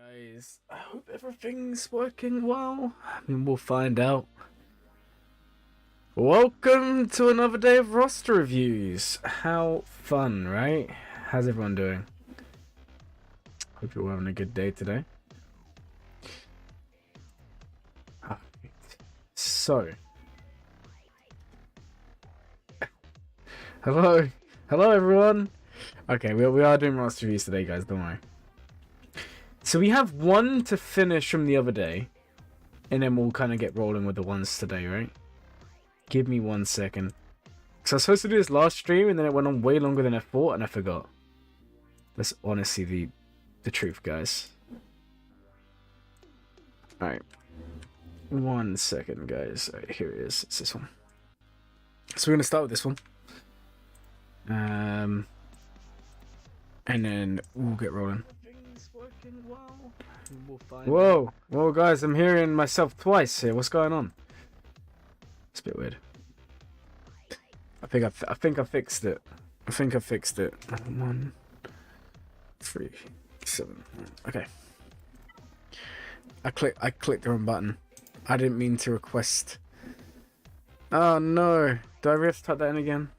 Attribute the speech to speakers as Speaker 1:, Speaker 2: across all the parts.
Speaker 1: Guys, I hope everything's working well. I mean, we'll find out. Welcome to another day of roster reviews. How fun, right? How's everyone doing? Hope you're having a good day today. Alright. So, hello everyone. Okay, we are doing roster reviews today, guys. Don't worry. So we have one to finish from the other day, and then we'll kind of get rolling with the ones today, right? Give me 1 second. Because I was supposed to do this last stream, and then it went on way longer than I thought, and I forgot. That's honestly the truth, guys. Alright. 1 second, guys. Alright, here it is. It's this one. So we're going to start with this one. And then we'll get rolling. Whoa, whoa, guys! I'm hearing myself twice here. What's going on? It's a bit weird. I think I fixed it. I think I fixed it. 1, 3, 7. Okay. I clicked the wrong button. I didn't mean to request. Oh no! Do I really have to type that in again?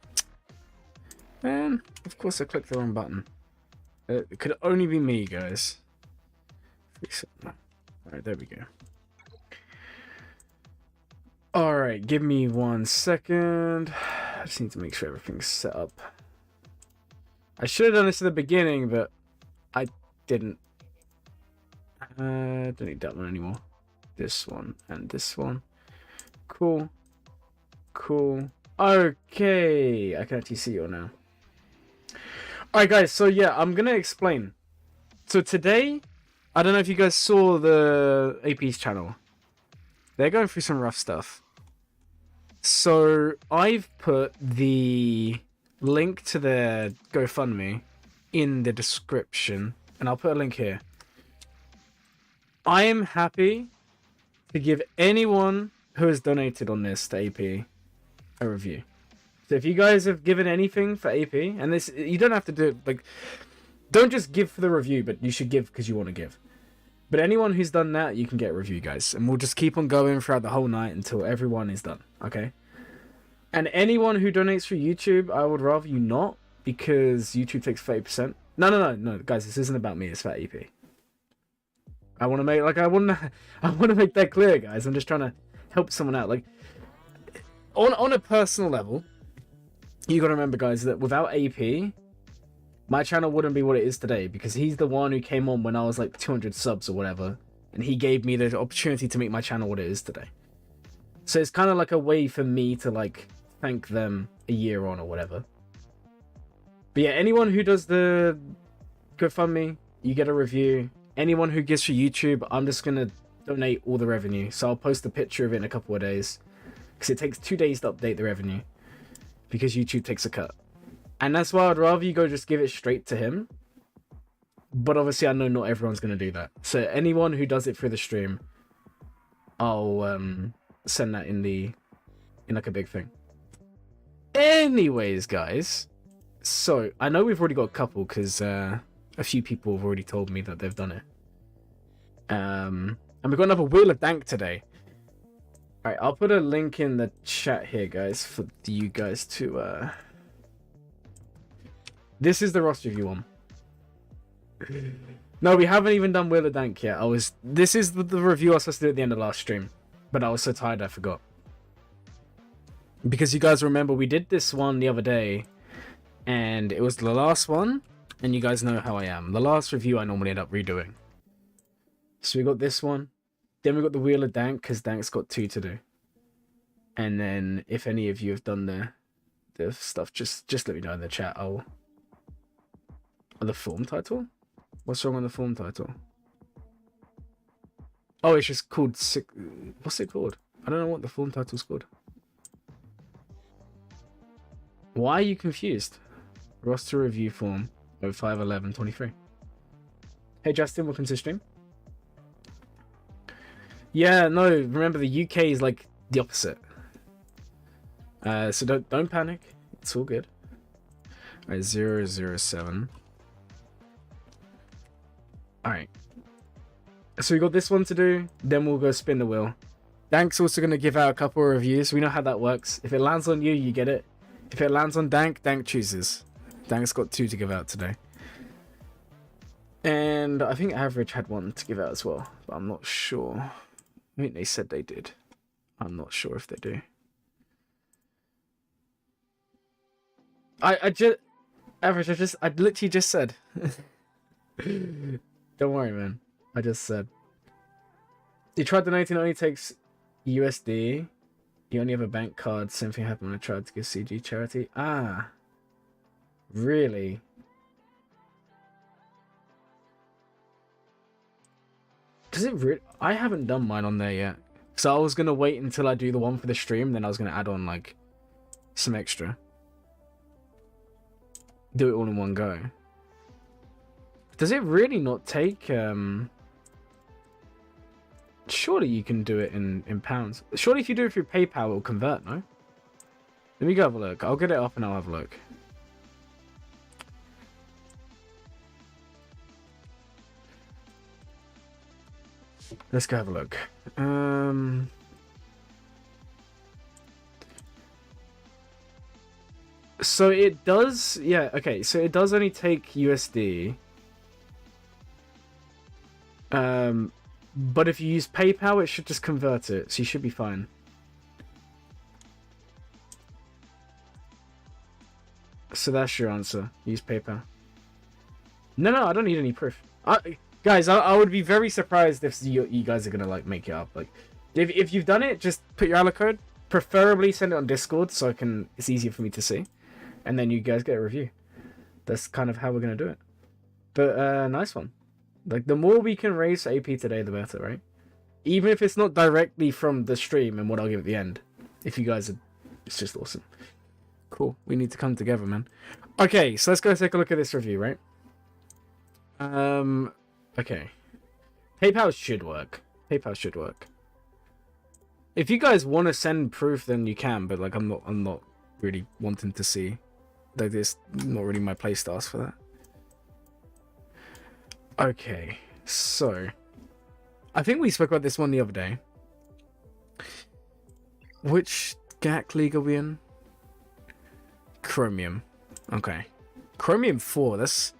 Speaker 1: Man, of course I clicked the wrong button. It could only be me, guys. Alright, there we go. Alright, give me 1 second. I just need to make sure everything's set up. I should have done this at the beginning, but I didn't. Don't need that one anymore. This one and this one. Cool. Cool. Okay, I can actually see you now. Alright, guys, so yeah, I'm gonna explain. So today, I don't know if you guys saw the AP's channel. They're going through some rough stuff. So I've put the link to their GoFundMe in the description, and I'll put a link here. I am happy to give anyone who has donated on this to AP a review. So if you guys have given anything for AP, and this, you don't have to do it, like, don't just give for the review, but you should give because you want to give. But anyone who's done that, you can get a review, guys. And we'll just keep on going throughout the whole night until everyone is done, okay? And anyone who donates for YouTube, I would rather you not, because YouTube takes 30%. No, guys, this isn't about me. It's about EP. I want to make, like, I want to make that clear, guys. I'm just trying to help someone out. Like, on a personal level, you got to remember, guys, that without AP, my channel wouldn't be what it is today, because he's the one who came on when I was like 200 subs or whatever, and he gave me the opportunity to make my channel what it is today. So it's kind of like a way for me to like thank them a year on or whatever. But yeah, anyone who does the GoFundMe, you get a review. Anyone who gives for YouTube, I'm just gonna donate all the revenue. So I'll post a picture of it in a couple of days, because it takes 2 days to update the revenue, because YouTube takes a cut. And that's why I'd rather you go just give it straight to him. But obviously I know not everyone's going to do that. So anyone who does it through the stream, I'll send that in like a big thing. Anyways, guys. So I know we've already got a couple, because a few people have already told me that they've done it. And we've got another Wheel of Dank today. Alright, I'll put a link in the chat here, guys, for you guys to... This is the roster review one. No, we haven't even done Wheel of Dank yet. This is the review I was supposed to do at the end of last stream, but I was so tired I forgot. Because you guys remember we did this one the other day, and it was the last one, and you guys know how I am. The last review I normally end up redoing. So we got this one, then we got the Wheel of Dank, because Dank's got 2 to do. And then if any of you have done the stuff, just let me know in the chat. The form title? What's wrong on the form title? Oh, it's just called what's it called? I don't know what the form title's called. Why are you confused? Roster review form 051123. Hey Justin, welcome to the stream. Yeah, no, remember the UK is like the opposite. So don't panic. It's all good. Alright, 007. Alright. So we got this one to do, then we'll go spin the wheel. Dank's also going to give out a couple of reviews. We know how that works. If it lands on you, you get it. If it lands on Dank, Dank chooses. Dank's got 2 to give out today. And I think Average had 1 to give out as well, but I'm not sure. I think they said they did. I'm not sure if they do. Average, I literally just said. Don't worry, man. I just said. You tried donating, it only takes USD. You only have a bank card. Same thing happened when I tried to give CG charity. Ah. Really? Does it really? I haven't done mine on there yet. So I was going to wait until I do the one for the stream. Then I was going to add on like some extra. Do it all in one go. Does it really not take... Surely you can do it in pounds. Surely if you do it through PayPal, it'll convert, no? Let me go have a look. I'll get it up and I'll have a look. Let's go have a look. So it does... Yeah, okay. So it does only take USD. But if you use PayPal, it should just convert it. So you should be fine. So that's your answer. Use PayPal. No, I don't need any proof. Guys, I would be very surprised if you guys are going to like make it up. Like, if you've done it, just put your code. Preferably send it on Discord so it's easier for me to see. And then you guys get a review. That's kind of how we're going to do it. But nice one. Like, the more we can raise AP today, the better, right? Even if it's not directly from the stream and what I'll give at the end. If you guys are... It's just awesome. Cool. We need to come together, man. Okay, so let's go take a look at this review, right? Okay. PayPal should work. PayPal should work. If you guys want to send proof, then you can, but, like, I'm not really wanting to see. Like, it's not really my place to ask for that. Okay, so I think we spoke about this one the other day. Which GAC league are we in? Chromium. Okay. Chromium 4, that's...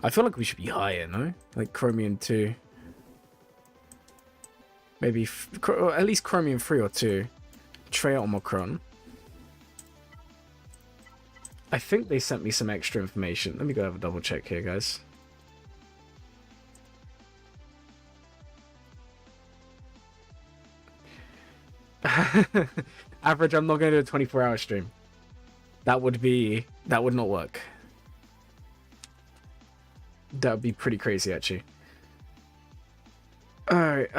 Speaker 1: I feel like we should be higher, no? Like Chromium 2. Maybe... Or at least Chromium 3 or 2. Trey Omicron. I think they sent me some extra information. Let me go have a double check here, guys. Average, I'm not going to do a 24-hour stream. That would not work. That would be pretty crazy, actually. Alright,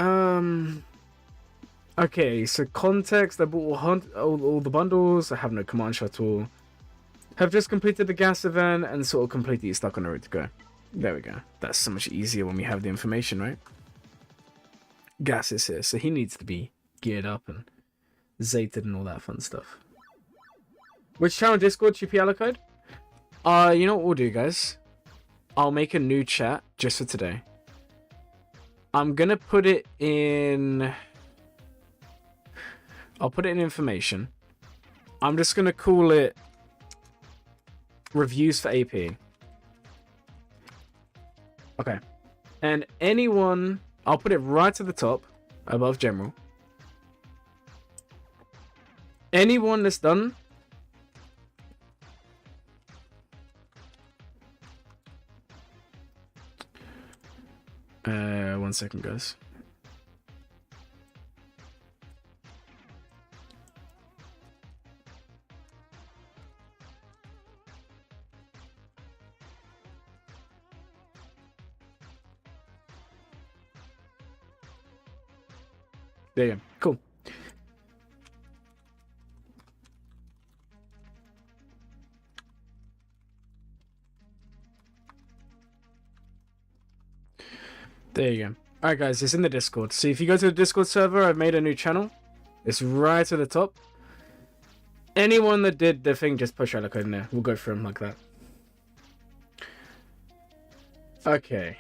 Speaker 1: okay, so context, I bought all the bundles, I have no command shuttle. Have just completed the gas event and sort of completely stuck on the road to go. There we go. That's so much easier when we have the information, right? Gas is here, so he needs to be geared up and zated and all that fun stuff. Which channel Discord should be allocated? You know what we'll do, guys? I'll make a new chat just for today. I'm gonna put it in... I'll put it in information. I'm just gonna call it Reviews for AP. Okay. And anyone... I'll put it right at the top, above General. Anyone that's done... One second, guys. There you go. Cool. There you go. Alright guys, it's in the Discord. So if you go to the Discord server, I've made a new channel. It's right at the top. Anyone that did the thing, just push out code in there. We'll go through them like that. Okay.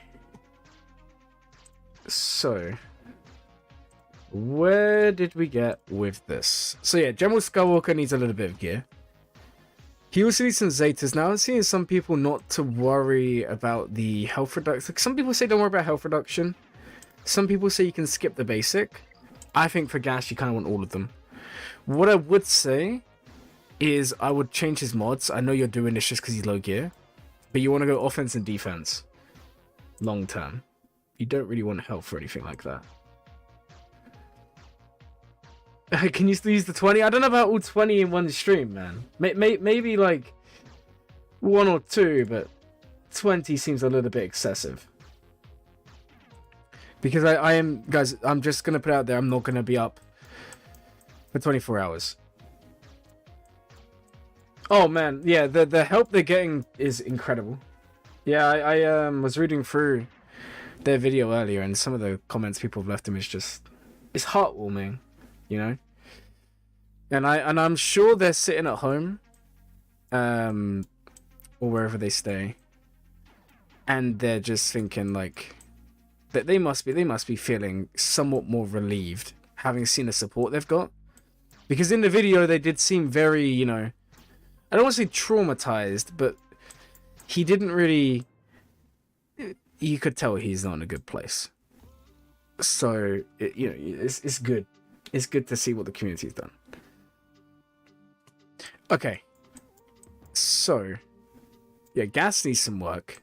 Speaker 1: so where did we get with this? So yeah, General Skywalker needs a little bit of gear. He also needs some Zetas. Now I'm seeing some people not to worry about the health reduction. Like, some people say don't worry about health reduction. Some people say you can skip the basic. I think for gas you kind of want all of them. What I would say is I would change his mods. I know you're doing this just because he's low gear, but you want to go offense and defense long term. You don't really want health or anything like that. Can you still use the 20? I don't know about all 20 in one stream, man. Maybe like 1 or 2, but 20 seems a little bit excessive. Because I am, guys, I'm just going to put out there, I'm not going to be up for 24 hours. Oh man, yeah, the help they're getting is incredible. Yeah, I was reading through their video earlier, and some of the comments people have left them is just, it's heartwarming, you know. And I'm sure they're sitting at home, or wherever they stay, and they're just thinking like that they must be feeling somewhat more relieved having seen the support they've got, because in the video they did seem very, you know, I don't want to say traumatized, but he didn't really. You could tell he's not in a good place. So you know, it's good. It's good to see what the community's done. Okay. So, yeah, gas needs some work.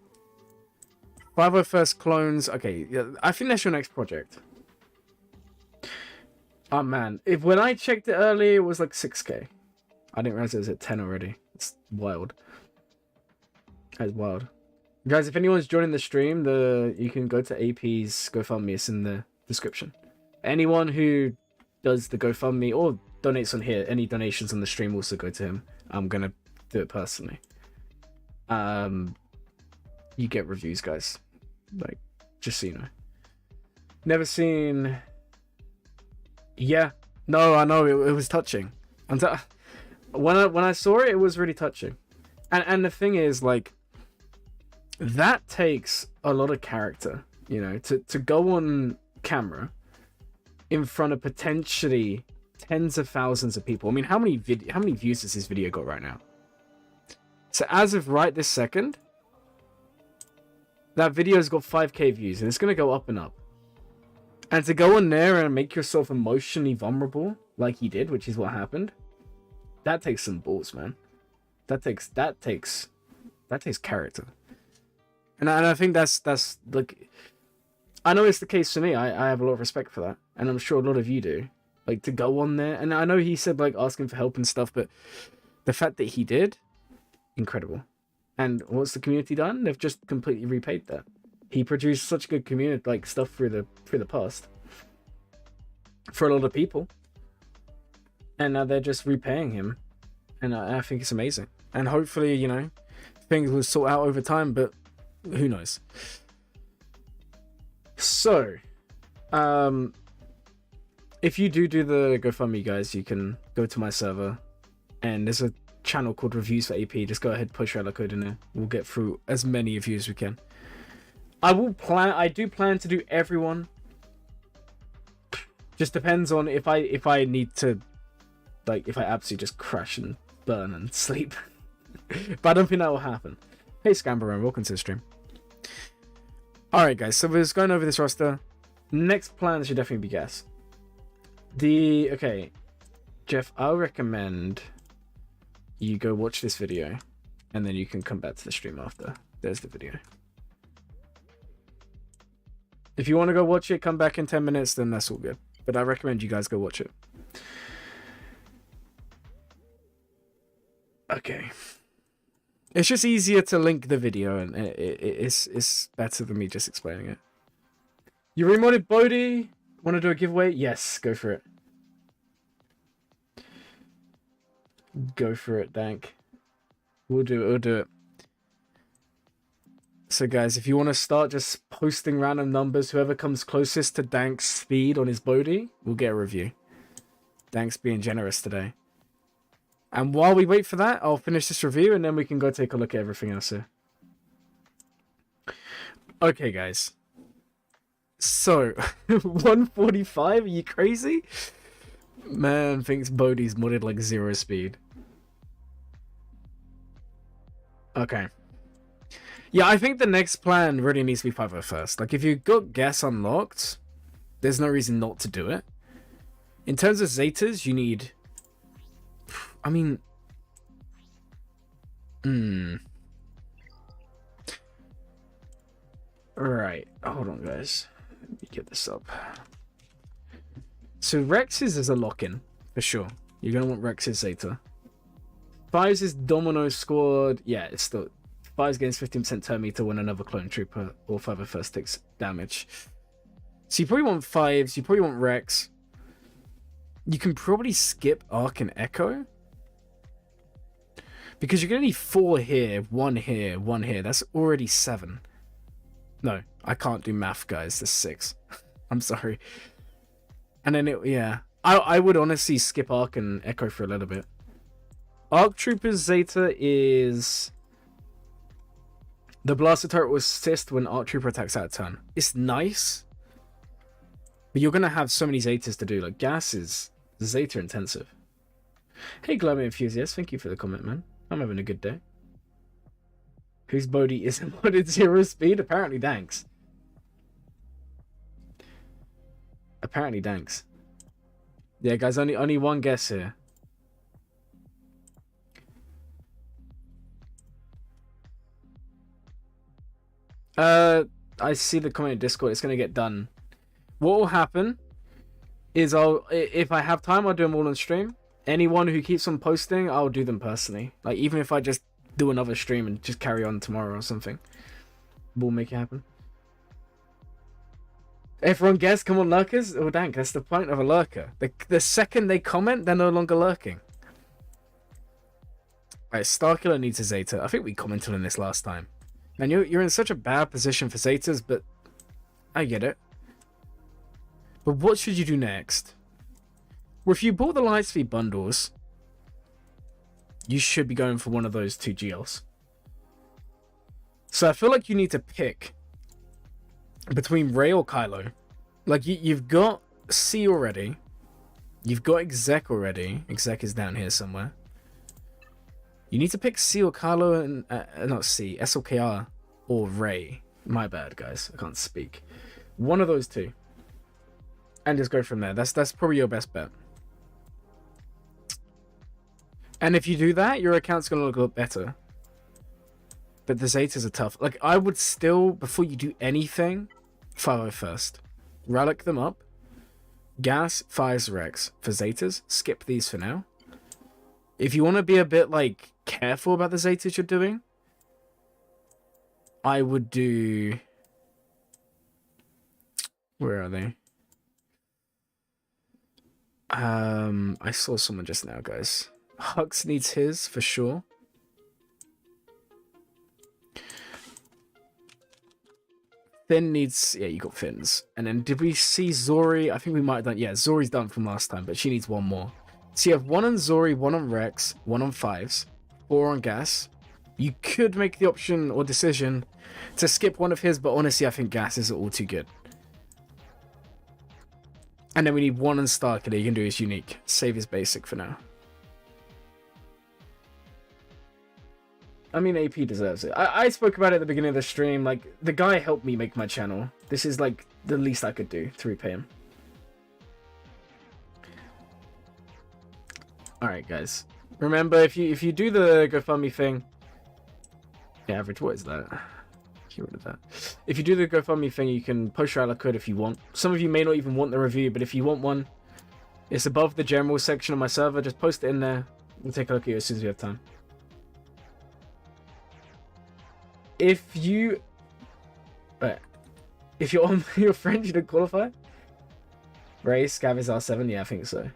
Speaker 1: 501st clones. Okay, yeah, I think that's your next project. Oh man, when I checked it earlier, it was like 6k. I didn't realize it was at 10 already. It's wild. That's wild. Guys, if anyone's joining the stream, you can go to AP's GoFundMe. It's in the description. Anyone who does the GoFundMe or donates on here, any donations on the stream also go to him. I'm gonna do it personally. You get reviews, guys. Like, just so you know. Never seen. Yeah, no, I know it was touching. When I saw it, it was really touching. And the thing is, like, that takes a lot of character, you know, to go on camera in front of potentially tens of thousands of people. I mean, how many views has this video got right now? So as of right this second, that video's got 5k views, and it's gonna go up and up. And to go on there and make yourself emotionally vulnerable, like he did, which is what happened, that takes some balls, man. That takes character. And I think that's like, I know it's the case for me. I have a lot of respect for that, and I'm sure a lot of you do. Like, to go on there, and I know he said like asking for help and stuff, but the fact that he did, incredible. And what's the community done? They've just completely repaid that. He produced such good community like stuff through the past for a lot of people, and now they're just repaying him, and I think it's amazing. And hopefully, you know, things will sort out over time, but who knows? So, if you do the GoFundMe, guys, you can go to my server, and there's a channel called Reviews for AP. Just go ahead, push rhil code in there. We'll get through as many of you as we can. I do plan to do everyone. Just depends on if I need to, like, if I absolutely just crash and burn and sleep. But I don't think that will happen. Hey Scamber, welcome to the stream. Alright guys, so we're just going over this roster. Next plan should definitely be gas. Okay, Jeff, I'll recommend you go watch this video, and then you can come back to the stream after. There's the video. If you want to go watch it, come back in 10 minutes, then that's all good. But I recommend you guys go watch it. Okay. It's just easier to link the video, and it's better than me just explaining it. You remodded Bodhi? Want to do a giveaway? Yes, go for it. Go for it, Dank. We'll do it. So guys, if you want to start just posting random numbers, whoever comes closest to Dank's speed on his Bodhi, we'll get a review. Dank's being generous today. And while we wait for that, I'll finish this review, and then we can go take a look at everything else here. Okay, guys. So, 145? Are you crazy? Man thinks Bodhi's modded like 0 speed. Okay. Yeah, I think the next plan really needs to be 501st. Like, if you've got gas unlocked, there's no reason not to do it. In terms of Zetas, you need... I mean... Alright, hold on, guys. Let me get this up. So Rex's is a lock-in, for sure. You're going to want Rex's Zeta. Fives is Domino squad. Yeah, it's still... Fives gains 15% turn meter when another clone trooper or 501st takes damage. So you probably want fives, you probably want Rex. You can probably skip Arc and Echo. Because you're going to need 4 here, 1 here, 1 here. That's already 7. No, I can't do math, guys. That's 6. I'm sorry. And then, yeah. I would honestly skip Arc and Echo for a little bit. Arc Trooper's Zeta is... The blaster turret will assist when Arc Trooper attacks out of turn. It's nice. But you're going to have so many Zetas to do. Like, gas is Zeta intensive. Hey, Glurmit Enthusiast. Thank you for the comment, man. I'm having a good day. Whose Bodhi isn't modded 0 speed? Apparently Danks. Apparently Danks. Yeah, guys, only one guess here. I see the comment in Discord. It's gonna get done. What will happen is if I have time, I'll do them all on stream. Anyone who keeps on posting, I'll do them personally. Like, even if I just do another stream and just carry on tomorrow or something, we'll make it happen. Everyone guess, come on, lurkers. Oh, dang, that's the point of a lurker. The second they comment, they're no longer lurking. Alright, Starkiller needs a Zeta. I think we commented on this last time. And you're in such a bad position for Zetas, but I get it. But what should you do next? Well, if you bought the Lightspeed bundles, you should be going for one of those 2 GLs. So I feel like you need to pick between Rey or Kylo. Like, you've got C already. You've got Exec already. Exec is down here somewhere. You need to pick C or Kylo and... not C. SLKR or Rey. My bad, guys. I can't speak. One of those 2. And just go from there. That's probably your best bet. And if you do that, your account's going to look a lot better. But the Zetas are tough. Like, I would still, before you do anything, 501st. Relic them up. Gas, Fires, Rex. For Zetas, skip these for now. If you want to be a bit, like, careful about the Zetas you're doing, I would do... Where are they? I saw someone just now, guys. Hux needs his, for sure. Finn needs... Yeah, you got Finn's. And then did we see Zori? I think we might have done... Yeah, Zori's done from last time, but she needs 1 more. So you have 1 on Zori, 1 on Rex, 1 on Fives, 4 on Gas. You could make the option or decision to skip one of his, but honestly, I think Gas is all too good. And then we need 1 on Starker that you can do his unique. Save his basic for now. I mean, AP deserves it. I spoke about it at the beginning of the stream. Like, the guy helped me make my channel. This is, like, the least I could do to repay him. Alright, guys. Remember, if you do the GoFundMe thing... Yeah, average, what is that? Get rid of that. If you do the GoFundMe thing, you can post your code if you want. Some of you may not even want the review, but if you want one, it's above the general section of my server. Just post it in there. We'll take a look at it as soon as we have time. If you... if you're on your friend, you don't qualify? Ray, Scav is R7? Yeah, I think so.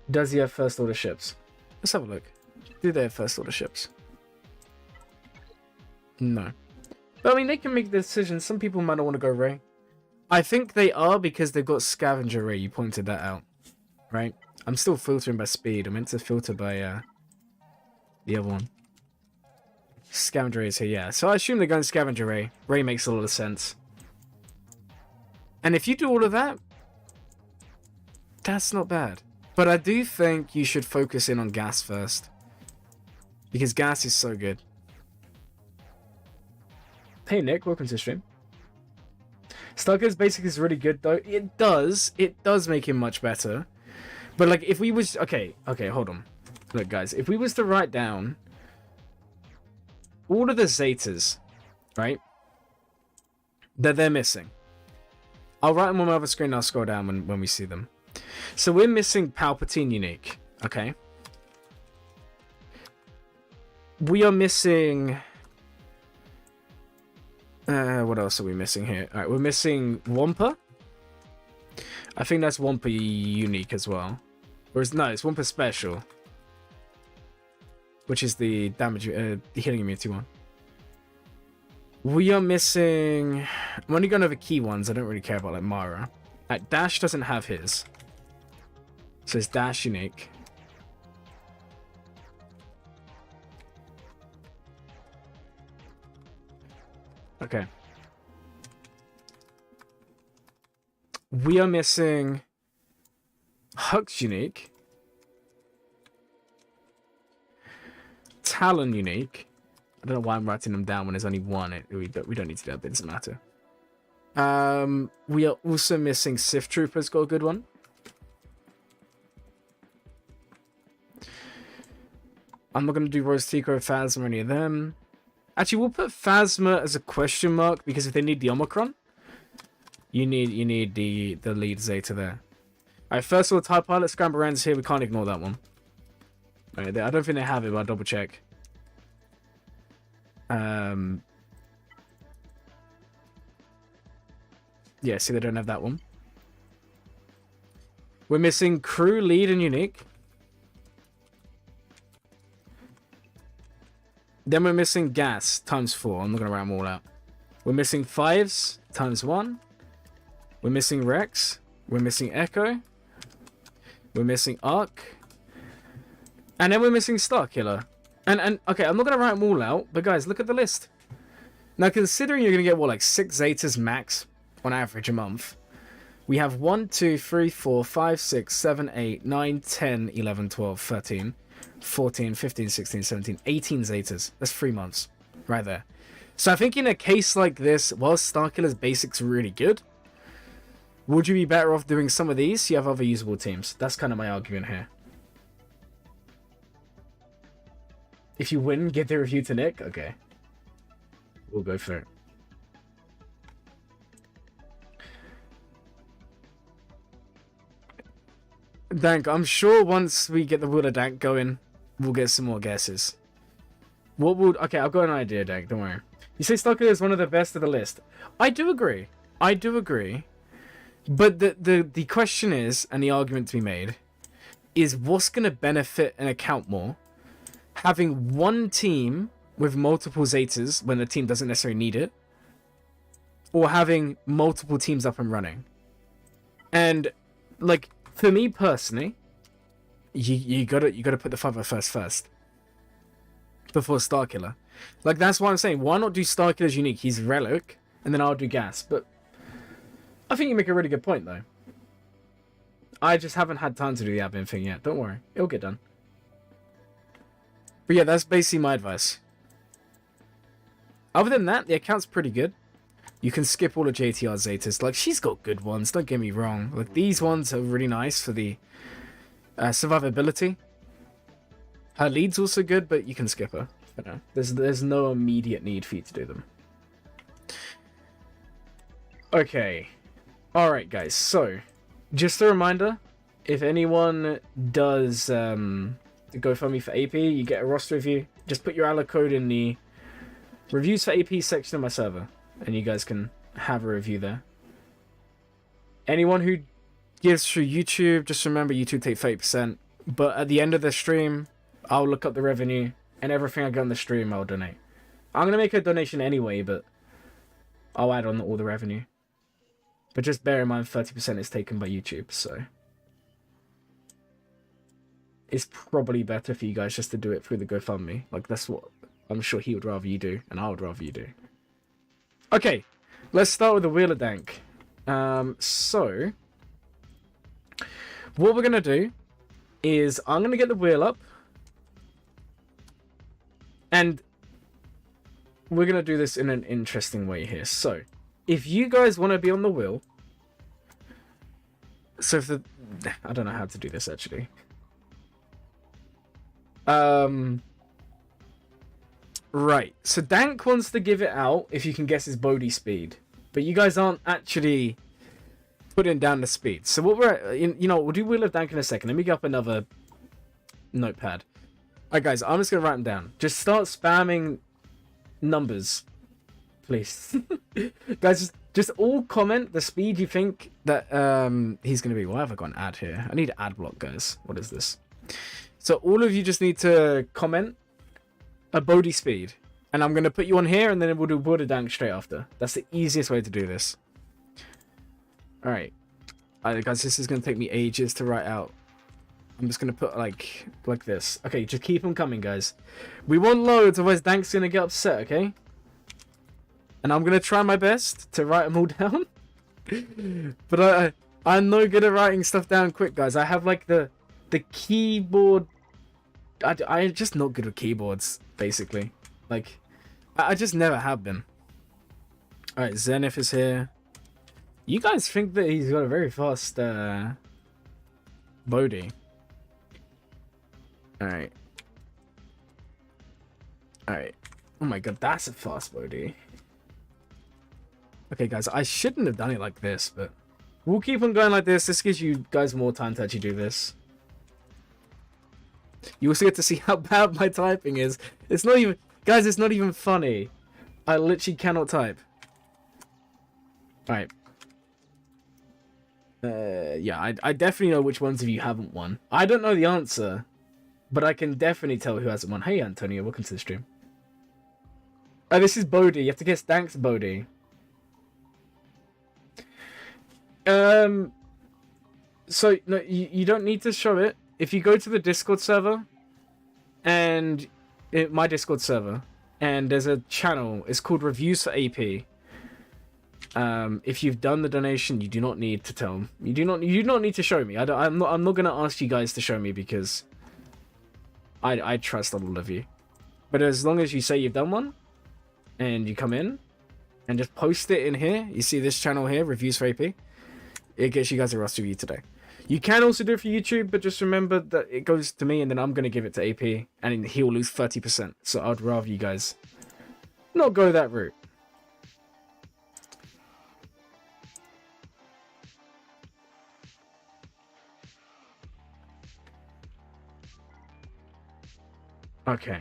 Speaker 1: Does he have first order ships? Let's have a look. Do they have first order ships? No. But I mean, they can make the decision. Some people might not want to go Ray. I think they are because they've got Scavenger Ray. You pointed that out. Right? I'm still filtering by speed. I meant to filter by the other one. Scavenger Ray is here, yeah. So I assume they're going Scavenger Ray. Ray makes a lot of sense. And if you do all of that, that's not bad. But I do think you should focus in on gas first. Because gas is so good. Hey Nick, welcome to the stream. Stalker's basic is really good though. It does make him much better. But like if we was okay, hold on. Look guys, if we was to write down all of the Zetas, right? That they're missing. I'll write them on my other screen and I'll scroll down when we see them. So we're missing Palpatine unique, okay? We are missing... what else are we missing here? Alright, we're missing Wampa. I think that's Wampa unique as well. Or it's, no, it's Wampa special. Which is the damage, the healing immunity one. We are missing... I'm only going over key ones. I don't really care about like Mara. Dash doesn't have his. So it's Dash unique. Okay. We are missing Hux unique. Talon unique. I don't know why I'm writing them down when there's only one. We don't need to do that, but it doesn't matter. We are also missing Sith Trooper's got a good one. I'm not going to do Rose Tico, Phasma, or any of them. Actually, we'll put Phasma as a question mark because if they need the Omicron, you need the lead Zeta there. Alright, first of all, TIE Pilot Scramble Rand's here. We can't ignore that one. Right, I don't think they have it, but I'll double check. Yeah, see, they don't have that one. We're missing Crew, Lead, and Unique. Then we're missing Gas times 4. I'm not going to write them all out. We're missing Fives times 1. We're missing Rex. We're missing Echo. We're missing Arc. And then we're missing Starkiller. And okay, I'm not going to write them all out, but guys, look at the list. Now, considering you're going to get, what, like 6 Zetas max on average a month, we have 1, 2, 3, 4, 5, 6, 7, 8, 9, 10, 11, 12, 13, 14, 15, 16, 17, 18 Zetas. That's 3 months right there. So I think in a case like this, whilst Starkiller's basics are really good, would you be better off doing some of these so you have other usable teams? That's kind of my argument here. If you win, give the review to Nick? Okay. We'll go for it. Dank, I'm sure once we get the Wheel of Dank going, we'll get some more guesses. What would... Okay, I've got an idea, Dank, don't worry. You say Stalker is one of the best of the list. I do agree. I do agree. But the question is, and the argument to be made, is what's going to benefit an account more? Having one team with multiple Zetas when the team doesn't necessarily need it, or having multiple teams up and running. And like for me personally, you gotta put the 5 first before Starkiller. Like that's why I'm saying why not do Starkiller's unique? He's Relic, and then I'll do Gas. But I think you make a really good point though. I just haven't had time to do the admin thing yet. Don't worry, it'll get done. But yeah, that's basically my advice. Other than that, the account's pretty good. You can skip all the JTR Zetas. Like, she's got good ones, don't get me wrong. Like, these ones are really nice for the survivability. Her lead's also good, but you can skip her. You know, there's no immediate need for you to do them. Okay. Alright, guys. So, just a reminder, if anyone does... GoFundMe for AP, you get a roster review. Just put your ally code in the reviews for AP section of my server, and you guys can have a review there. Anyone who gives through YouTube, just remember YouTube take 30%. But at the end of the stream, I'll look up the revenue, and everything I get on the stream, I'll donate. I'm gonna make a donation anyway, but I'll add on all the revenue. But just bear in mind, 30% is taken by YouTube, so. It's probably better for you guys just to do it through the GoFundMe. Like, that's what I'm sure he would rather you do, and I would rather you do. Okay, let's start with the Wheeler Dank. So, what we're going to do is I'm going to get the wheel up. And we're going to do this in an interesting way here. So, if you guys want to be on the wheel... So, if the... I don't know how to do this, actually. Right. So, Dank wants to give it out if you can guess his Bodhi speed. But you guys aren't actually putting down the speed. So, what we're... You know, we'll do Wheel of Dank in a second. Let me get up another notepad. Alright, guys, I'm just going to write them down. Just start spamming numbers, please. Guys, just all comment the speed you think that he's going to be. Why have I got an ad here? I need an ad block, guys. What is this? So all of you just need to comment a Bodhi speed. And I'm going to put you on here, and then we'll do Water Dank straight after. That's the easiest way to do this. Alright. Alright, guys, this is going to take me ages to write out. I'm just going to put like this. Okay, just keep them coming, guys. We want loads, otherwise Dank's going to get upset, okay? And I'm going to try my best to write them all down. But I'm no good at writing stuff down quick, guys. I have like the keyboard... I'm just not good with keyboards, basically. Like, I just never have been. Alright, Zenith is here. You guys think that he's got a very fast Bodhi. Alright. Alright. Oh my god, that's a fast Bodhi. Okay, guys, I shouldn't have done it like this, but we'll keep on going like this. This gives you guys more time to actually do this. You also get to see how bad my typing is. It's not even... Guys, it's not even funny. I literally cannot type. Alright. Yeah, I definitely know which ones of you haven't won. I don't know the answer, but I can definitely tell who hasn't won. Hey, Antonio, welcome to the stream. Oh, this is Bodhi. You have to guess Dank's Bodhi. So, no, you don't need to show it. If you go to the Discord server, and my Discord server, and there's a channel, it's called Reviews for AP. If you've done the donation, you do not need to tell them. You do not need to show me. I'm not gonna ask you guys to show me because I trust all of you. But as long as you say you've done one, and you come in, and just post it in here, you see this channel here, Reviews for AP, it gets you guys a roster review today. You can also do it for YouTube, but just remember that it goes to me, and then I'm gonna give it to AP, and he'll lose 30%. So I'd rather you guys not go that route. Okay.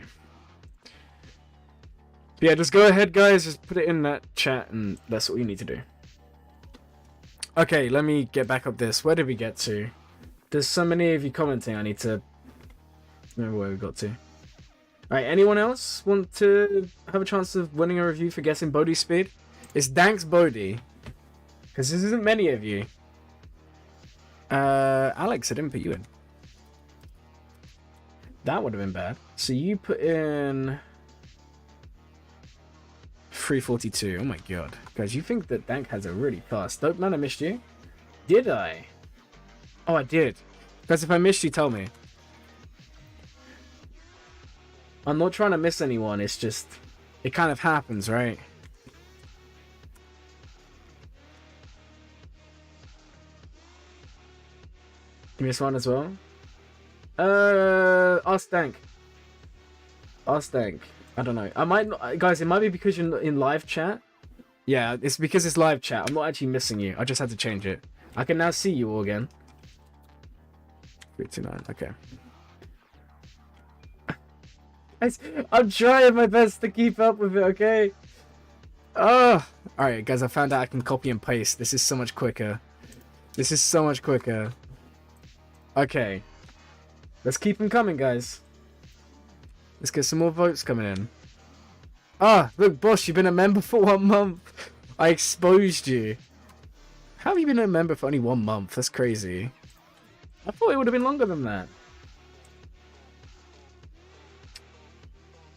Speaker 1: Yeah, just go ahead, guys. Just put it in that chat, and that's what you need to do. Okay, let me get back up this. Where did we get to? There's so many of you commenting. I need to remember where we got to. Alright, anyone else want to have a chance of winning a review for guessing Bodhi speed? It's Dank's Bodhi. Because this isn't many of you. Alex, I didn't put you in. That would have been bad. So you put in 342. Oh my god. Guys, you think that Dank has a really fast... Dope man, I missed you. Did I? Oh, I did. Guys, if I missed you, tell me. I'm not trying to miss anyone. It's just... It kind of happens, right? You missed one as well? Ask Dank. Ask Dank. I don't know. I might not, guys. It might be because you're in live chat. Yeah, it's because it's live chat. I'm not actually missing you. I just had to change it. I can now see you all again. 329. Okay. I'm trying my best to keep up with it. Okay. Oh. All right, guys. I found out I can copy and paste. This is so much quicker. This is so much quicker. Okay. Let's keep them coming, guys. Let's get some more votes coming in. Ah, look, boss, you've been a member for 1 month. I exposed you. How have you been a member for only 1 month? That's crazy. I thought it would have been longer than that.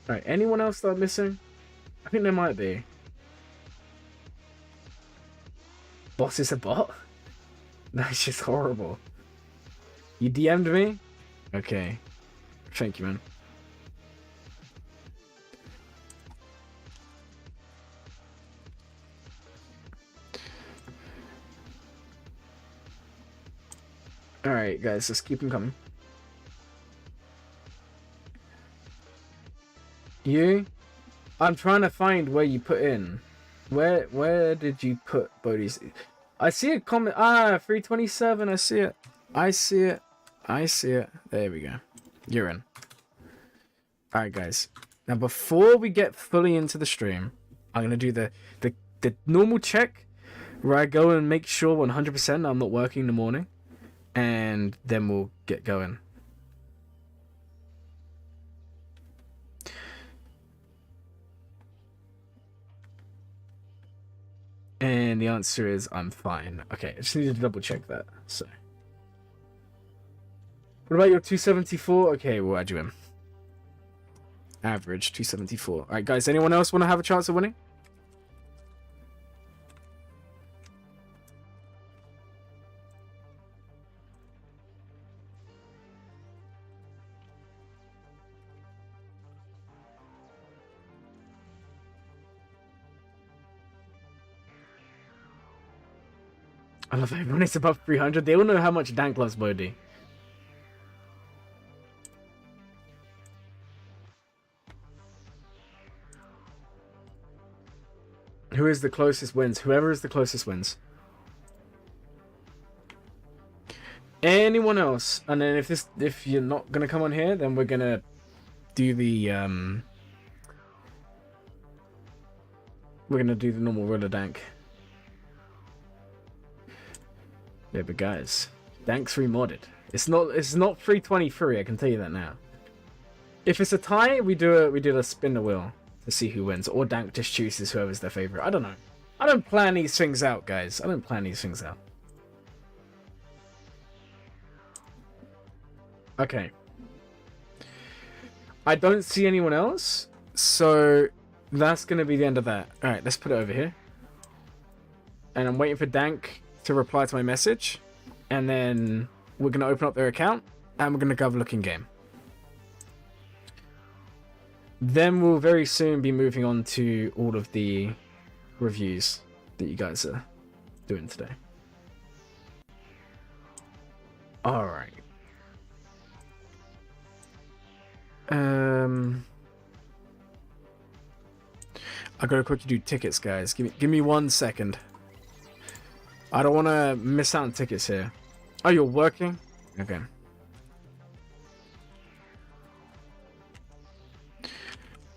Speaker 1: Alright, anyone else that I'm missing? I think there might be. Boss is a bot? That's just horrible. You DM'd me? Okay. Thank you, man. Alright, guys, let's keep them coming. You? I'm trying to find where you put in. Where did you put Bodhi's? I see a comment. 327. I see it. I see it. I see it. There we go. You're in. Alright, guys. Now, before we get fully into the stream, I'm going to do the normal check where I go and make sure 100% I'm not working in the morning. And then we'll get going. And the answer is I'm fine. Okay, I just need to double check that. So, what about your 274? Okay, we'll add you in. Average 274. All right, guys. Anyone else want to have a chance of winning? I love everyone is above 300. They all know how much Dank loves Bodhi. Who is the closest wins? Whoever is the closest wins. Anyone else? And then if you're not gonna come on here, then we're gonna do the normal roller Dank. Yeah, but guys, Dank's remodded. It's not 323. I can tell you that now. If it's a tie, we do a spin the wheel to see who wins, or Dank just chooses whoever's their favorite. I don't know. I don't plan these things out, guys. I don't plan these things out. Okay. I don't see anyone else, so that's gonna be the end of that. All right, let's put it over here. And I'm waiting for Dank to reply to my message, and then we're going to open up their account and we're going to go have a look in game. Then we'll very soon be moving on to all of the reviews that you guys are doing today. Alright. I gotta quickly do tickets, guys. Give me 1 second. I don't want to miss out on tickets here. Oh, you're working? Okay.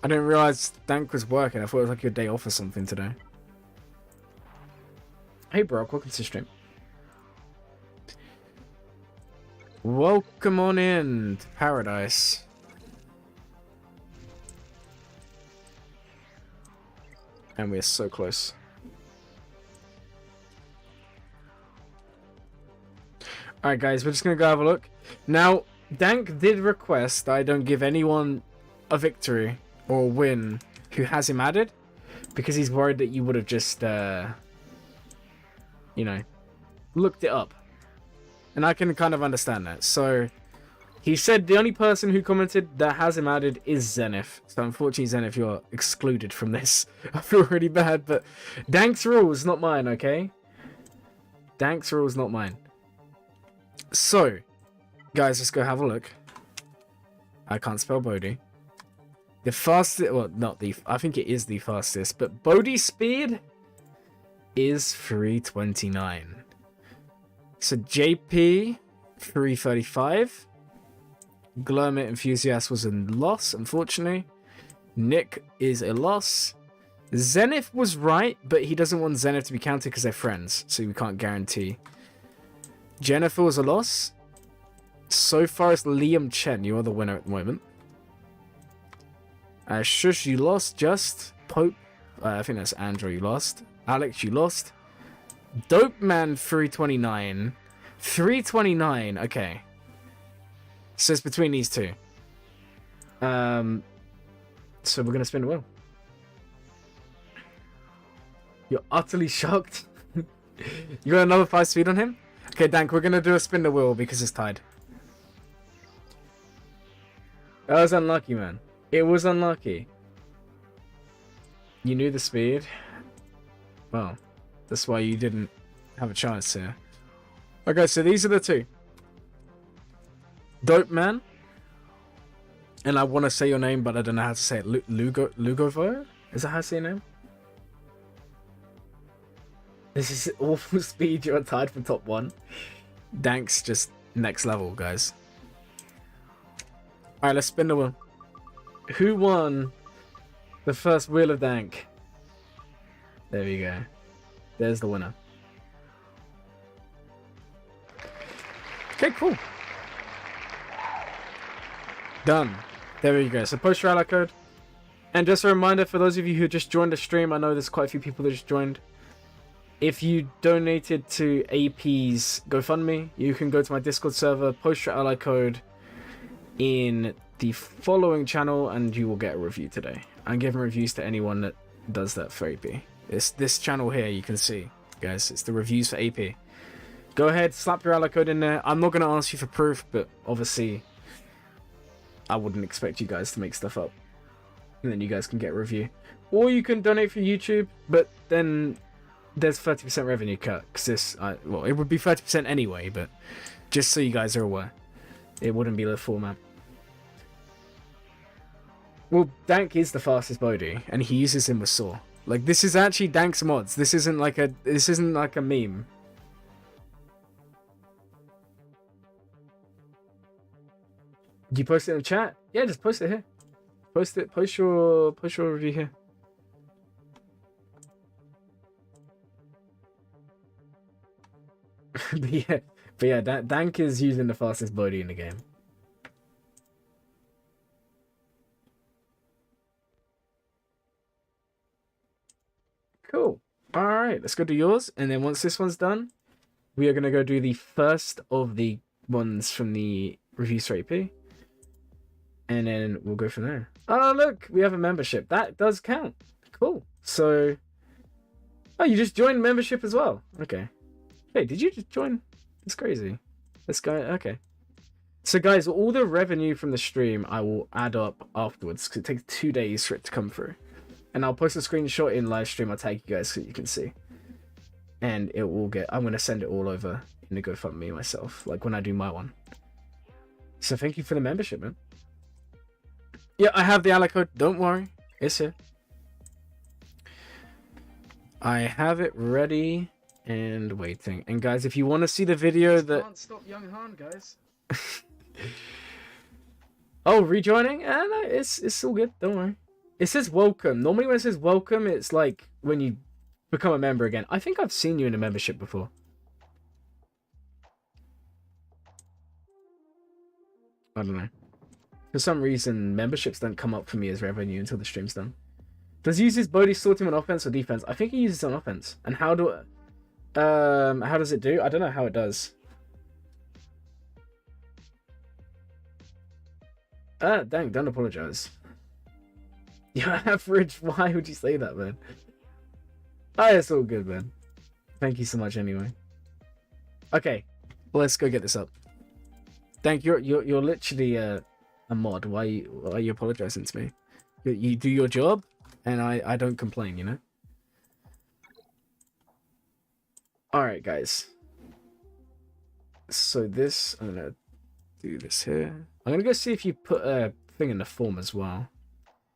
Speaker 1: I didn't realize Dank was working. I thought it was like your day off or something today. Hey, Brock. Welcome to the stream. Welcome on in to paradise. And we're so close. Alright, guys, we're just going to go have a look. Now, Dank did request that I don't give anyone a victory or a win who has him added, because he's worried that you would have just, you know, looked it up. And I can kind of understand that. So, he said the only person who commented that has him added is Zenith. So, unfortunately, Zenith, you're excluded from this. I feel really bad, but Dank's rules, not mine, okay? Dank's rules, not mine. So, guys, let's go have a look. I can't spell Bodhi. The fastest, well, not the, I think it is the fastest, but Bodhi's speed is 329. So, JP, 335. Glurmit Enthusiast was a loss, unfortunately. Nick is a loss. Zenith was right, but he doesn't want Zenith to be counted because they're friends, so we can't guarantee. Jennifer was a loss. So far, it's Liam Chen. You are the winner at the moment. Shush, you lost. Just Pope. I think that's Andrew, you lost. Alex, you lost. Dope Man, 329. 329. Okay. So it's between these two. So we're gonna spin the wheel. You're utterly shocked. You got another 5 speed on him? Okay, Dank, we're gonna do a spin the wheel because it's tied. That was unlucky, man. It was unlucky. You knew the speed. Well, that's why you didn't have a chance here. Okay, so these are the two. Dope Man. And I want to say your name, but I don't know how to say it. Lugovo? Is that how to say your name? This is awful speed. You're tied for top 1. Dank's just next level, guys. Alright, let's spin the wheel. Who won the first wheel of Dank? There we go. There's the winner. Okay, cool. Done. There we go. So post your ally code. And just a reminder for those of you who just joined the stream, I know there's quite a few people that just joined. If you donated to AP's GoFundMe, you can go to my Discord server, post your ally code in the following channel, and you will get a review today. I'm giving reviews to anyone that does that for AP. It's this channel here, you can see, guys. It's the reviews for AP. Go ahead, slap your ally code in there. I'm not going to ask you for proof, but obviously I wouldn't expect you guys to make stuff up. And then you guys can get a review. Or you can donate for YouTube, but then there's 30% revenue cut. Because this, well, it would be 30% anyway, but just so you guys are aware. It wouldn't be the format. Well, Dank is the fastest Bodhi, and he uses him with Saw. Like, this is actually Dank's mods. This isn't like a meme. Do you post it in the chat? Yeah, just post it here. Post it. Post your review here. but yeah, Dank is using the fastest Bodhi in the game. Cool. All right, let's go do yours, and then once this one's done, we are gonna go do the first of the ones from the reviews for AP. And then we'll go from there. Oh, look, we have a membership. That does count. Cool. So, oh, you just joined membership as well. Okay. Hey, did you just join? That's crazy. This guy, okay. So, guys, all the revenue from the stream I will add up afterwards because it takes 2 days for it to come through. And I'll post a screenshot in live stream. I'll tag you guys so you can see. And it will get, I'm going to send it all over in the GoFundMe myself, like when I do my one. So, thank you for the membership, man. Yeah, I have the ally code. Don't worry. It's here. I have it ready and waiting. And guys, if you want to see the video that... Can't stop Young Han, guys. Oh, rejoining? No, it's all good. Don't worry. It says welcome. Normally when it says welcome, it's like when you become a member again. I think I've seen you in a membership before. I don't know. For some reason, memberships don't come up for me as revenue until the stream's done. Does he use his Bodhi sort him on offense or defense? I think he uses it on offense. And how does it do? I don't know how it does. Dang, don't apologize. You're average. Why would you say that, man? It's all good, man. Thank you so much anyway. Okay, let's go get this up. Thank you. You're literally a mod. Why are you apologizing to me? You do your job, and I don't complain, you know? Alright, guys. So this, I'm gonna do this here. I'm gonna go see if you put a thing in the form as well.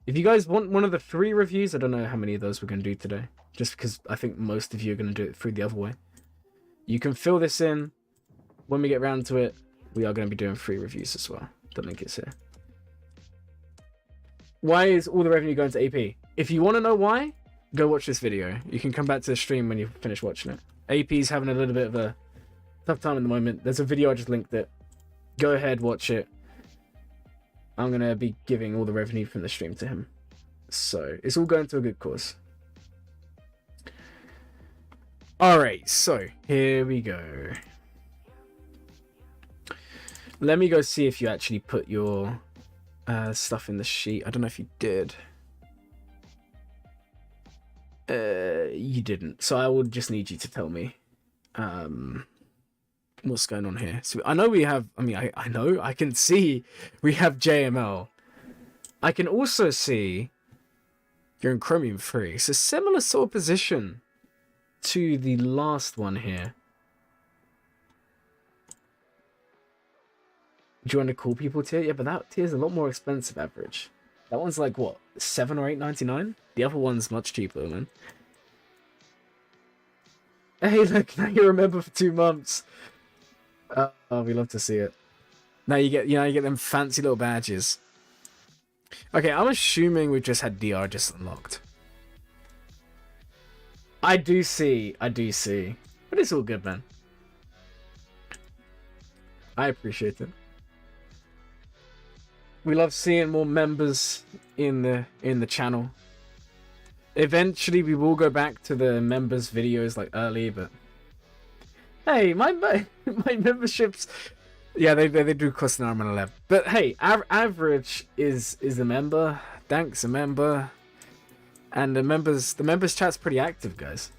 Speaker 1: If you guys want one of the 3 reviews, I don't know how many of those we're gonna do today. Just because I think most of you are gonna do it through the other way. You can fill this in. When we get round to it, we are gonna be doing 3 reviews as well. The link is here. Why is all the revenue going to AP? If you want to know why, go watch this video. You can come back to the stream when you finish watching it. AP's having a little bit of a tough time at the moment. There's a video I just linked it. Go ahead, watch it. I'm going to be giving all the revenue from the stream to him. So, it's all going to a good cause. Alright, so, here we go. Let me go see if you actually put your stuff in the sheet. I don't know if you did. You didn't. So I will just need you to tell me what's going on here. So I know we have, I know, I can see we have JML. I can also see you're in Chromium 3. It's a similar sort of position to the last one here. Do you want to call people tier? Yeah, but that tier is a lot more expensive average. That one's like, what, 7 or 8.99? The other one's much cheaper, man. Hey, look, now you remember for 2 months. Oh, we love to see it. Now you get them fancy little badges. Okay, I'm assuming we've just had DR just unlocked. I do see. But it's all good, man. I appreciate it. We love seeing more members in the channel. Eventually, we will go back to the members videos like early, but hey, my memberships, yeah, they do cost an arm and a leg. But hey, average is a member. Dank's a member, and the members chat's pretty active, guys.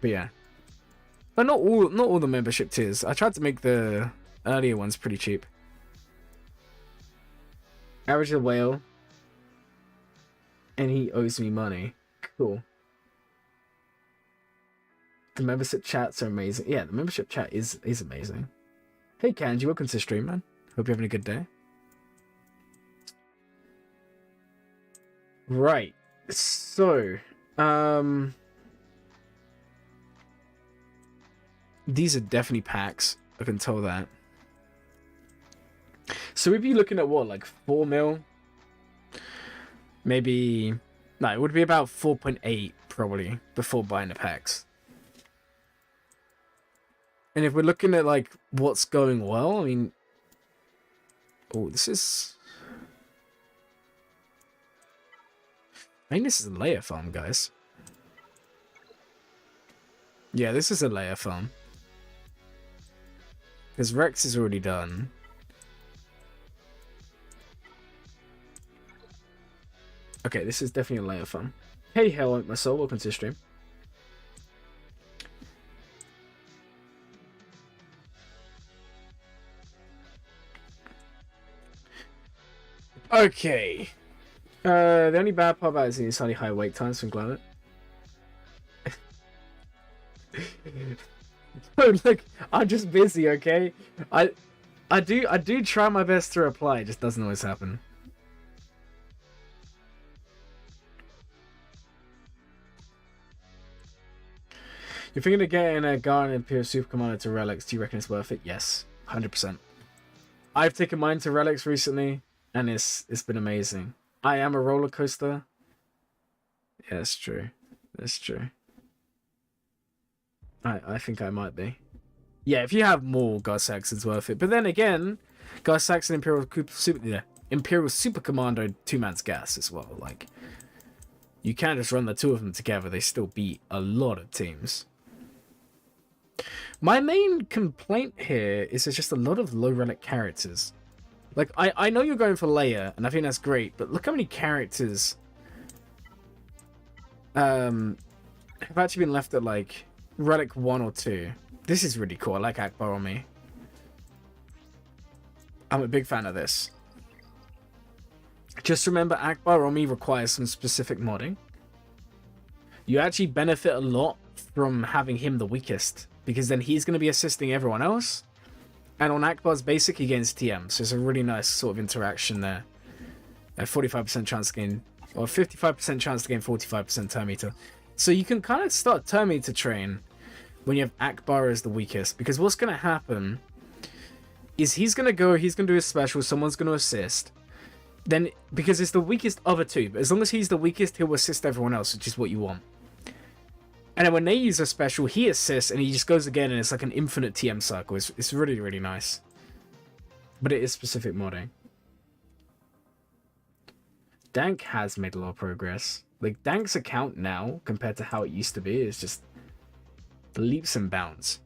Speaker 1: But yeah. But not all the membership tiers. I tried to make the earlier ones pretty cheap. Average a whale. And he owes me money. Cool. The membership chats are amazing. Yeah, the membership chat is amazing. Hey Kanji, welcome to the stream, man. Hope you're having a good day. Right. So, these are definitely packs. I can tell that. So we'd be looking at what, like 4 mil? Maybe... No, it would be about 4.8 probably before buying the packs. And if we're looking at like what's going well, I mean... Oh, this is... I think this is a layer farm, guys. Yeah, this is a layer farm. Because Rex is already done. Okay, this is definitely a layer farm. Hey, hello, my soul. Welcome to the stream. Okay. The only bad part about it is the slightly high wait times from Glurmit. Oh, look, I'm just busy, okay? I do try my best to reply, it just doesn't always happen. You're thinking of getting a Garden Imperial Super Commander to Relics, do you reckon it's worth it? Yes, 100%. I've taken mine to Relics recently, and it's been amazing. I am a roller coaster. Yeah, that's true. That's true. I think I might be. Yeah, if you have more Gar-Sax, it's worth it. But then again, Gar-Sax and Imperial Super Commando 2-man's gas as well. Like, you can't just run the two of them together. They still beat a lot of teams. My main complaint here is there's just a lot of low relic characters. Like, I know you're going for Leia, and I think that's great, but look how many characters have actually been left at, like, Relic 1 or 2. This is really cool. I like Akbar on me. I'm a big fan of this. Just remember, Akbar on me requires some specific modding. You actually benefit a lot from having him the weakest, because then he's going to be assisting everyone else. And on Akbar's basic, he gains TM, so it's a really nice sort of interaction there. A 45% chance to gain, or 55% chance to gain 45% turn meter. So you can kind of start turn meter train when you have Akbar as the weakest, because what's going to happen is he's going to do his special, someone's going to assist. Then, because it's the weakest of the two, but as long as he's the weakest, he'll assist everyone else, which is what you want. And then when they use a special, he assists, and he just goes again, and it's like an infinite TM cycle. It's really, really nice. But it is specific modding. Dank has made a lot of progress. Like, Dank's account now, compared to how it used to be, is just leaps and bounds,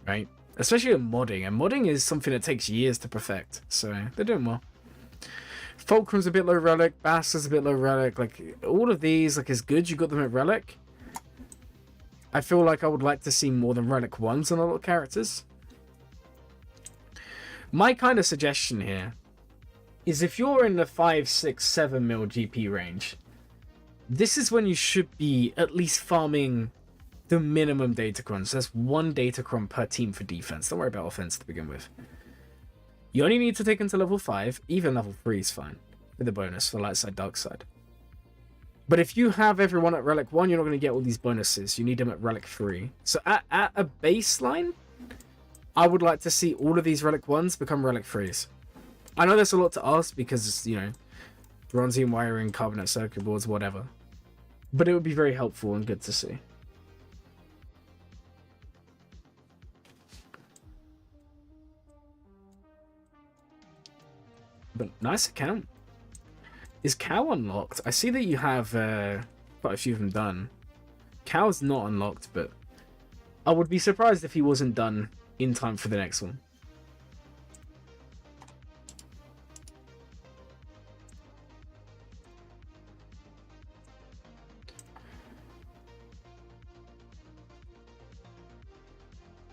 Speaker 1: right? Especially in modding. And modding is something that takes years to perfect. So, they're doing well. Fulcrum's a bit low relic, Bastard's a bit low relic, like all of these like is good, you got them at relic. I feel like I would like to see more than relic 1s on a lot of characters. My kind of suggestion here is if you're in the 5, 6, 7 mil GP range, this is when you should be at least farming the minimum Datacrons. There's 1 Datacron per team for defense. Don't worry about offense to begin with. You only need to take into level 5, even level 3 is fine, with the bonus for light side, dark side. But if you have everyone at relic 1, you're not going to get all these bonuses. You need them at relic 3. So at a baseline, I would like to see all of these relic 1s become relic 3s. I know that's a lot to ask because, you know, bronzium wiring, carbonate circuit boards, whatever. But it would be very helpful and good to see. But nice account. Is Cow unlocked? I see that you have quite a few of them done. Cow's not unlocked, but I would be surprised if he wasn't done in time for the next one.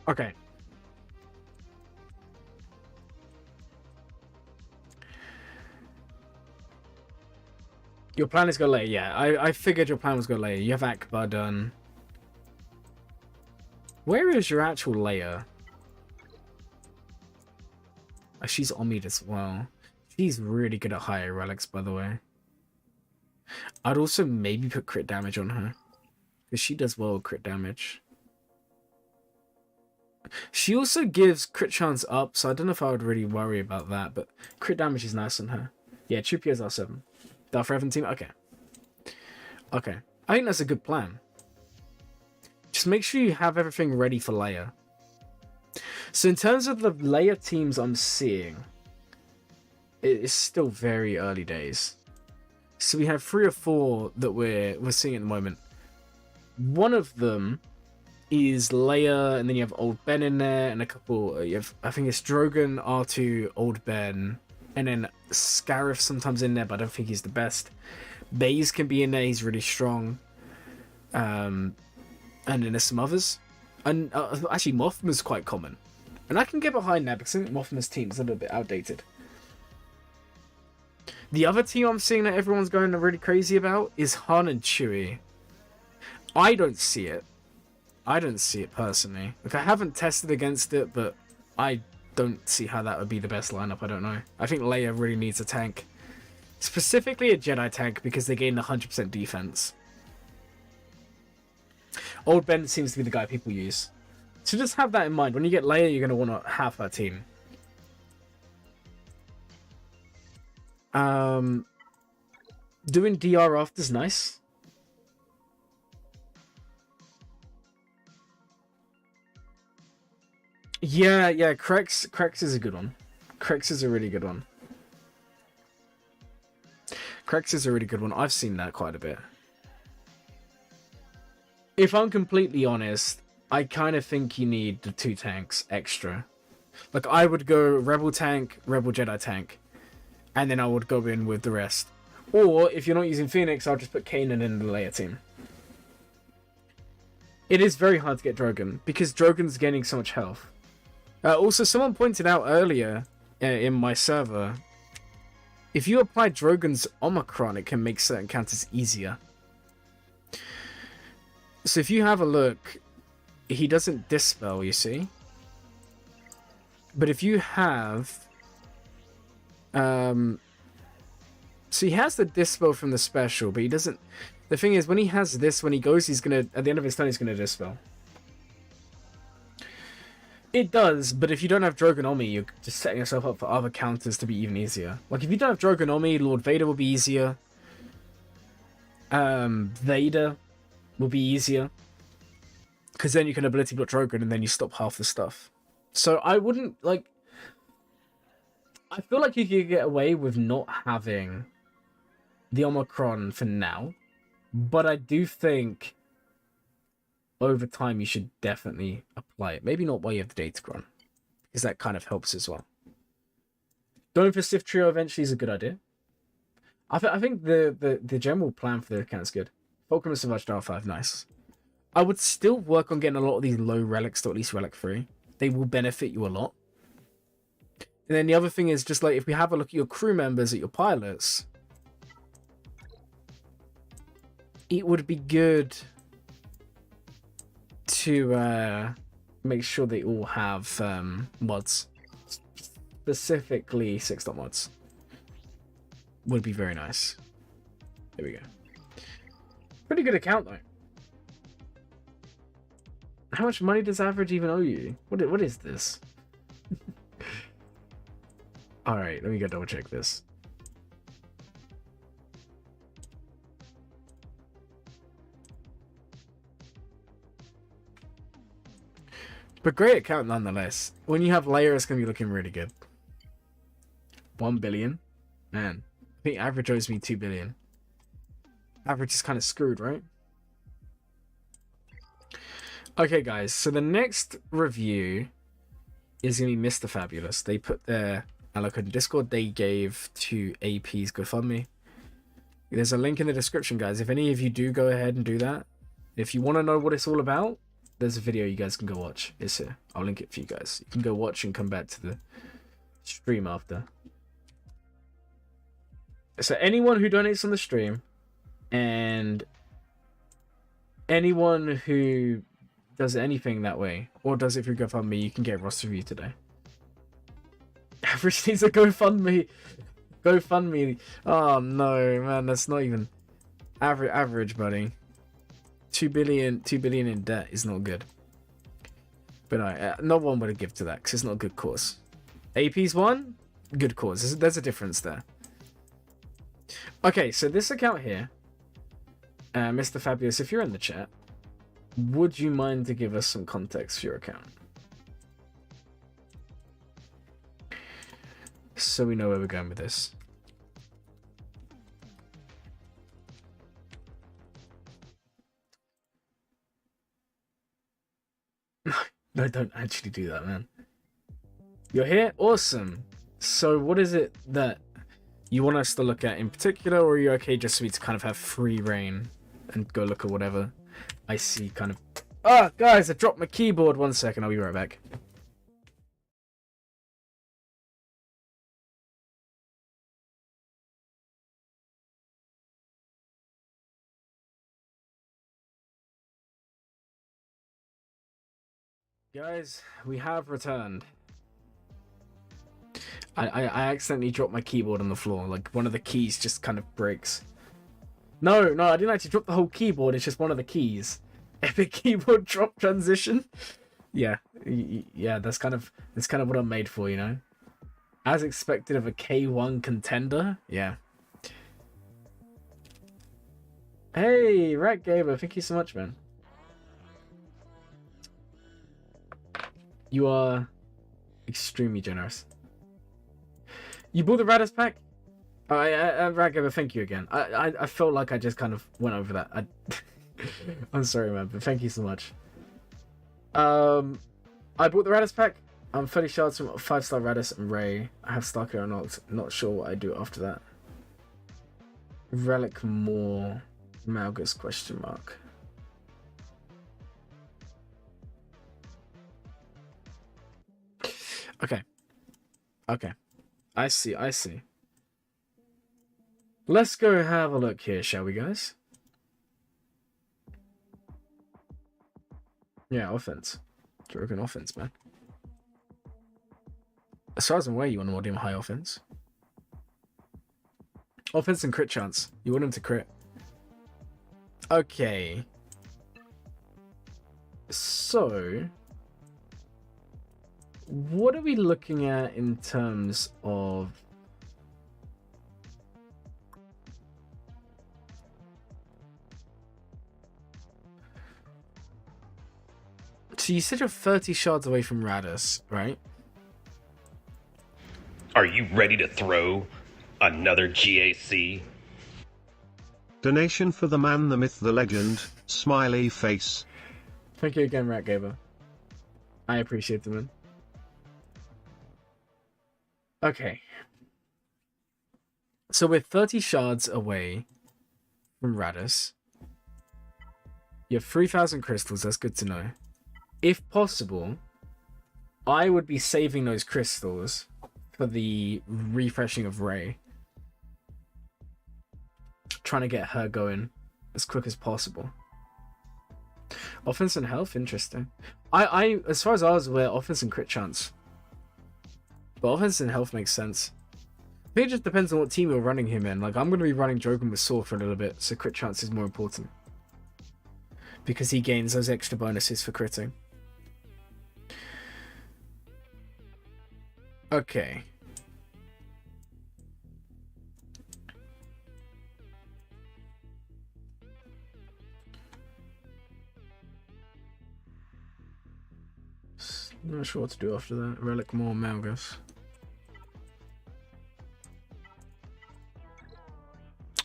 Speaker 1: Okay. Your plan is go Layne, yeah. I figured your plan was go Layne. You have Akbar done. Where is your actual layer? Oh, she's Omid as well. She's really good at higher relics, by the way. I'd also maybe put crit damage on her, because she does well with crit damage. She also gives crit chance up, so I don't know if I would really worry about that, but crit damage is nice on her. Yeah, Troopier's R7. Darth Revan team? Okay. Okay. I think that's a good plan. Just make sure you have everything ready for Leia. So in terms of the Leia teams I'm seeing, it's still very early days. So we have 3 or 4 that we're seeing at the moment. One of them is Leia, and then you have Old Ben in there, and a couple. You have, I think it's Drogon, R2, Old Ben, and then Scarif sometimes in there, but I don't think he's the best. Baze can be in there; he's really strong. And then there's some others, and actually Mothma's quite common, and I can get behind that because I think Mothma's team is a little bit outdated. The other team I'm seeing that everyone's going really crazy about is Han and Chewie. I don't see it. I don't see it personally. Like, I haven't tested against it, but I don't see how that would be the best lineup. I don't know. I think Leia really needs a tank. Specifically a Jedi tank, because they gain 100% defense. Old Ben seems to be the guy people use. So just have that in mind. When you get Leia, you're going to want to have her team. Doing DR after is nice. Yeah, Krex is a good one. Krex is a really good one. Krex is a really good one. I've seen that quite a bit. If I'm completely honest, I kind of think you need the 2 tanks extra. Like, I would go Rebel tank, Rebel Jedi tank, and then I would go in with the rest. Or, if you're not using Phoenix, I'll just put Kanan in the Leia team. It is very hard to get Drogon, because Drogon's gaining so much health. Also, someone pointed out earlier in my server, if you apply Drogon's Omicron, it can make certain counters easier. So if you have a look, he doesn't dispel, you see? But if you have... so he has the dispel from the special, but he doesn't... The thing is, when he has this, when he goes, he's gonna... At the end of his turn, he's gonna dispel. It does, but if you don't have Drogon on me, you're just setting yourself up for other counters to be even easier. Like, if you don't have Drogon on me, Lord Vader will be easier. Vader will be easier. Because then you can ability block Drogon and then you stop half the stuff. So I wouldn't, like... I feel like you could get away with not having the Omicron for now. But I do think... over time, you should definitely apply it. Maybe not while you have the Datacron, because that kind of helps as well. Going for Sith Trio eventually is a good idea. I think the general plan for the account is good. Fulcrum Savage R5, nice. I would still work on getting a lot of these low relics to at least relic free. They will benefit you a lot. And then the other thing is just like if we have a look at your crew members, at your pilots, it would be good to make sure they all have mods, specifically 6-dot mods. Would be very nice. There we go. Pretty good account though. How much money does Average even owe you? What is this? All right, let me go double check this. But great account nonetheless. When you have layer, it's gonna be looking really good. 1 billion, man. I think Average owes me 2 billion. Average is kind of screwed, right? Okay, guys. So the next review is gonna be Mr. Fabulous. They put their alloc in Discord. They gave to AP's GoFundMe. There's a link in the description, guys. If any of you do go ahead and do that, if you want to know what it's all about, there's a video you guys can go watch. It's here. I'll link it for you guys. You can go watch and come back to the stream after. So anyone who donates on the stream and anyone who does anything that way or does it through GoFundMe, you can get a roster review today. Average needs a GoFundMe. GoFundMe. Oh no, man, that's not even average, buddy. 2 billion in debt is not good. But no, no one would give to that because it's not a good cause. AP's one, good cause. There's a difference there. Okay, so this account here, Mr. Fabulous, if you're in the chat, would you mind to give us some context for your account? So we know where we're going with this. No, don't actually do that, man. You're here? Awesome. So what is it that you want us to look at in particular, or are you okay just for me to kind of have free reign and go look at whatever I see kind of... Ah, guys, I dropped my keyboard. 1 second, I'll be right back. Guys, we have returned. I accidentally dropped my keyboard on the floor. Like, one of the keys just kind of breaks. No, I didn't actually drop the whole keyboard. It's just one of the keys. Epic keyboard drop transition. Yeah, that's kind of what I'm made for, you know? As expected of a K1 contender. Yeah. Hey, Rat Gamer, thank you so much, man. You are extremely generous. You bought the Radis pack? Rat Gamer, thank you again. I felt like I just kind of went over that. I'm sorry, man, but thank you so much. I bought the Radis pack. I'm 30 shards from 5-star Radis and Ray. I have Starker unlocked. Not sure what I do after that. Relic more. Margos question mark. Okay. I see. Let's go have a look here, shall we, guys? Yeah, offense. Broken offense, man. As far as I'm aware, you want to mod him high offense. Offense and crit chance. You want him to crit. Okay. So... what are we looking at in terms of... So you said you're 30 shards away from Radis, right?
Speaker 2: Are you ready to throw another GAC?
Speaker 3: Donation for the man, the myth, the legend, smiley face.
Speaker 1: Thank you again, Rat Gamer. I appreciate the man. Okay. So we're 30 shards away from Radis. You have 3,000 crystals. That's good to know. If possible, I would be saving those crystals for the refreshing of Ray. Trying to get her going as quick as possible. Offense and health, interesting. I as far as I was aware, offense and crit chance. But offense and health makes sense. I think it just depends on what team you're running him in. Like, I'm going to be running Drogon with Saw for a little bit, so crit chance is more important. Because he gains those extra bonuses for critting. Okay. Not sure what to do after that. Relic more Margos.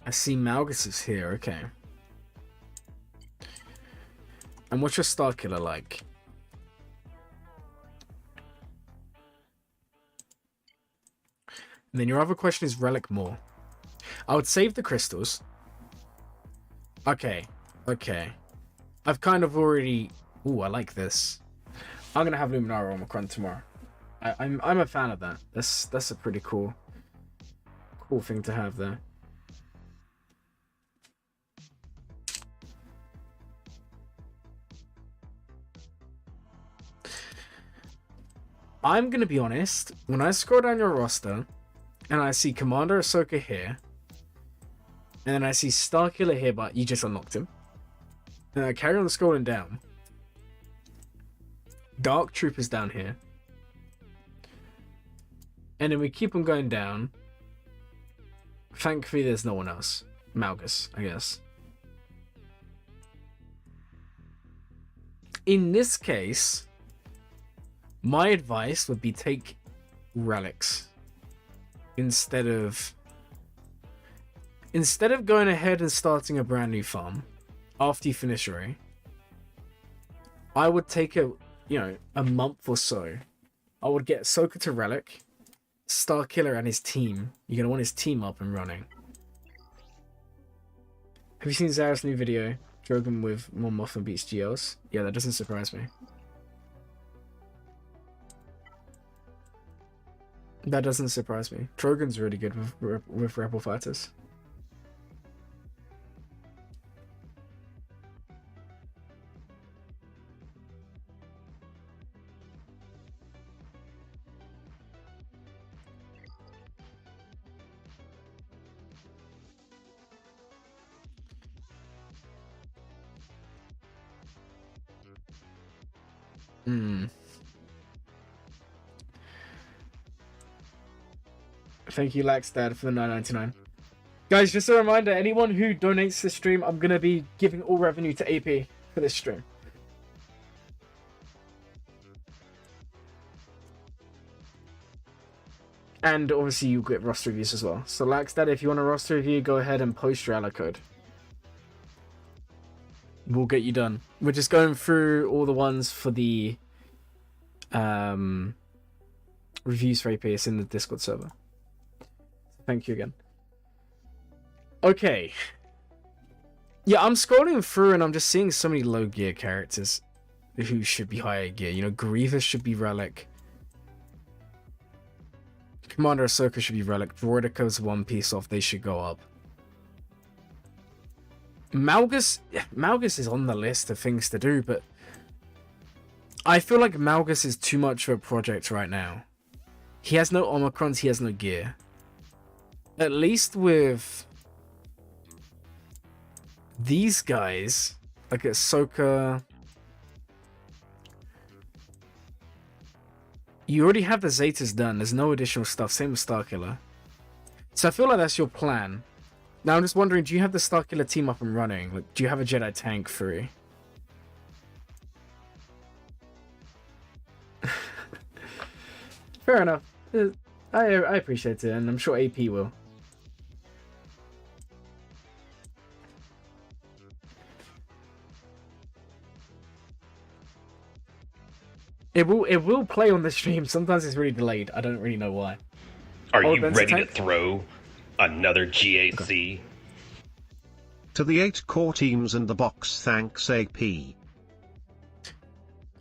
Speaker 1: I see Margos is here, okay. And what's your star killer like? And then your other question is Relic more. I would save the crystals. Okay, okay. I've kind of already... Ooh, I like this. I'm gonna have Luminara on Macron tomorrow. I'm a fan of that. That's a pretty cool thing to have there. I'm gonna be honest. When I scroll down your roster, and I see Commander Ahsoka here, and then I see Starkiller here, but you just unlocked him. And I carry on scrolling down. Dark Troopers down here. And then we keep on going down. Thankfully, there's no one else. Margos, I guess. In this case, my advice would be take relics instead of going ahead and starting a brand new farm after you finish Ray. I would take a month or so. I would get Ahsoka to relic, Starkiller and his team. You're gonna want his team up and running. Have you seen Zara's new video? Drogon with more Mothman beats GLs? Yeah, that doesn't surprise me. That doesn't surprise me. Drogon's really good with Rebel fighters. Thank you, Laxdad, for the $9.99. Guys, just a reminder, anyone who donates to the stream, I'm going to be giving all revenue to AP for this stream. And obviously you get roster reviews as well. So Laxdad, if you want a roster review, go ahead and post your ally code. We'll get you done. We're just going through all the ones for the reviews for AP. It's in the Discord server. Thank you again. Okay. Yeah, I'm scrolling through and I'm just seeing so many low gear characters who should be higher gear. You know, Grievous should be relic. Commander Ahsoka should be relic. Droidica's one piece off. They should go up. Margos is on the list of things to do, but I feel like Margos is too much of a project right now. He has no Omicrons, he has no gear. At least with these guys, like Ahsoka, you already have the Zetas done. There's no additional stuff. Same with Starkiller. So I feel like that's your plan. Now I'm just wondering, do you have the Starkiller team up and running? Like, do you have a Jedi tank free? Fair enough. I appreciate it, and I'm sure AP will. It will play on the stream. Sometimes it's really delayed. I don't really know why.
Speaker 2: Are you ready to throw Another GAC.
Speaker 3: To the 8 core teams and the box, thanks AP.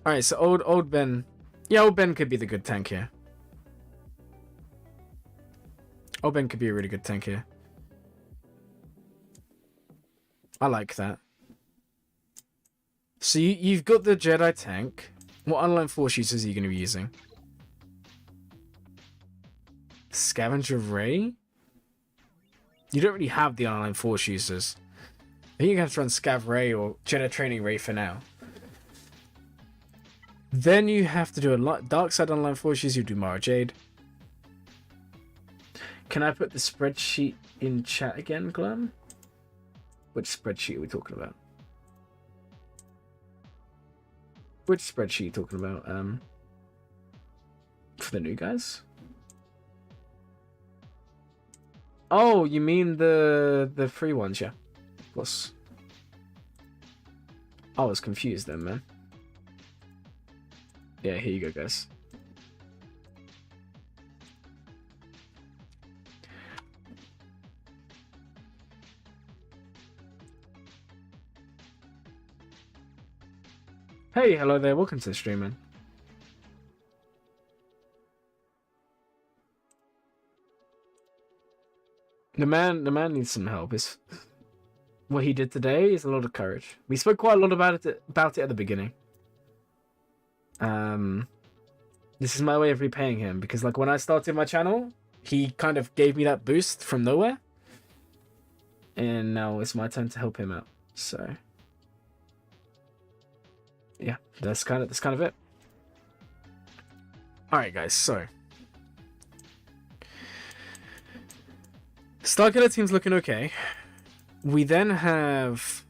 Speaker 1: Alright, so old Ben. Yeah, old Ben could be the good tank here. Old Ben could be a really good tank here. I like that. So you've got the Jedi tank. What unaligned force users are you going to be using? Scavenger Ray? You don't really have the unaligned force users. I think you're going to run Scav Ray or Jedi Training Ray for now. Then you have to do a dark side unaligned force user. You do Mara Jade. Can I put the spreadsheet in chat again, Glum? Which spreadsheet are we talking about? Which spreadsheet are you talking about? For the new guys? Oh, you mean the free ones, yeah. Of course. I was confused then, man. Yeah, here you go, guys. Hey, hello there. Welcome to the stream, man. The man needs some help. What he did today is a lot of courage. We spoke quite a lot about it at the beginning. This is my way of repaying him because, like, when I started my channel, he kind of gave me that boost from nowhere, and now it's my turn to help him out. So, yeah, that's kind of it. All right, guys. So, Starkiller team's looking okay. We then have...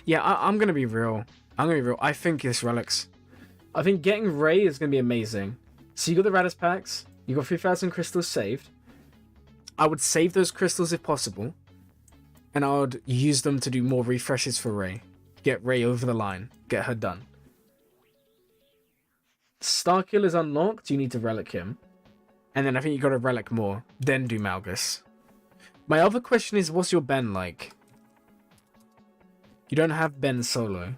Speaker 1: Yeah, I'm going to be real. I think it's relics. I think getting Ray is going to be amazing. So you got the Radis packs. You got 3,000 crystals saved. I would save those crystals if possible. And I would use them to do more refreshes for Ray. Get Ray over the line. Get her done. Starkill is unlocked. You need to relic him. And then I think you got to relic more. Then do Malgus. My other question is, what's your Ben like? You don't have Ben solo.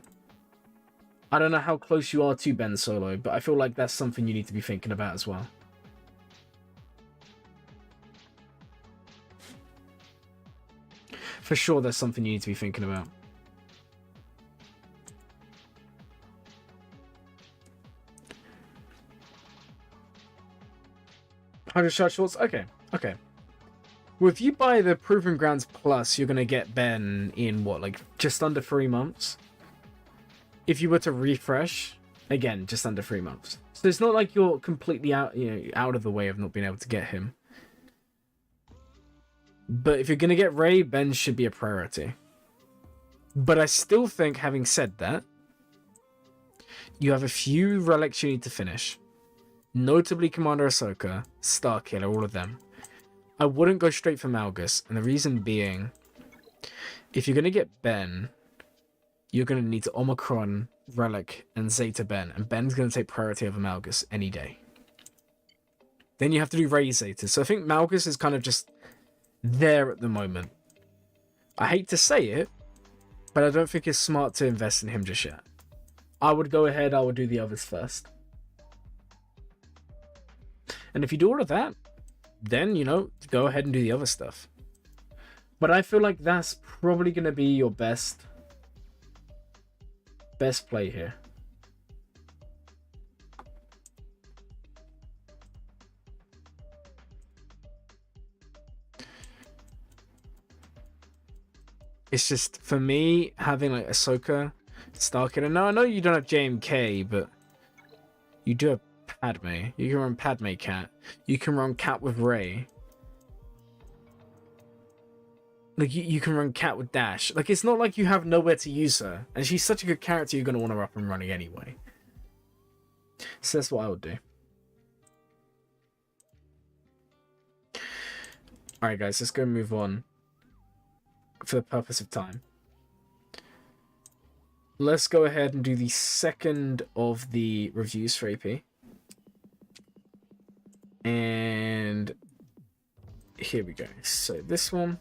Speaker 1: I don't know how close you are to Ben solo, but I feel like that's something you need to be thinking about as well. For sure, there's something you need to be thinking about. $100 shorts? Okay. Well, if you buy the Proving Grounds Plus, you're going to get Ben in, what, like, just under 3 months? If you were to refresh, again, just under 3 months. So it's not like you're completely out of the way of not being able to get him. But if you're going to get Ray, Ben should be a priority. But I still think, having said that, you have a few relics you need to finish. Notably Commander Ahsoka, Starkiller, all of them. I wouldn't go straight for Malgus, and the reason being, if you're going to get Ben, you're going to need to Omicron, Relic, and Zeta Ben, and Ben's going to take priority over Malgus any day. Then you have to do Ray Zeta, so I think Malgus is kind of just there at the moment. I hate to say it, but I don't think it's smart to invest in him just yet. I would go ahead, I would do the others first. And if you do all of that, then, go ahead and do the other stuff. But I feel like that's probably going to be your best play here. It's just, for me, having like Ahsoka, Starkiller. No, I know you don't have JMK, but you do have Padme. You can run Padme Cat. You can run Cat with Ray. Like, you can run Cat with Dash. Like, it's not like you have nowhere to use her. And she's such a good character, you're going to want her up and running anyway. So that's what I would do. Alright, guys, let's go move on. For the purpose of time. Let's go ahead and do the second of the reviews for AP. And here we go. So this one.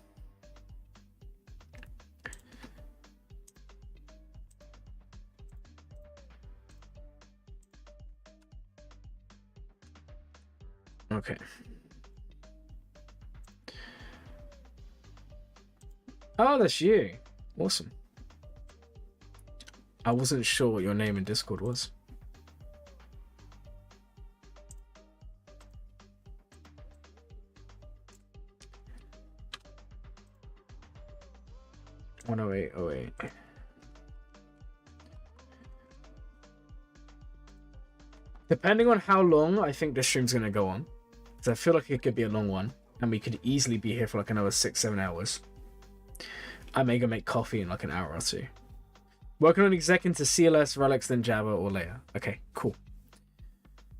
Speaker 1: Okay. Oh, that's you. Awesome. I wasn't sure what your name in Discord was. Oh, 10808. Depending on how long I think this stream's gonna go on, because I feel like it could be a long one, and we could easily be here for like another 6-7 hours. I may go make coffee in like an hour or two. Working on exec into CLS, Relics, then Java or Leia. Okay, cool.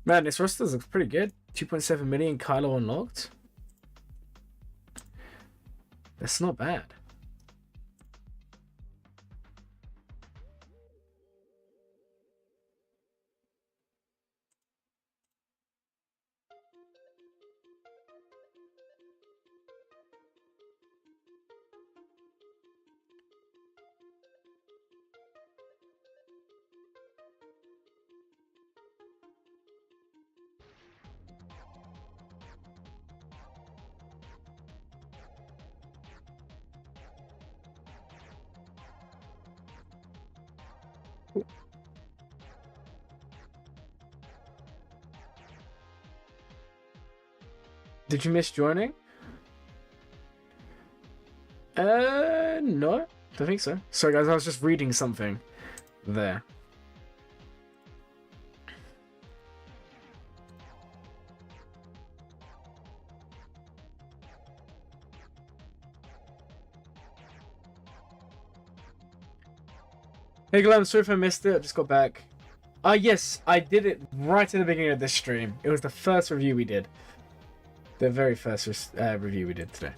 Speaker 1: Man, this roster looks pretty good. 2.7 million Kylo unlocked. That's not bad. Did you miss joining? No, don't think so. Sorry guys, I was just reading something there. Hey Glenn, sorry if I missed it, I just got back. Yes, I did it right at the beginning of this stream. It was the first review we did. The very first review we did today.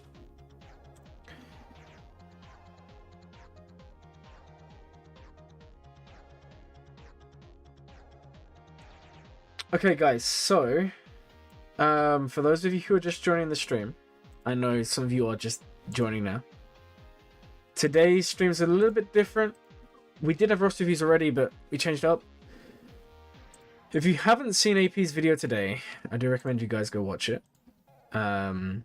Speaker 1: Okay guys, so for those of you who are just joining the stream, I know some of you are just joining now. Today's stream's a little bit different. We did have roster reviews already, but we changed up. If you haven't seen AP's video today, I do recommend you guys go watch it. I'll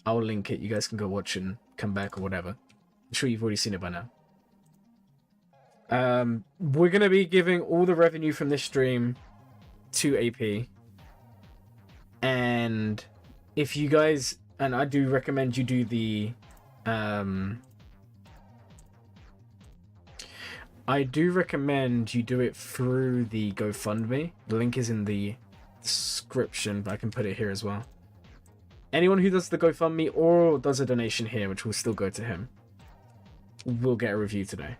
Speaker 1: link it. You guys can go watch it and come back or whatever. I'm sure you've already seen it by now. We're going to be giving all the revenue from this stream to AP. And if you guys, and I do recommend you do the, I do recommend you do it through the GoFundMe. The link is in the description, but I can put it here as well. Anyone who does the GoFundMe or does a donation here, which will still go to him, will get a review today.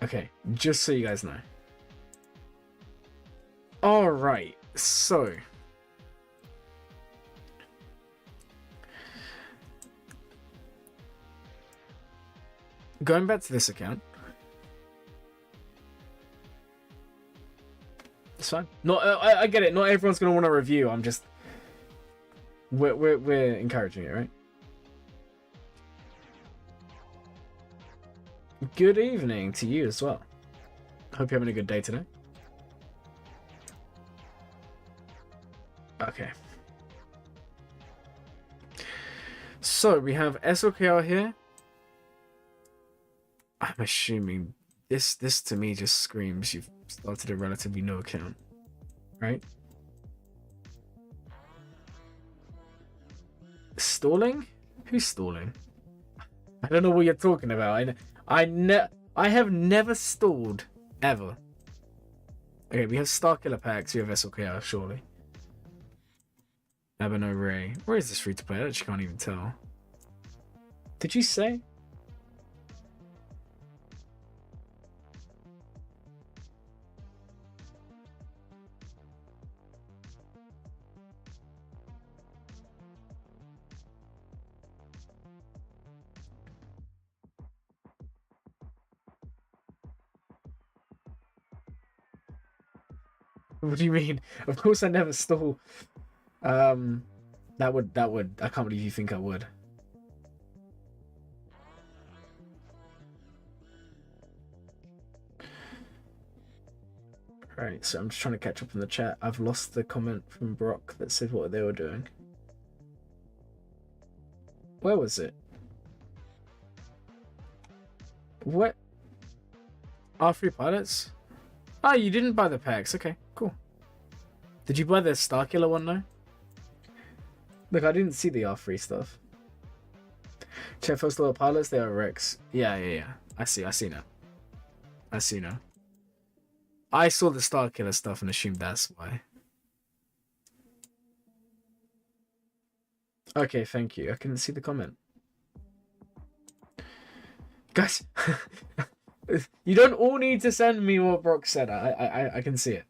Speaker 1: Okay, just so you guys know. Alright, so... going back to this account. It's fine. Not, I get it. Not everyone's gonna want a review. I'm just, we're encouraging it, right? Good evening to you as well. Hope you're having a good day today. Okay. So we have SOKR here. I'm assuming this to me just screams you've started a relatively new account, right? Stalling? Who's stalling? I don't know what you're talking about. I have never stalled ever. Okay, we have Starkiller packs. We have SLKR, surely. Abano Ray. Where is this free to play? I actually can't even tell. Did you say? What do you mean? Of course I never stole. That would. I can't believe you think I would. Right, so I'm just trying to catch up in the chat. I've lost the comment from Brock that said what they were doing. Where was it? What? R3 pilots? Oh, you didn't buy the packs. Okay, cool. Did you buy the Starkiller one though? Look, I didn't see the R3 stuff. Check first level pilots, they are Rex. Yeah. I see now. I saw the Starkiller stuff and assumed that's why. Okay, thank you. I couldn't see the comment. Guys, you don't all need to send me what Brock said. I can see it.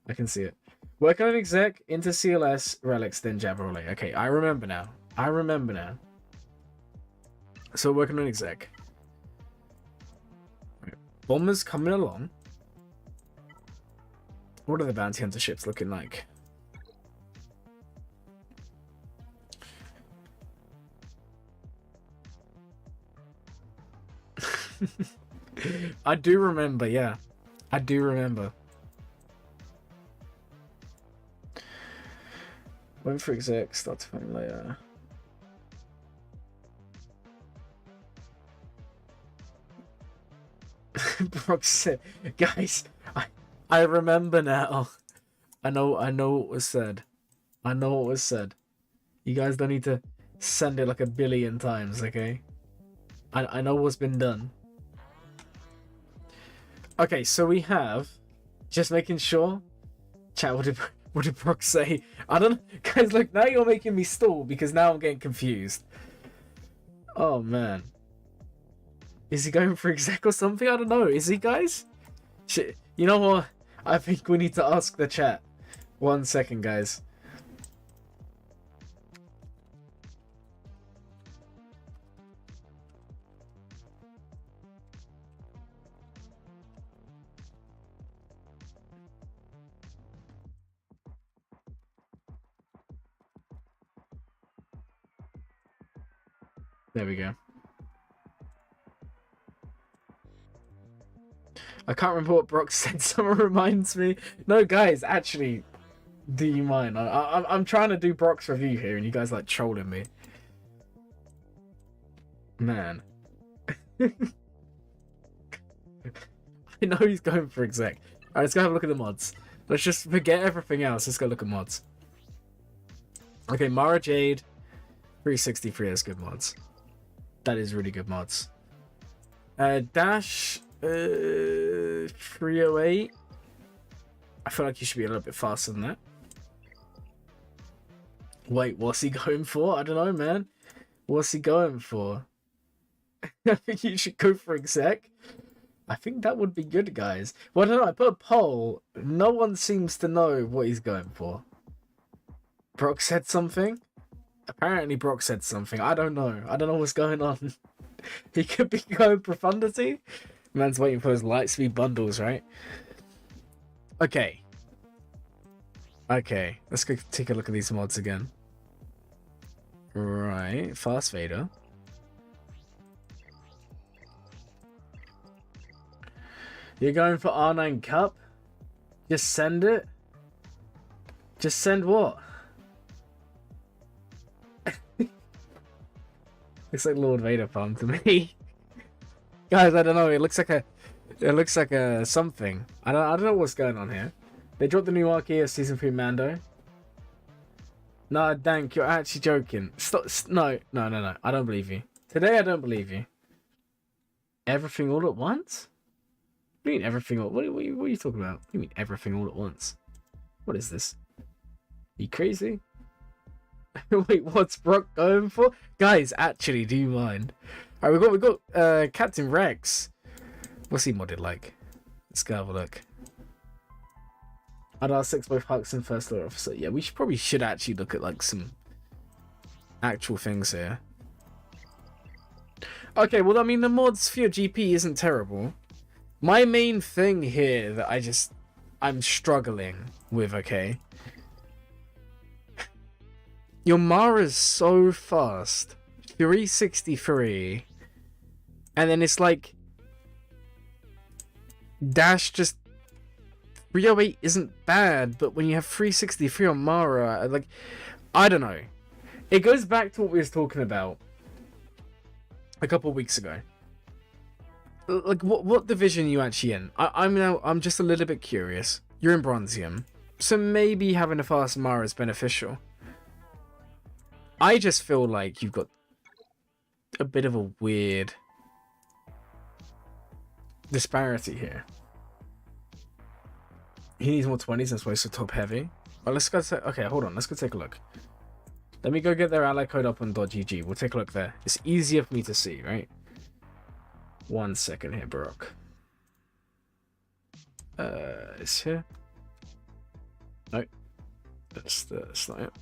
Speaker 1: I can see it. Work on an exec, into CLS, relics, then Jabberolay. Okay, I remember now. So working on an exec. Bombers coming along. What are the bounty hunter ships looking like? I do remember, yeah. I do remember. Went for exec, start to find later. Brock said, guys, I remember now. I know what was said. You guys don't need to send it like 1 billion times, okay? I know what's been done. Okay, so we have, just making sure. Chat, what did Brock say? I don't know. Guys, look, now you're making me stall because now I'm getting confused. Oh, man. Is he going for exec or something? I don't know. Is he, guys? Shit. You know what? I think we need to ask the chat. 1 second, guys. There we go. I can't remember what Brock said. Someone reminds me. No, guys, actually, do you mind? I'm trying to do Brock's review here, and you guys like trolling me. Man. I know he's going for exec. Alright, let's go have a look at the mods. Let's just forget everything else. Let's go look at mods. Okay, Mara Jade 363 has good mods. That is really good mods. Dash 308. I feel like you should be a little bit faster than that. Wait, what's he going for? I don't know, man. What's he going for? I think you should go for exec. I think that would be good, guys. Well, I don't know. I put a poll. No one seems to know what he's going for. Brock said something. Apparently, Brock said something. I don't know. I don't know what's going on. He could be going profundity. Man's waiting for his light speed bundles, right? Okay. Okay. Let's go take a look at these mods again. Right. Fast Vader. You're going for R9 Cup? Just send it? Just send what? Looks like Lord Vader farm to me. Guys, I don't know. It looks like a something. I don't know what's going on here. They dropped the new arc here, season 3 Mando. No, Dank, you're actually joking. Stop. No. I don't believe you. Today, I don't believe you. Everything all at once? What do you mean everything all? What are you talking about? What do you mean everything all at once? What is this? Are you crazy? Wait, what's Brock going for? Guys, actually, do you mind? Alright, we got Captain Rex. What's he modded like? Let's go have a look. I'd ask 6 both Hux and First Lord Officer. Yeah, we probably should actually look at like some actual things here. Okay, well, I mean, the mods for your GP isn't terrible. My main thing here that I just I'm struggling with, okay? Your Mara's so fast. 363. And then it's like... Dash just... 308 isn't bad, but when you have 363 on Mara, like... I don't know. It goes back to what we was talking about a couple of weeks ago. Like, what division are you actually in? I'm just a little bit curious. You're in Bronzium, so maybe having a fast Mara is beneficial. I just feel like you've got a bit of a weird disparity here. He needs more 20s, that's why he's so top heavy. Well, let's go. Okay, hold on. Let's go take a look. Let me go get their ally code up on .gg. We'll take a look there. It's easier for me to see, right? 1 second here, Baroque. It's here. No, that's not it.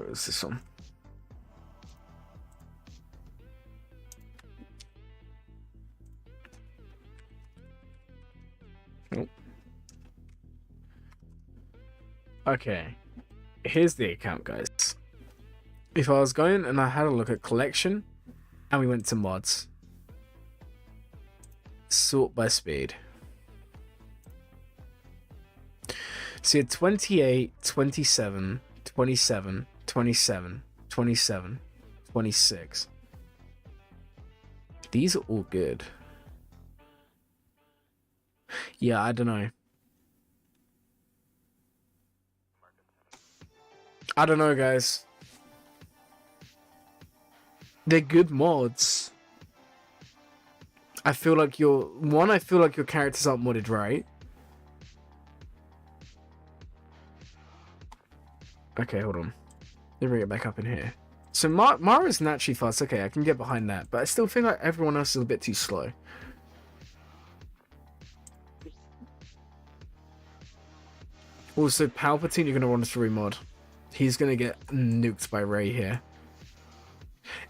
Speaker 1: What's this one? Nope. Okay. Here's the account, guys. If I was going and I had a look at collection, and we went to mods. Sort by speed. So you had 28, 27, 27, 27, 27, 26. These are all good. Yeah, I don't know. I don't know, guys. They're good mods. I feel like your characters aren't modded right. Okay, hold on. Let me bring it back up in here. So Mara's naturally fast. Okay, I can get behind that, but I still feel like everyone else is a bit too slow. Also, Palpatine, you're gonna want to remod. He's gonna get nuked by Rey here.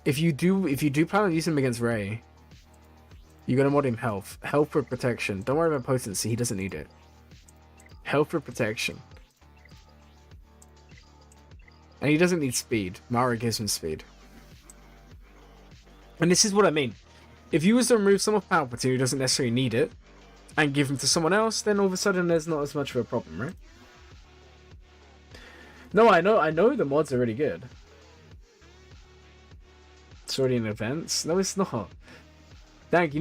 Speaker 1: If you do plan on using him against Rey, you're gonna mod him health for protection. Don't worry about potency. He doesn't need it. Health for protection. And he doesn't need speed. Mara gives him speed. And this is what I mean. If you was to remove some of Palpatine who doesn't necessarily need it, and give him to someone else, then all of a sudden there's not as much of a problem, right? No, I know the mods are really good. It's already in events. No, it's not. Dank,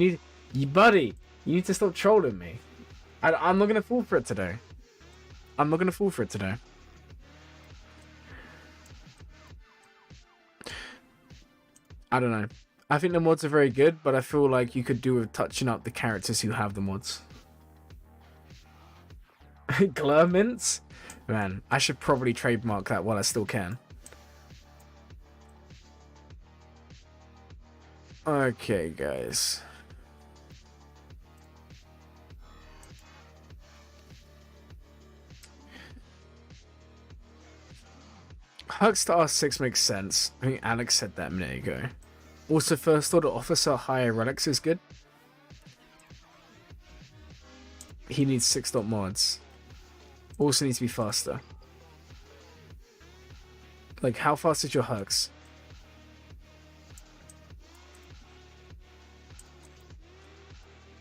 Speaker 1: buddy, you need to stop trolling me. I'm not gonna fall for it today. I'm not gonna fall for it today. I don't know. I think the mods are very good, but I feel like you could do with touching up the characters who have the mods. Glurmits? Man, I should probably trademark that while I still can. Okay, guys. Hux to R6 makes sense. I think Alex said that a minute ago. Also, first order officer higher relics is good. He needs 6 dot mods. Also needs to be faster. Like, how fast is your Hux?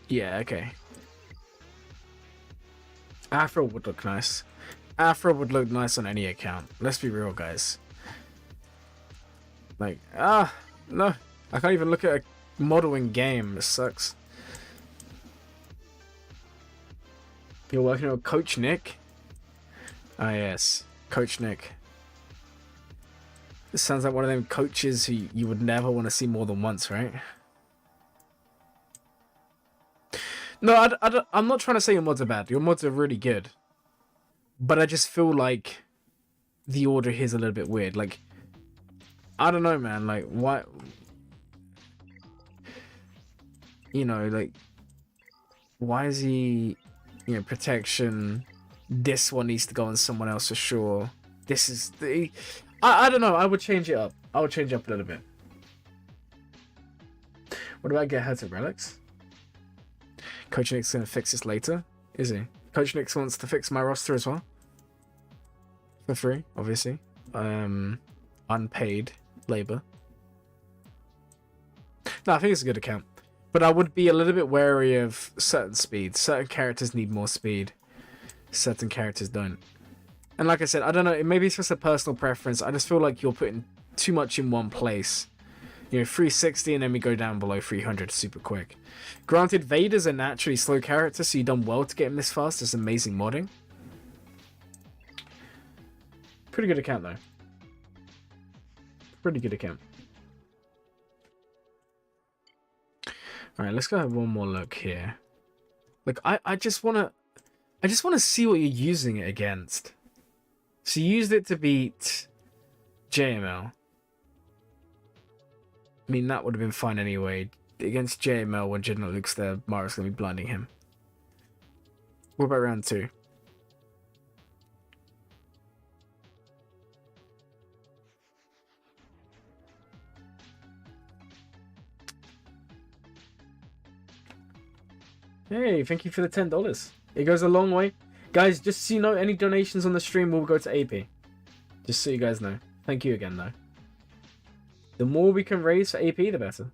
Speaker 1: Yeah, okay. Afro would look nice. Afro would look nice on any account. Let's be real, guys. Like, no. I can't even look at a model in game. This sucks. You're working with Coach Nick? Ah, yes. Coach Nick. This sounds like one of them coaches who you would never want to see more than once, right? No, I'm not trying to say your mods are bad. Your mods are really good. But I just feel like the order here is a little bit weird. Like, I don't know, man. Like, why? You know, like, why is he, you know, protection? This one needs to go on someone else for sure. This is the... I don't know. I would change it up. I would change it up a little bit. What about get her to relics? Coach Nick's gonna fix this later, is he? Coach Nick wants to fix my roster as well. For free, obviously. Unpaid labor. No, I think it's a good account. But I would be a little bit wary of certain speeds. Certain characters need more speed. Certain characters don't. And like I said, I don't know, maybe it's just a personal preference. I just feel like you're putting too much in one place. You know, 360 and then we go down below 300 super quick. Granted, Vader's a naturally slow character, so you've done well to get him this fast. It's amazing modding. Pretty good account, though. Pretty good account. Alright, let's go have one more look here. Like, I just wanna see what you're using it against. So you used it to beat JML. I mean, that would have been fine anyway. Against JML, when General Luke's there, Mara's going to be blinding him. What about round 2? Hey, thank you for the $10. It goes a long way. Guys, just so you know, any donations on the stream will go to AP. Just so you guys know. Thank you again, though. The more we can raise for AP, the better.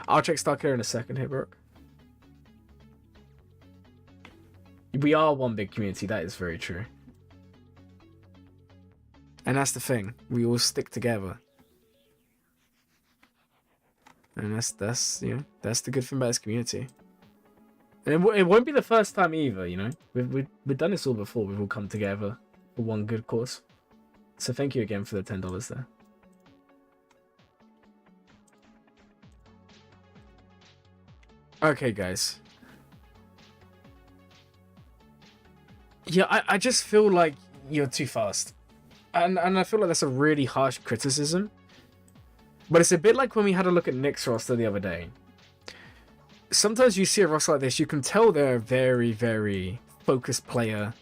Speaker 1: I'll check Starkiller in a second here, Brooke. We are one big community, that is very true. And that's the thing. We all stick together. And that's you know, that's the good thing about this community. And it won't be the first time either, you know. We've done this all before. We've all come together for one good cause. So thank you again for the $10 there. Okay, guys. Yeah, I just feel like you're too fast. And I feel like that's a really harsh criticism. But it's a bit like when we had a look at Nick's roster the other day. Sometimes you see a roster like this, you can tell they're a very, very focused player,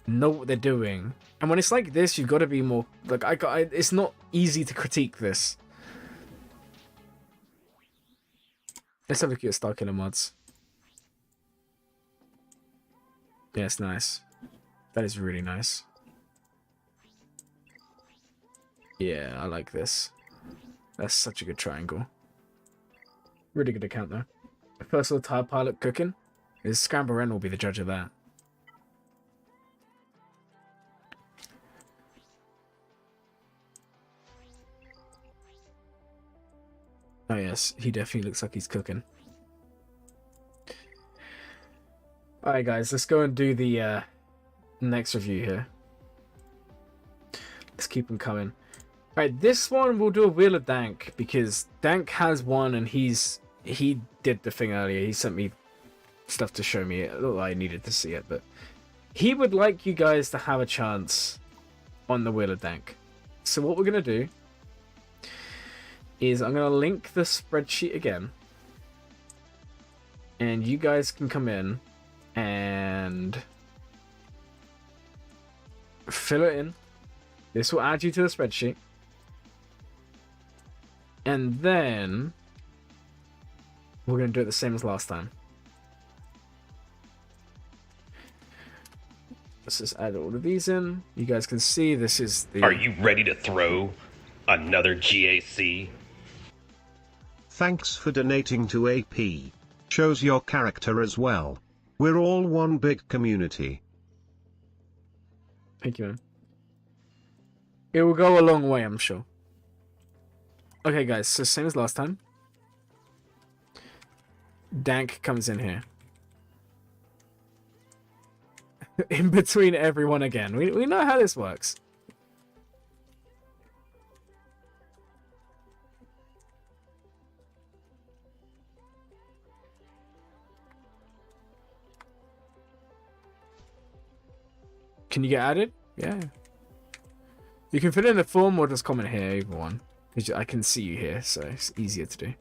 Speaker 1: know what they're doing. And when it's like this, you've got to be more... Like, it's not easy to critique this. Let's have a look at Starkiller mods. Yeah, it's nice. That is really nice. Yeah, I like this. That's such a good triangle. Really good account, though. First little tire pilot cooking. Is Scramble Ren will be the judge of that. Oh yes, he definitely looks like he's cooking. Alright guys, let's go and do the next review here. Let's keep them coming. Alright, this one we'll do a Wheel of Dank, because Dank has one and he did the thing earlier. He sent me stuff to show me. Not that I needed to see it, but he would like you guys to have a chance on the Wheel of Dank. So what we're going to do is I'm going to link the spreadsheet again. And you guys can come in and fill it in. This will add you to the spreadsheet. And then we're going to do it the same as last time. Let's just add all of these in. You guys can see this is the...
Speaker 2: Are you ready to throw another GAC?
Speaker 3: Thanks for donating to AP. Shows your character as well. We're all one big community.
Speaker 1: Thank you, man. It will go a long way, I'm sure. Okay, guys, so same as last time. Dank comes in here. In between everyone again. We know how this works. Can you get added? Yeah. You can fill in the form or just comment here, either one. I can see you here, so it's easier to do.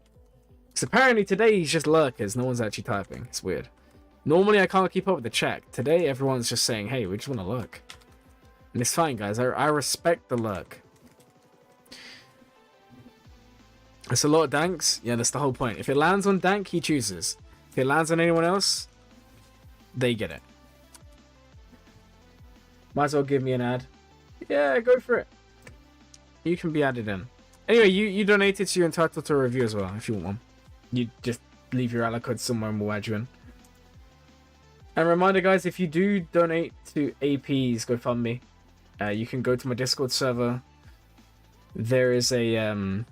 Speaker 1: Because apparently today he's just lurkers. No one's actually typing. It's weird. Normally I can't keep up with the chat. Today everyone's just saying, hey, we just want to lurk. And it's fine, guys. I respect the lurk. It's a lot of danks. Yeah, that's the whole point. If it lands on dank, he chooses. If it lands on anyone else, they get it. Might as well give me an ad. Yeah, go for it. You can be added in. Anyway, you donated, so you're entitled to a review as well, if you want one. You just leave your ally code somewhere and we'll add you in. And reminder, guys, if you do donate to AP's GoFundMe, you can go to my Discord server. There is a...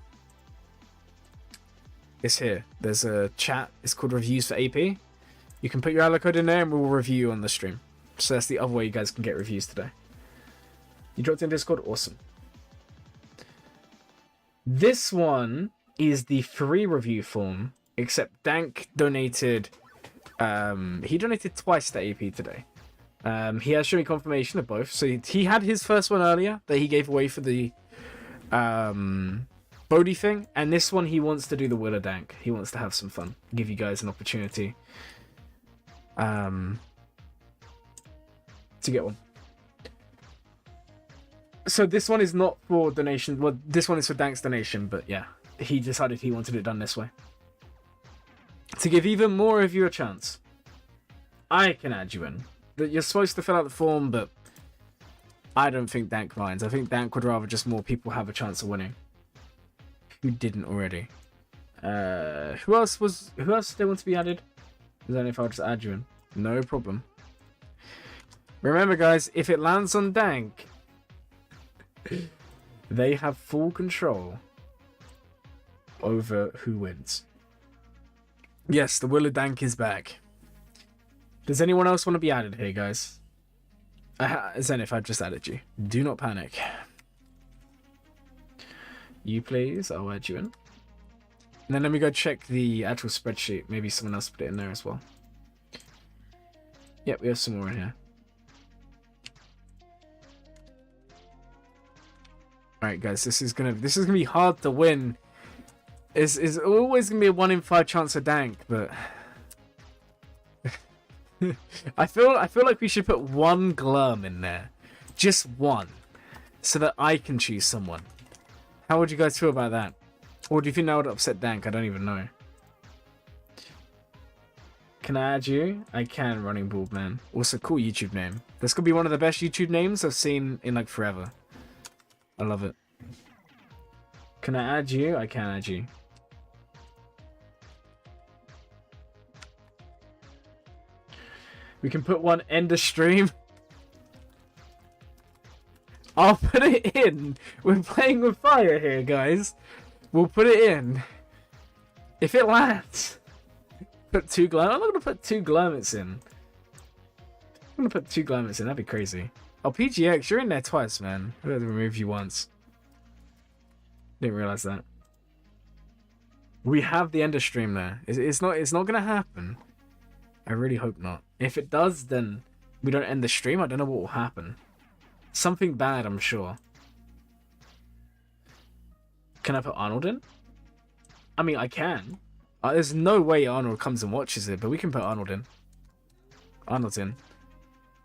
Speaker 1: It's here. There's a chat. It's called Reviews for AP. You can put your ally code in there and we'll review you on the stream. So that's the other way you guys can get reviews today. You dropped in Discord? Awesome. This one is the free review form, except Dank donated... he donated twice to AP today. He has shown me confirmation of both. So he had his first one earlier that he gave away for the Bodhi thing. And this one he wants to do the Willa Dank. He wants to have some fun. Give you guys an opportunity to get one. So this one is not for donation. Well, this one is for Dank's donation, but yeah, he decided he wanted it done this way. To give even more of you a chance, I can add you in. You're supposed to fill out the form, but I don't think Dank minds. I think Dank would rather just more people have a chance of winning. Who didn't already? Who else still wants to be added? Is that if I'll just add you in? No problem. Remember, guys, if it lands on Dank, they have full control over who wins. Yes, the Will of Dank is back. Does anyone else want to be added here, guys? Zenith, I've just added you. Do not panic. You please, I'll add you in. And then let me go check the actual spreadsheet. Maybe someone else put it in there as well. Yep, we have some more in here. Alright guys, this is gonna be hard to win. It's always gonna be a 1 in 5 chance of Dank, but I feel like we should put one Glurm in there. Just one. So that I can choose someone. How would you guys feel about that? Or do you think that would upset Dank? I don't even know. Can I add you? I can, Running Bald Man. Also, cool YouTube name. This could be one of the best YouTube names I've seen in like forever. I love it. Can I add you? I can add you. We can put one end of stream. I'll put it in. We're playing with fire here, guys. We'll put it in. If it lands. Put 2 Glurmits. I'm not going to put 2 Glurmits in. I'm going to put 2 Glurmits in. That'd be crazy. Oh, PGX, you're in there twice, man. I had to remove you once. Didn't realize that. We have the end of stream there. It's not going to happen. I really hope not. If it does, then we don't end the stream. I don't know what will happen. Something bad, I'm sure. Can I put Arnold in? I mean, I can. There's no way Arnold comes and watches it, but we can put Arnold in. Arnold's in.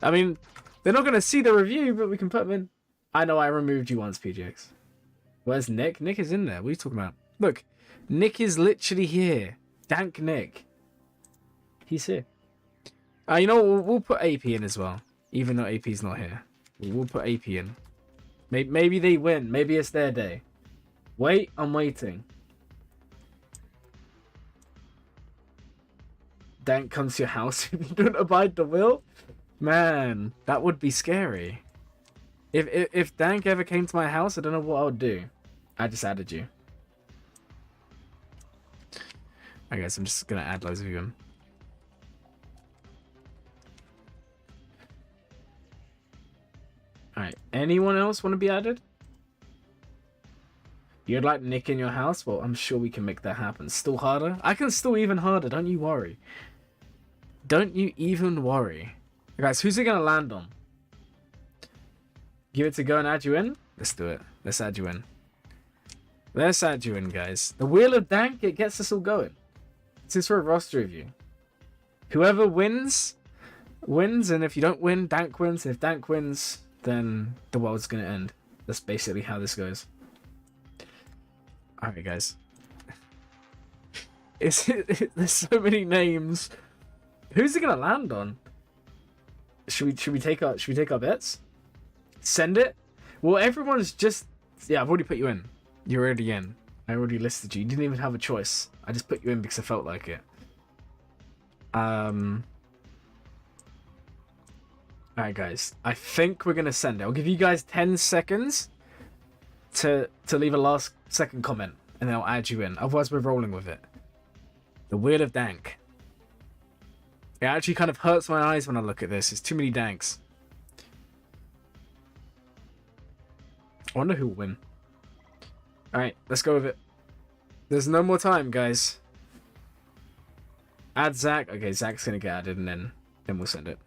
Speaker 1: I mean, they're not going to see the review, but we can put him in. I know I removed you once, PGX. Where's Nick? Nick is in there. What are you talking about? Look, Nick is literally here. Dank Nick. He's here. You know what? We'll put AP in as well. Even though AP's not here. We'll put AP in. Maybe they win. Maybe it's their day. Wait, I'm waiting. Dank comes to your house if you don't abide the will? Man, that would be scary. If Dank ever came to my house, I don't know what I would do. I just added you. I guess I'm just gonna add loads of you in. Alright, anyone else want to be added? You'd like Nick in your house? Well, I'm sure we can make that happen. Still harder? I can still even harder, don't you worry. Don't you even worry. Guys, who's it going to land on? Give it to go and add you in? Let's do it. Let's add you in. Let's add you in, guys. The Wheel of Dank, it gets us all going. This is for a roster review. Whoever wins, wins. And if you don't win, Dank wins. And if Dank wins, then the world's going to end. That's basically how this goes. Alright, guys. There's so many names. Who's it gonna land on? Should we take our bets? Send it? Well, everyone's just... Yeah, I've already put you in. You're already in. I already listed you. You didn't even have a choice. I just put you in because I felt like it. Alright, guys. I think we're gonna send it. I'll give you guys 10 seconds to leave a last second comment, and then I'll add you in. Otherwise, we're rolling with it. The Wheel of Dank. It actually kind of hurts my eyes when I look at this. It's too many danks. I wonder who will win. Alright, let's go with it. There's no more time, guys. Add Zach. Okay, Zach's gonna get added, and then we'll send it.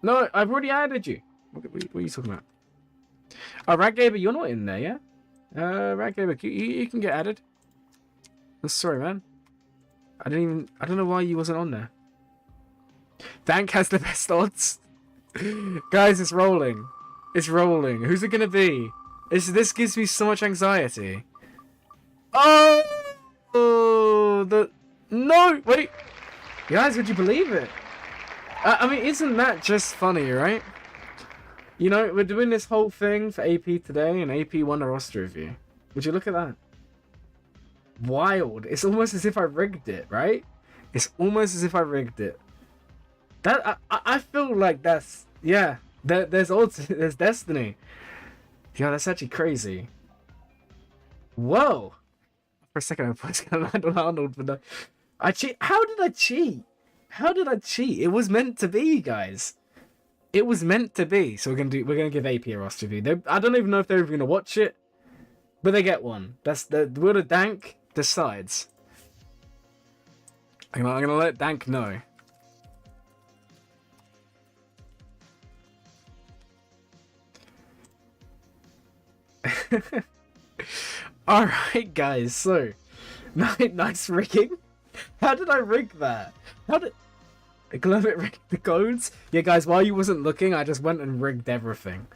Speaker 1: No, I've already added you. What are you talking about? Oh, Ratgaber, you're not in there, yeah? Ratgaber, you can get added. I'm sorry, man. I don't know why you wasn't on there. Dank has the best odds. Guys, it's rolling. It's rolling. Who's it gonna be? This gives me so much anxiety. Oh, no, wait. Guys, would you believe it? I mean, isn't that just funny, right? You know, we're doing this whole thing for AP today, and AP won a roster review. Would you look at that? Wild. It's almost as if I rigged it, right? It's almost as if I rigged it. That I feel like that's... Yeah, there's odds, there's destiny. Yeah, that's actually crazy. Whoa! For a second, I was gonna land on Arnold, but no. I cheat. How did I cheat? How did I cheat? It was meant to be, guys. It was meant to be. So we're gonna give AP a roster review. I don't even know if they're even gonna watch it, but they get one. That's the Will of Dank decides. I'm gonna let Dank know. Alright, guys, so nice rigging. How did I rig that? How did Glurmit rig the codes? Yeah, guys, while you wasn't looking, I just went and rigged everything.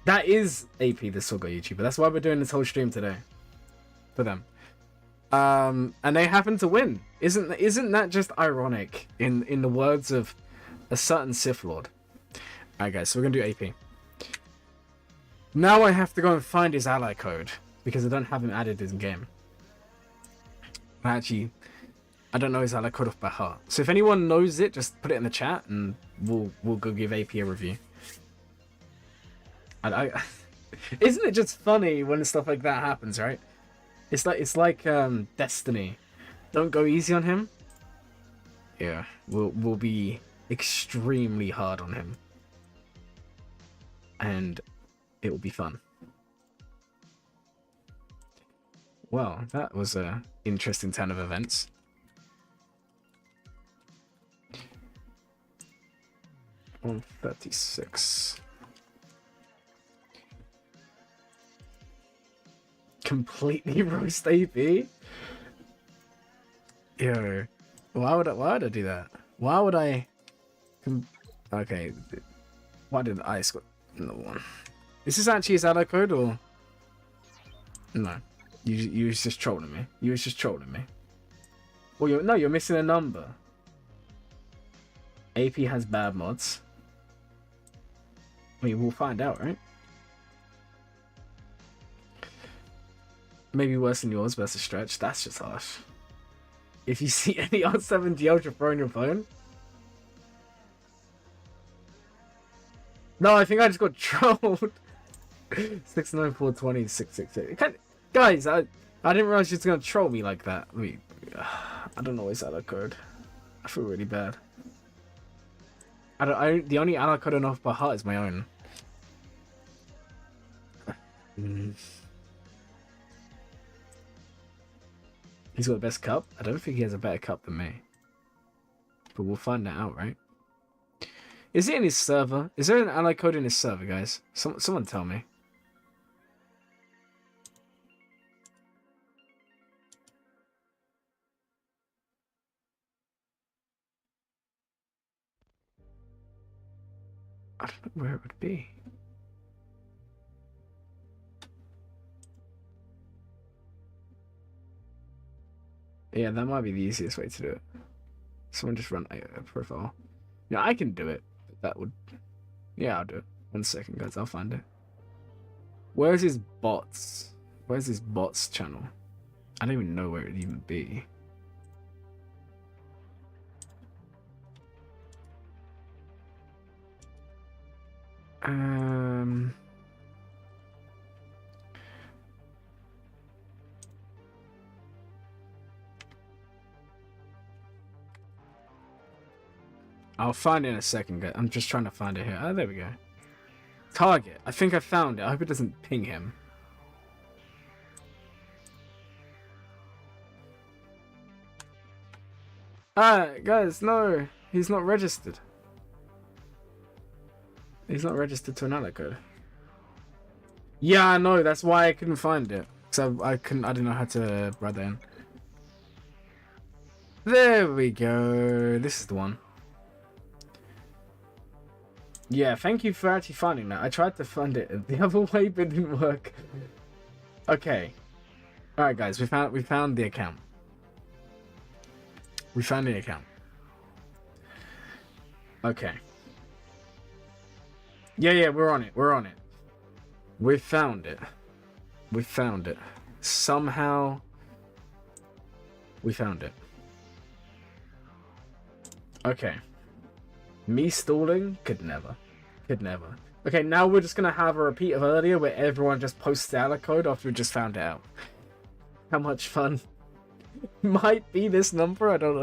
Speaker 1: That is AP, the Sogo YouTuber. That's why we're doing this whole stream today. For them. And they happen to win. Isn't that just ironic in the words of a certain Sith Lord? Alright, guys, so we're gonna do AP. Now I have to go and find his ally code, because I don't have him added in game. Actually, I don't know his ally code off by heart. So if anyone knows it, just put it in the chat, and we'll go give AP a review. Isn't it just funny when stuff like that happens, right? It's like Destiny. Don't go easy on him. Yeah, we'll be extremely hard on him, and it will be fun. Well, that was a interesting turn of events. On 36. Completely roast AP? Yo, why would I do that? Why would I? Okay, why did I score another one? Is this actually his ally code or no? You was just trolling me. You was just trolling me. Well, you're missing a number. AP has bad mods. I mean, we'll find out, right? Maybe worse than yours, but that's a stretch. That's just harsh. If you see any R7G Ultra Pro on your phone. No, I think I just got trolled. 69420 668. Guys, I didn't realize you was gonna troll me like that. I mean, I don't know his ally code. I feel really bad. The only ally code I know off by heart is my own. He's got the best cup? I don't think he has a better cup than me. But we'll find that out, right? Is it in his server? Is there an ally code in his server, guys? Someone tell me. I don't know where it would be. Yeah, that might be the easiest way to do it. Someone just run a profile. Yeah, I can do it. But that would... Yeah, I'll do it. 1 second, guys. I'll find it. Where's his bots? Where's his bots channel? I don't even know where it'd even be. I'll find it in a second, guys. I'm just trying to find it here. Oh, there we go. Target. I think I found it. I hope it doesn't ping him. Guys, no. He's not registered. He's not registered to an ally code. Yeah, I know. That's why I couldn't find it. So I didn't know how to write that in. There we go. This is the one. Yeah, thank you for actually finding that. I tried to find it the other way, but it didn't work. Okay. Alright guys, we found the account. We found the account. Okay. Yeah, we're on it. We're on it. We found it. We found it. Somehow we found it. Okay. Me stalling? Could never. Could never. Okay, now we're just gonna have a repeat of earlier where everyone just posts the ally code after we just found it out. How much fun. Might be this number, I don't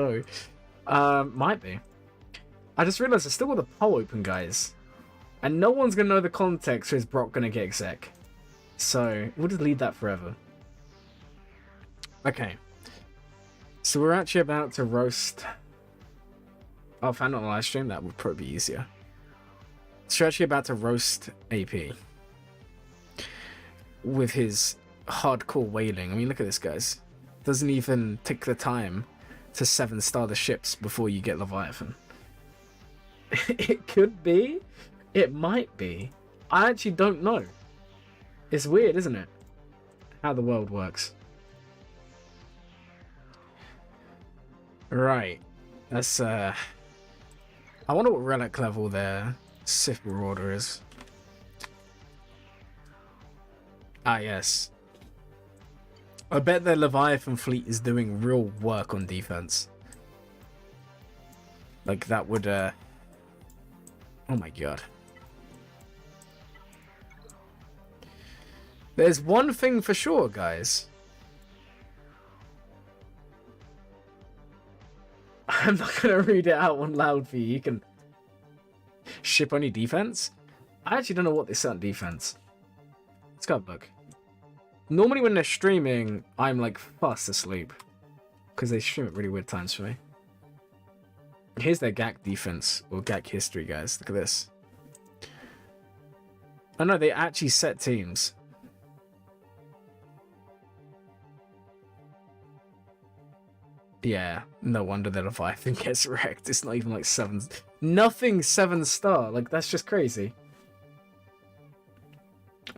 Speaker 1: know. Might be. I just realized I still got the poll open, guys. And no one's gonna know the context, or is Brock gonna get exec? So, we'll just leave that forever. Okay. So we're actually about to roast... Oh, I found it on a live stream, that would probably be easier. So we're actually about to roast AP. With his hardcore whaling. I mean, look at this, guys. Doesn't even take the time to 7-star the ships before you get Leviathan. It could be. It might be. I actually don't know. It's weird, isn't it? How the world works. Right. That's, I wonder what relic level their Sith Marauder is. Ah, yes. I bet their Leviathan fleet is doing real work on defense. Like, that would, oh my god. There's one thing for sure, guys. I'm not gonna read it out on loud for you. You can ship only defense. I actually don't know what they set on defense. Let's go have a look. Normally when they're streaming, I'm like fast asleep. Because they stream at really weird times for me. Here's their GAC defense, or GAC history, guys. Look at this. Oh no, they actually set teams. Yeah, no wonder that Leviathan gets wrecked. It's not even like 7... Nothing 7-star. Like, that's just crazy.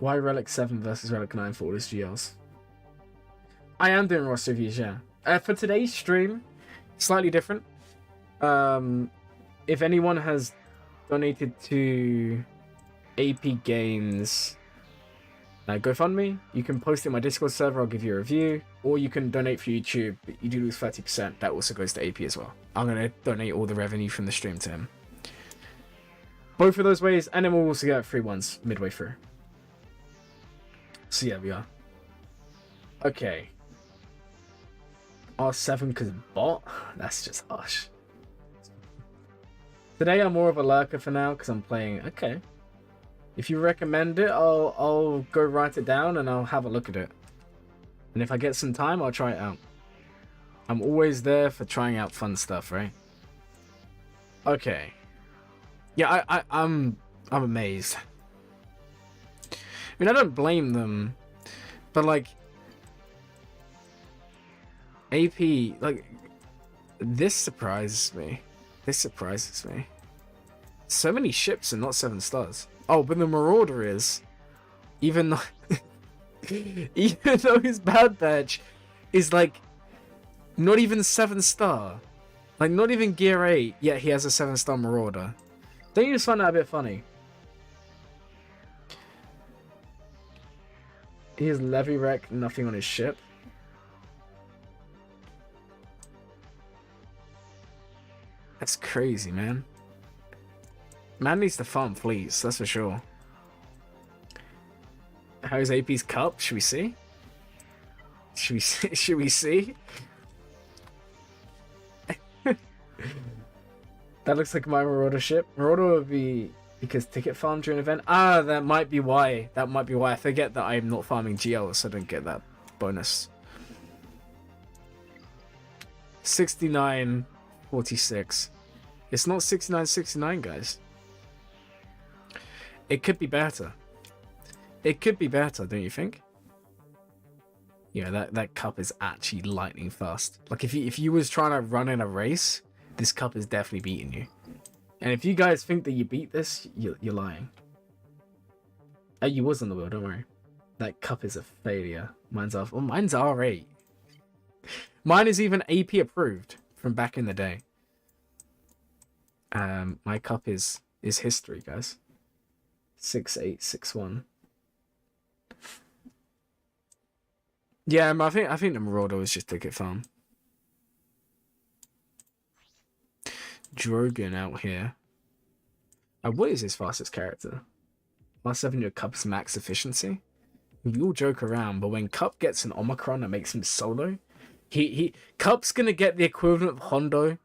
Speaker 1: Why Relic 7 versus Relic 9 for all his GLs? I am doing roster reviews, yeah. For today's stream, slightly different. If anyone has donated to AP Games GoFundMe, you can post it in my Discord server, I'll give you a review. Or you can donate for YouTube, but you do lose 30%. That also goes to AP as well. I'm going to donate all the revenue from the stream to him. Both of those ways, and then we'll also get free ones midway through. So yeah, we are. Okay. R7 because bot? That's just harsh. Today I'm more of a lurker for now because I'm playing... Okay. If you recommend it, I'll go write it down and I'll have a look at it. And if I get some time, I'll try it out. I'm always there for trying out fun stuff, right? Okay. Yeah, I'm amazed. I mean, I don't blame them, but like AP, like this surprises me. This surprises me. So many ships and not 7 stars. Oh, but the Marauder is, even though, even though his bad badge is like Not even 7-star. Like, not even gear 8, yet he has a 7-star Marauder. Don't you just find that a bit funny? He has Levy Wreck, nothing on his ship. That's crazy, man. Man needs to farm fleets, that's for sure. How's AP's cup? Should we see? Should we see? Should we see? That looks like my Marauder ship. Marauder would be because ticket farm during an event. Ah, that might be why. That might be why. I forget that I'm not farming GL, so I don't get that bonus. 69.46. It's not 69.69, guys. It could be better. It could be better, don't you think? Yeah, that cup is actually lightning fast. Like if you was trying to run in a race, this cup is definitely beating you. And if you guys think that you beat this, you're lying. Oh, you was on the wheel, don't worry. That cup is a failure. Mine's off. Oh, mine's R8. Mine is even AP approved from back in the day. My cup is history, guys. 6861. Yeah, I think the Marauder was just ticket farm. Drogon out here. What is his fastest character? Last 7 year Cup's max efficiency. We all joke around, but when Cup gets an Omicron that makes him solo, Cup's gonna get the equivalent of Hondo,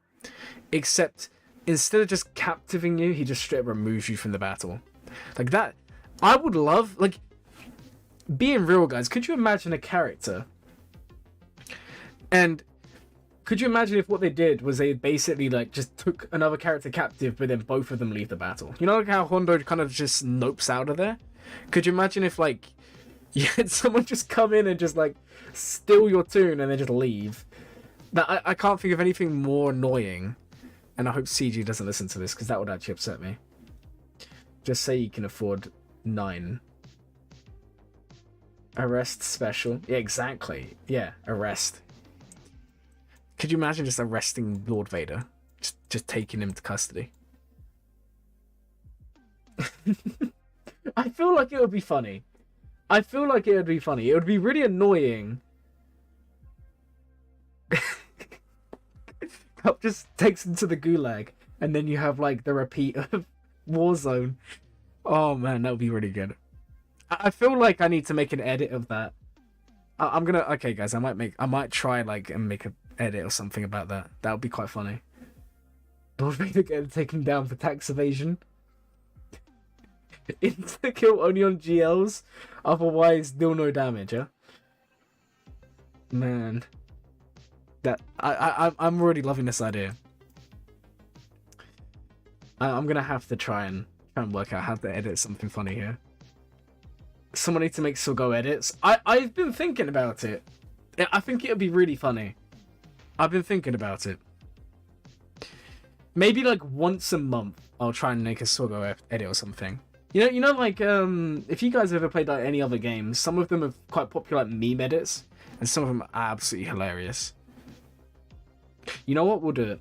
Speaker 1: except instead of just captivating you, he just straight up removes you from the battle. Like that, I would love, like, being real, guys. Could you imagine a character? And could you imagine if what they did was they basically like just took another character captive, but then both of them leave the battle? You know, like how Hondo kind of just nopes out of there. Could you imagine if like you had someone just come in and just like steal your tune and then just leave? That I can't think of anything more annoying. And I hope CG doesn't listen to this because that would actually upset me. Just say you can afford 9. Arrest special. Yeah, exactly. Yeah, arrest. Could you imagine just arresting Lord Vader? Just taking him to custody. I feel like it would be funny. I feel like it would be funny. It would be really annoying. Cup just takes him to the gulag, and then you have like the repeat of Warzone. Oh man, that would be really good. I feel like I need to make an edit of that. I'm gonna. Okay, guys, I might try like and make an edit or something about that. That would be quite funny. Lord Vader getting taken down for tax evasion. Insta kill only on GLs, otherwise deal no damage. Yeah. Man, that I'm already loving this idea. I'm gonna have to try and work out how to edit something funny here. Someone needs to make Silgo edits. I've been thinking about it. I think it would be really funny. I've been thinking about it. Maybe like once a month, I'll try and make a Silgo edit or something. You know, like if you guys have ever played like any other games, some of them are quite popular like meme edits, and some of them are absolutely hilarious. You know what? We'll do it.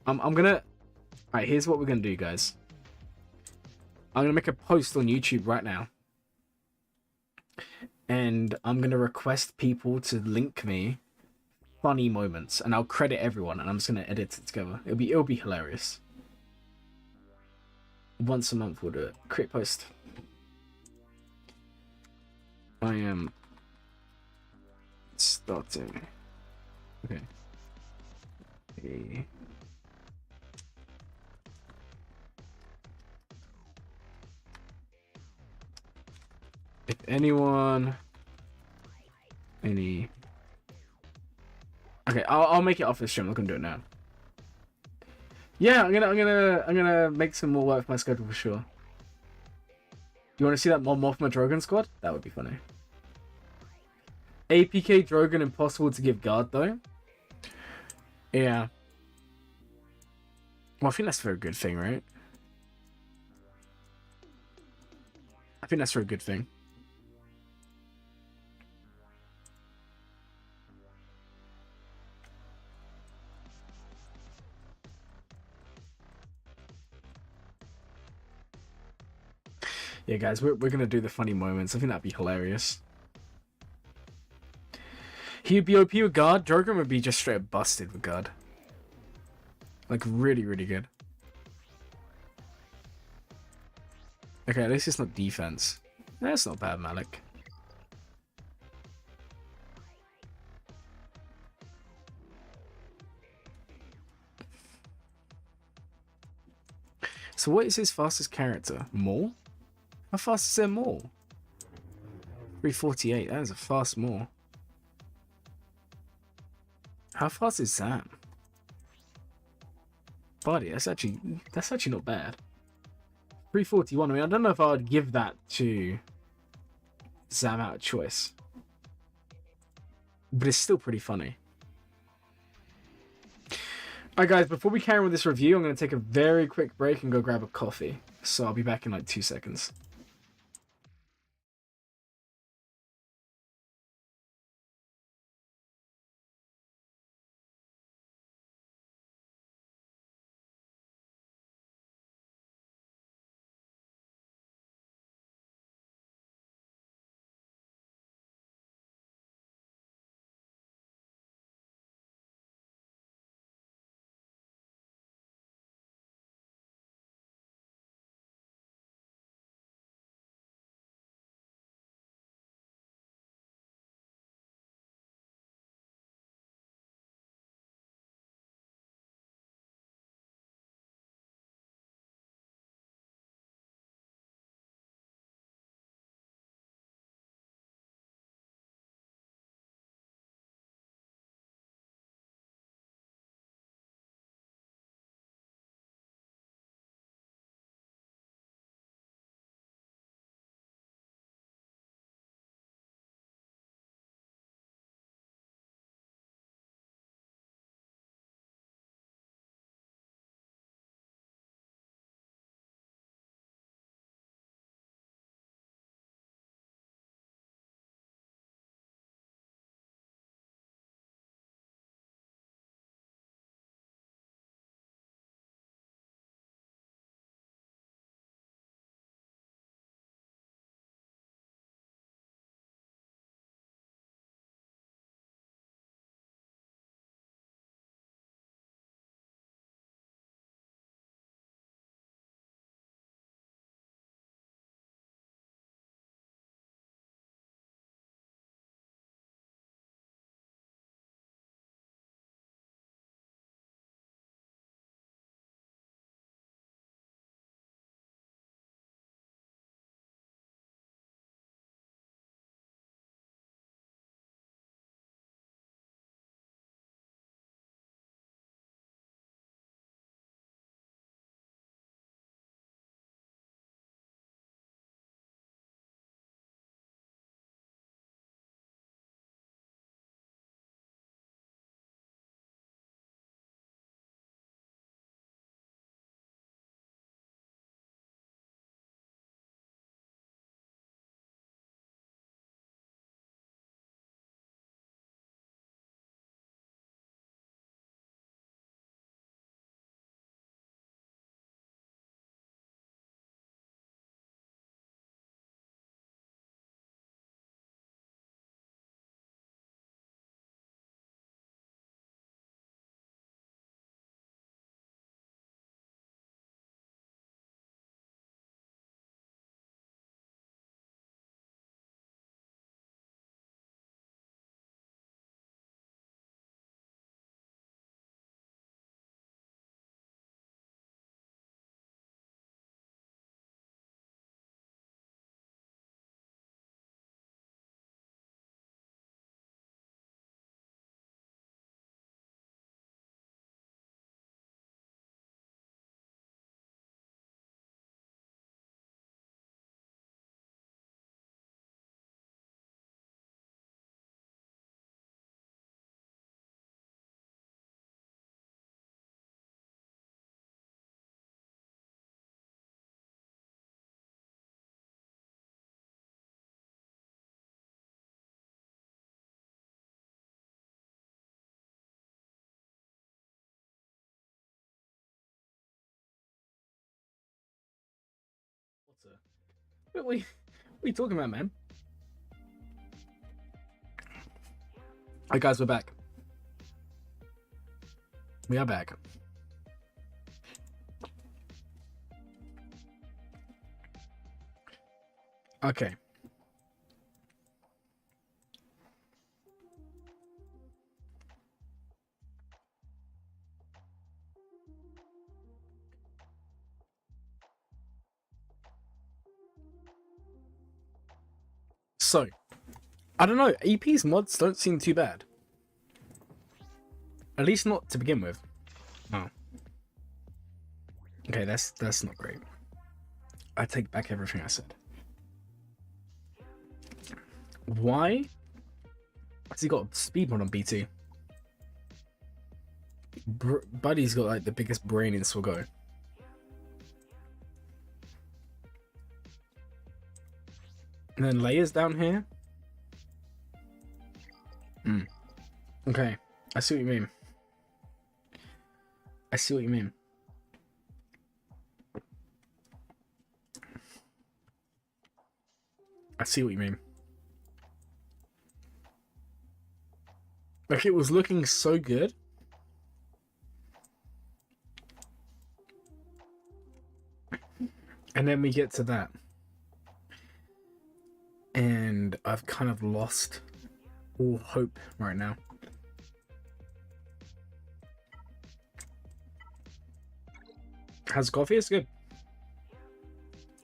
Speaker 1: I'm gonna. Alright, here's what we're gonna do, guys. I'm gonna make a post on YouTube right now. And I'm gonna request people to link me funny moments, and I'll credit everyone, and I'm just gonna edit it together. It'll be hilarious. Once a month we'll do it. Create post. I am starting. Okay. Okay. If anyone, okay, I'll make it off the stream. I'm gonna do it now. Yeah, I'm gonna make some more work for my schedule for sure. You want to see that Mothma Drogon squad? That would be funny. APK Drogon impossible to give guard though. Yeah. Well, I think that's for a good thing, right? I think that's for a good thing. Yeah, guys, we're gonna do the funny moments. I think that'd be hilarious. He'd be OP with guard. Drogon would be just straight up busted with guard. Like, really, really good. Okay, at least it's not defense. That's not bad, Malik. So what is his fastest character? Maul? How fast is their Maul? 348. That is a fast Maul. How fast is Zam? Buddy, that's actually not bad. 341. I mean, I don't know if I would give that to Zam out of choice, but it's still pretty funny. Alright guys, before we carry on with this review, I'm going to take a very quick break and go grab a coffee. So I'll be back in like 2 seconds. What are you talking about, man? Alright, guys, we're back. We are back. Okay. So, I don't know. EP's mods don't seem too bad. At least not to begin with. Oh. Okay, that's not great. I take back everything I said. Why has he got speed mod on BT? Buddy's got like the biggest brain in Swaggo. And then layers down here. Okay, I see what you mean. I see what you mean. I see what you mean. Like, it was looking so good. And then we get to that. And I've kind of lost all hope right now. How's coffee? It's good.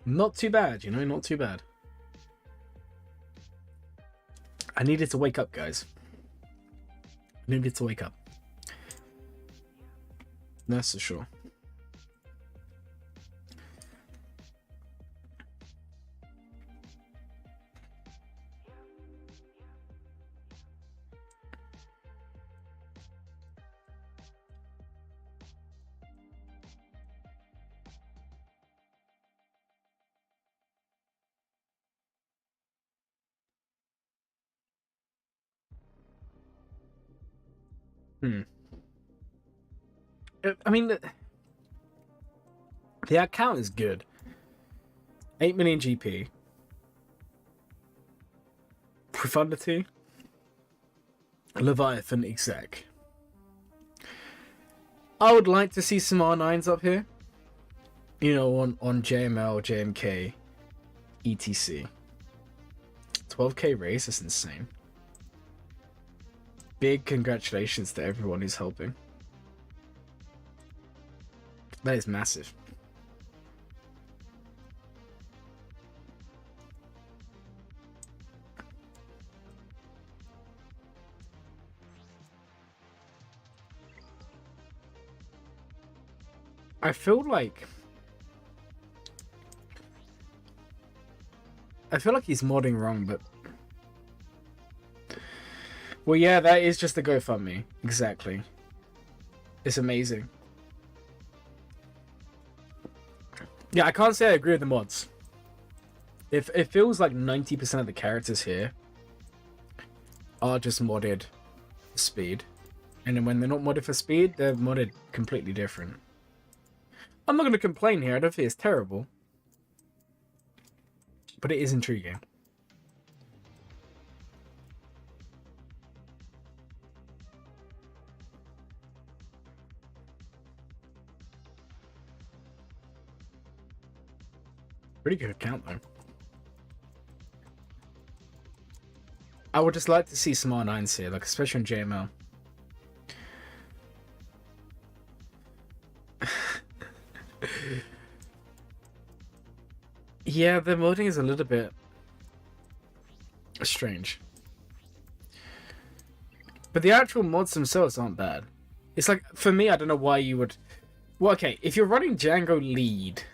Speaker 1: Not too bad, you know, not too bad. I needed to wake up, guys. I needed to wake up. That's for sure. I mean, the account is good. 8 million GP. Profundity. Leviathan exec. I would like to see some R9s up here. You know, on JML, JMK, ETC. 12k raise, that's insane. Big congratulations to everyone who's helping. That is massive. I feel like he's modding wrong, but well, yeah, that is just a GoFundMe. Exactly. It's amazing. Yeah, I can't say I agree with the mods. If it feels like 90% of the characters here are just modded for speed, and then when they're not modded for speed, they're modded completely different. I'm not going to complain here. I don't think it's terrible, but it is intriguing. Pretty good account, though. I would just like to see some R9s here, like especially on JML. Yeah, the modding is a little bit strange. But the actual mods themselves aren't bad. It's like, for me, I don't know why you would... Well, okay, if you're running Django lead,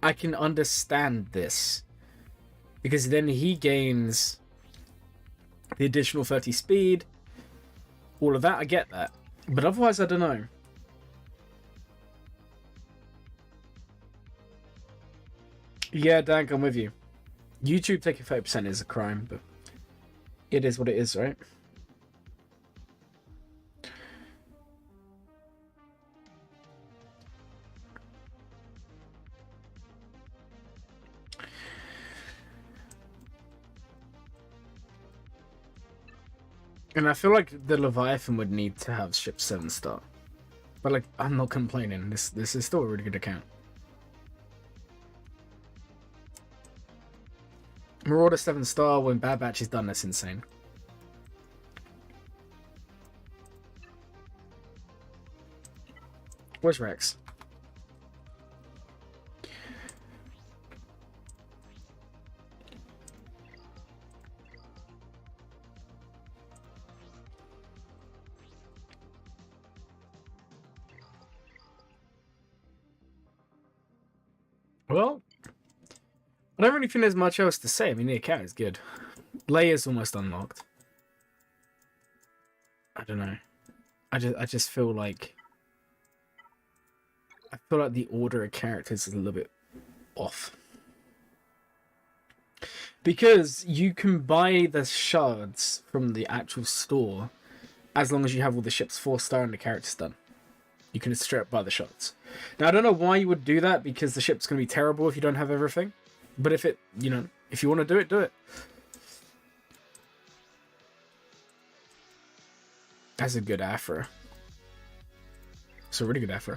Speaker 1: I can understand this. Because then he gains the additional 30 speed. All of that, I get that. But otherwise, I don't know. Yeah, Dank, I'm with you. YouTube taking 30% is a crime, but it is what it is, right? And I feel like the Leviathan would need to have ship 7-star. But like, I'm not complaining. This is still a really good account. Marauder 7-star when Bad Batch is done, that's insane. Where's Rex? Well, I don't really think there's much else to say. I mean, the account is good. Leia's almost unlocked. I don't know. I just feel like the order of characters is a little bit off. Because you can buy the shards from the actual store as long as you have all the ships 4-star and the characters done. You can straight up buy the shards. Now, I don't know why you would do that, because the ship's going to be terrible if you don't have everything. But if it, you know, if you want to do it, do it. That's a good Afro. It's a really good Afro.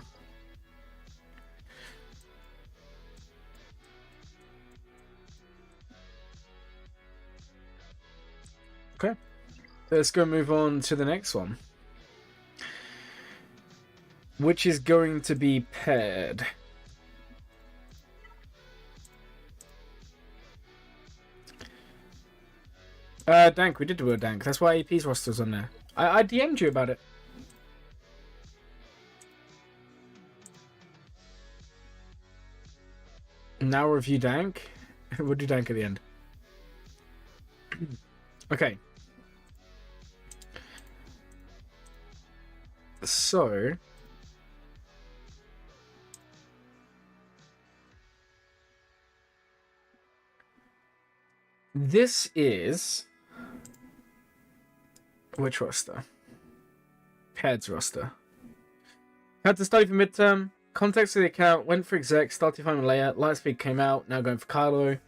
Speaker 1: Okay. Let's go move on to the next one. Which is going to be paired. Dank, we did do a Dank. That's why AP's roster's on there. I DM'd you about it. Now review Dank. We'll do Dank at the end. Okay. So... this is... which roster? Pairs roster. Had to study for midterm. Context of the account. Went for exec. Started farming Leia. Lightspeed came out. Now going for Kylo.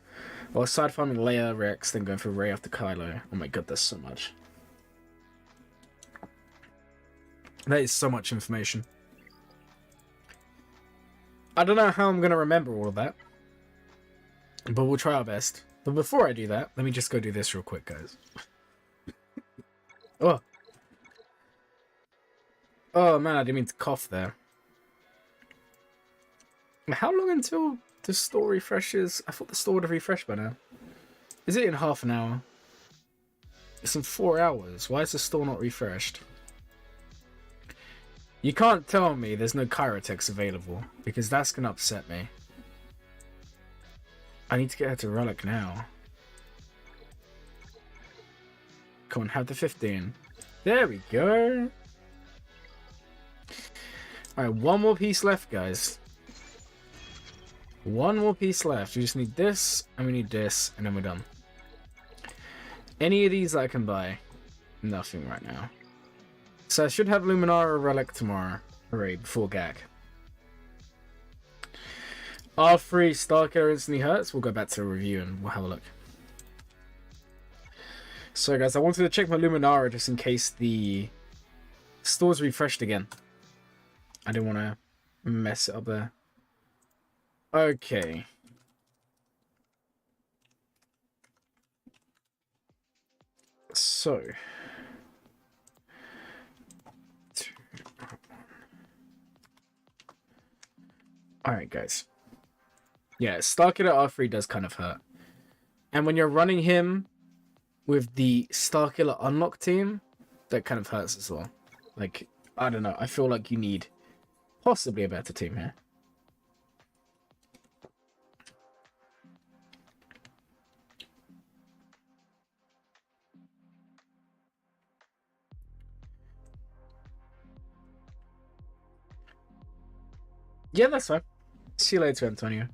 Speaker 1: Or side farming Leia, Rex. Then going for Rey after Kylo. Oh my god, there's so much. That is so much information. I don't know how I'm going to remember all of that. But we'll try our best. But before I do that, let me just go do this real quick, guys. Oh. Oh man, I didn't mean to cough there. How long until the store refreshes? I thought the store would have refreshed by now. Is it in half an hour? It's in 4 hours. Why is the store not refreshed? You can't tell me there's no Kyrotex available, because that's going to upset me. I need to get her to Relic now. Come on, have the 15. There we go. Alright, one more piece left, guys. One more piece left. We just need this, and we need this, and then we're done. Any of these I can buy? Nothing right now. So I should have Luminara Relic tomorrow. Hooray, before GAC. R3 Starkiller instantly hurts. We'll go back to the review and we'll have a look. So guys, I wanted to check my Luminara just in case the store's refreshed again. I didn't want to mess it up there. Okay. So. Alright, guys. Yeah, Starkiller R3 does kind of hurt. And when you're running him with the Starkiller Unlock team, that kind of hurts as well. Like, I don't know. I feel like you need possibly a better team here. Yeah, that's fine. See you later, Antonio.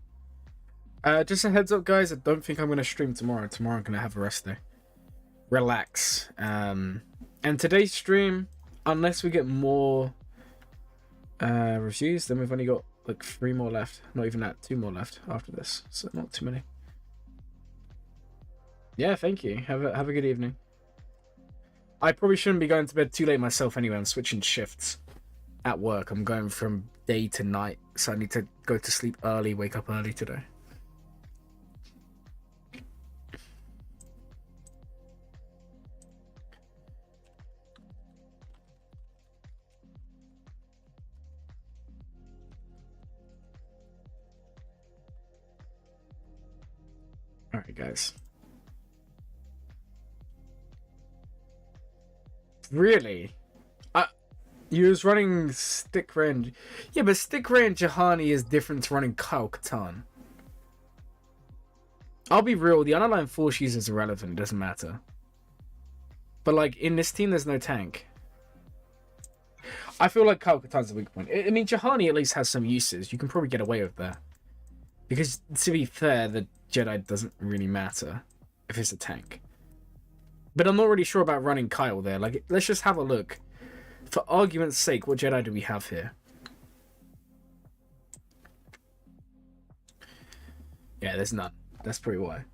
Speaker 1: Just a heads up, guys. I don't think I'm going to stream tomorrow. Tomorrow I'm going to have a rest day. Relax. And today's stream, unless we get more reviews, then we've only got like 3 more left. Not even that, 2 more left after this. So not too many. Yeah, thank you. Have a good evening. I probably shouldn't be going to bed too late myself anyway. I'm switching shifts at work. I'm going from day to night, so I need to go to sleep early, wake up early today. Alright, guys. Really? You was running Stick Ray. Yeah, but Stick Ray and Juhani is different to running Kyle Katarn. I'll be real, the underlying force use is irrelevant, it doesn't matter. But like, in this team, there's no tank. I feel like Kyle Katarn's a weak point. I mean, Juhani at least has some uses. You can probably get away with that. Because, to be fair, the Jedi doesn't really matter if it's a tank. But I'm not really sure about running Kyle there. Like, let's just have a look. For argument's sake, what Jedi do we have here? Yeah, there's none. That's pretty why.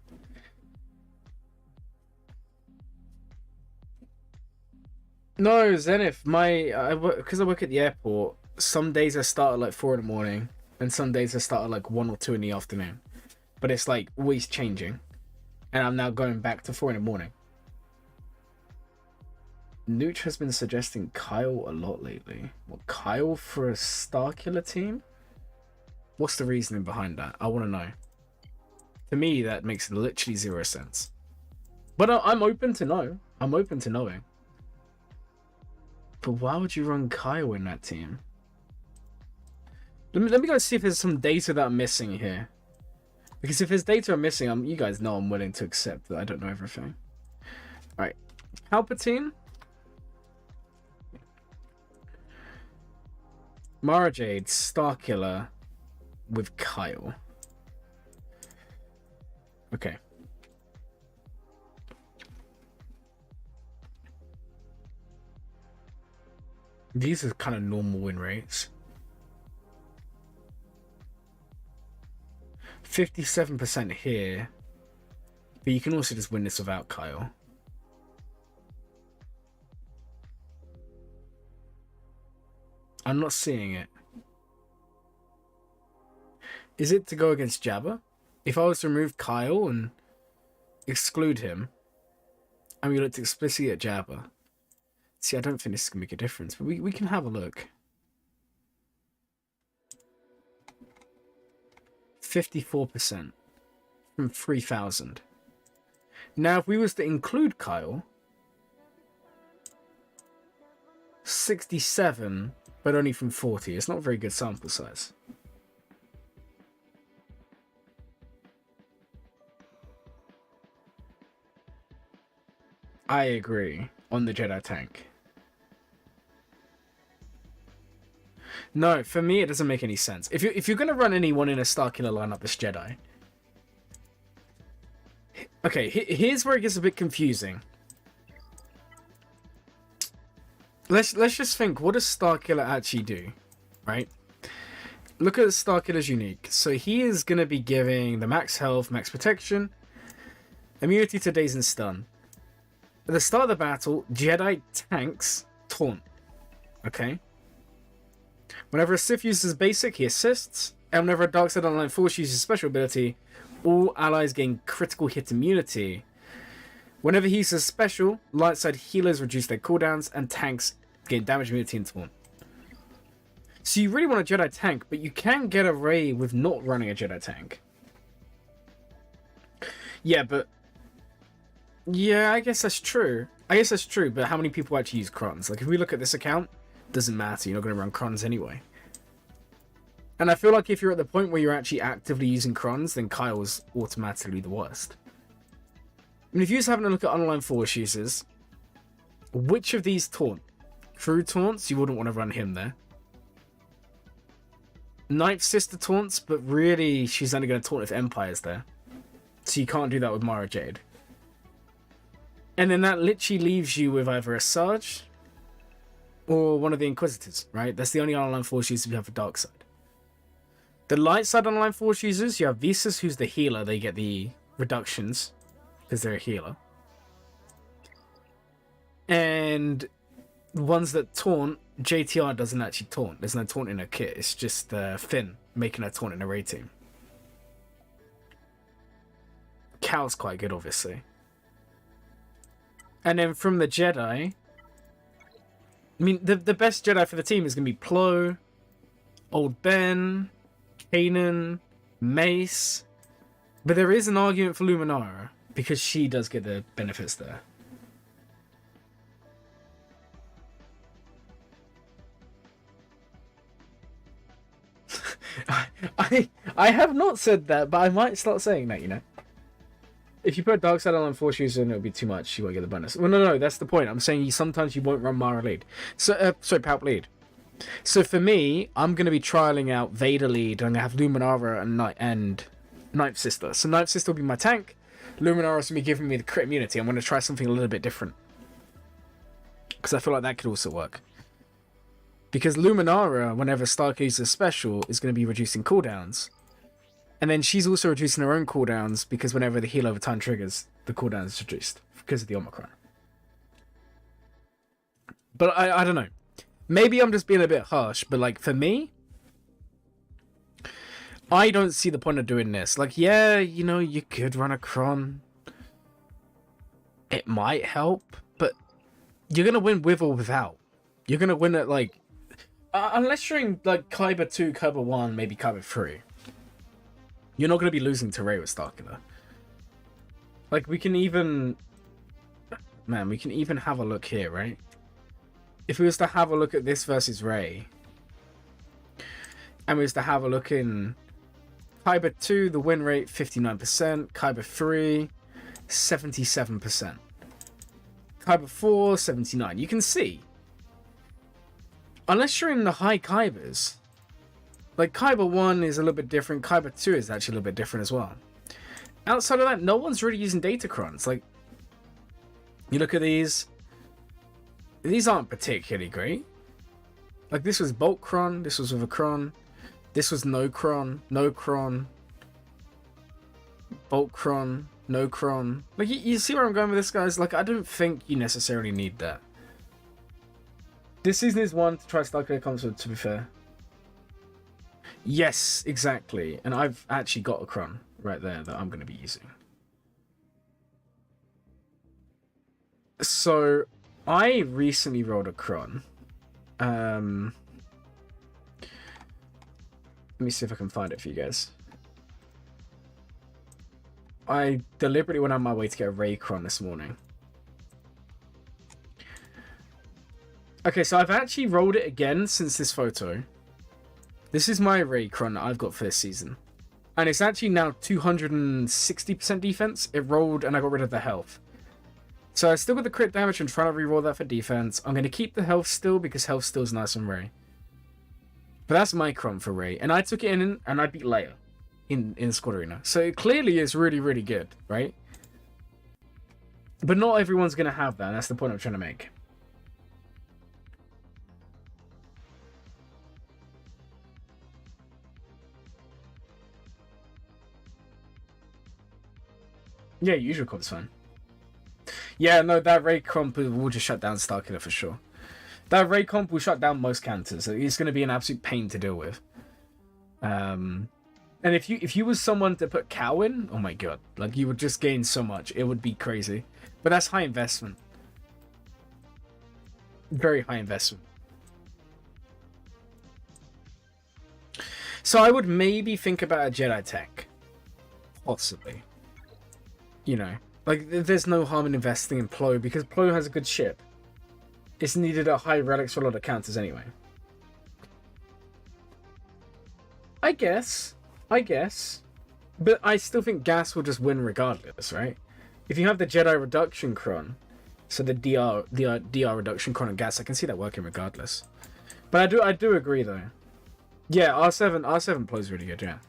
Speaker 1: No, Zenith, because I work at the airport, some days I start at like 4 in the morning, and some days I start at like 1 or 2 in the afternoon. But it's like always changing. And I'm now going back to 4 in the morning. Nooch has been suggesting Kyle a lot lately. What, Kyle for a Starkiller team? What's the reasoning behind that? I want to know. To me, that makes literally 0 sense. But I'm open to know. I'm open to knowing. But why would you run Kyle in that team? Let me go see if there's some data that I'm missing here. Because if there's data I'm missing, you guys know I'm willing to accept that I don't know everything. Alright. Palpatine. Mara Jade, Starkiller with Kyle. Okay. These are kind of normal win rates. 57% here. But you can also just win this without Kyle. I'm not seeing it. Is it to go against Jabba? If I was to remove Kyle and exclude him, and we looked explicitly at Jabba. See, I don't think this is going to make a difference, but we can have a look. 54% from 3,000. Now, if we was to include Kyle, 67, but only from 40. It's not a very good sample size. I agree on the Jedi tank. No, for me it doesn't make any sense. If you're gonna run anyone in a Starkiller lineup that's Jedi. Okay, here's where it gets a bit confusing. Let's just think, what does Starkiller actually do, right? Look at Starkiller's unique. So he is going to be giving the max health, max protection, immunity to daze and stun. At the start of the battle, Jedi tanks taunt. Okay? Whenever a Sith uses basic, he assists. And whenever a Dark Side Online Force uses special ability, all allies gain critical hit immunity. Whenever he uses special, light side healers reduce their cooldowns, and tanks gain damage immunity and taunt. So you really want a Jedi tank, but you can get away with not running a Jedi tank. Yeah, but... yeah, I guess that's true. But how many people actually use Crons? Like, if we look at this account, doesn't matter. You're not going to run Crons anyway. And I feel like if you're at the point where you're actually actively using Crons, then Kyle's automatically the worst. I mean, if you're just having a look at online Force users, which of these taunt? Crew taunts, you wouldn't want to run him there. Ninth Sister taunts, but really she's only going to taunt if Empire's there. So you can't do that with Mara Jade. And then that literally leaves you with either a Sarge or one of the Inquisitors, right? That's the only online Force users we have for Dark Side. The light side online Force users, you have Visas, who's the healer. They get the reductions because they're a healer. And ones that taunt, JTR doesn't actually taunt. There's no taunt in her kit. It's just Finn making her taunt in a raid team. Cal's quite good, obviously. And then from the Jedi, I mean, the best Jedi for the team is going to be Plo, Old Ben, Kanan, Mace. But there is an argument for Luminara, because she does get the benefits there. I have not said that, but I might start saying that, you know. If you put Dark Side on 4 shoes, then it'll be too much. You won't get the bonus. Well, no, that's the point. I'm saying sometimes you won't run Mara lead. So, sorry, Palp lead. So for me, I'm going to be trialing out Vader lead. I'm going to have Luminara and Ninth Sister. So Ninth Sister will be my tank. Luminara's going to be giving me the crit immunity. I'm going to try something a little bit different. Because I feel like that could also work. Because Luminara, whenever Stark uses special, is going to be reducing cooldowns. And then she's also reducing her own cooldowns because whenever the heal over time triggers, the cooldown is reduced because of the Omicron. But I don't know. Maybe I'm just being a bit harsh, but like for me, I don't see the point of doing this. Like, yeah, you know, you could run a Cron. It might help, but you're going to win with or without. You're going to win at like... unless you're in like Kyber 2, Kyber 1, maybe Kyber 3. You're not going to be losing to Rey with Starkiller. Like, we can even... Man, we can even have a look here, right? If we was to have a look at this versus Rey, and we was to have a look in Kyber 2, the win rate 59%, Kyber 3, 77%. Kyber 4, 79%. You can see, unless you're in the high Kybers, like Kyber 1 is a little bit different, Kyber 2 is actually a little bit different as well. Outside of that, no one's really using Datacrons. Like, you look at these aren't particularly great. Like, this was Bolt Cron, this was with a Cron, this was no Cron, Bolt Cron, no Cron. Like, you see where I'm going with this, guys? Like, I don't think you necessarily need that. This season is one to try Starkiller console, to be fair. Yes, exactly. And I've actually got a Cron right there that I'm going to be using. So, I recently rolled a Cron. Let me see if I can find it for you guys. I deliberately went on my way to get a Rey Cron this morning. Okay, so I've actually rolled it again since this photo. This is my Rey Cron that I've got for this season. And it's actually now 260% defense. It rolled and I got rid of the health. So I still got the crit damage and trying to reroll that for defense. I'm going to keep the health still because health still is nice on Rey. But that's my Cron for Rey. And I took it in and I beat Leia in Squad Arena. So it clearly is really, really good, right? But not everyone's going to have that. And that's the point I'm trying to make. Yeah, usual comp's fine. Yeah, no, that Rey comp will just shut down Starkiller for sure. That Rey comp will shut down most counters. It's going to be an absolute pain to deal with. And if you was someone to put Cow in, oh my god, like you would just gain so much. It would be crazy. But that's high investment. Very high investment. So I would maybe think about a Jedi tech. Possibly. You know, like, there's no harm in investing in Plo, because Plo has a good ship. It's needed at high relics for a lot of counters anyway. I guess. But I still think Gas will just win regardless, right? If you have the Jedi reduction Cron, so the DR reduction Cron and Gas, I can see that working regardless. But I do agree though. Yeah, R7 Plo is really good, yeah.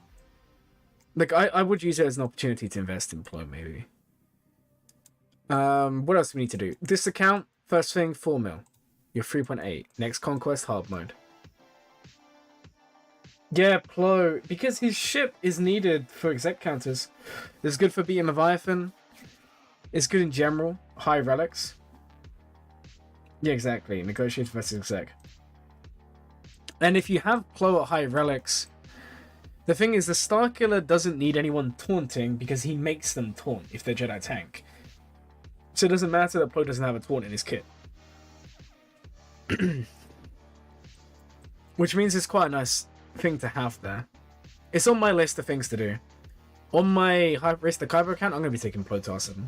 Speaker 1: Like, I would use it as an opportunity to invest in Plo, maybe. What else do we need to do? This account, first thing, 4 mil. You're 3.8. Next conquest, hard mode. Yeah, Plo, because his ship is needed for exec counters. It's good for beating Leviathan. It's good in general. High relics. Yeah, exactly. Negotiator versus exec. And if you have Plo at high relics, the thing is, the Starkiller doesn't need anyone taunting because he makes them taunt if they're Jedi tank. So it doesn't matter that Plo doesn't have a taunt in his kit. Which means it's quite a nice thing to have there. It's on my list of things to do. On my high risk the Kyber account, I'm going to be taking Plo to R7.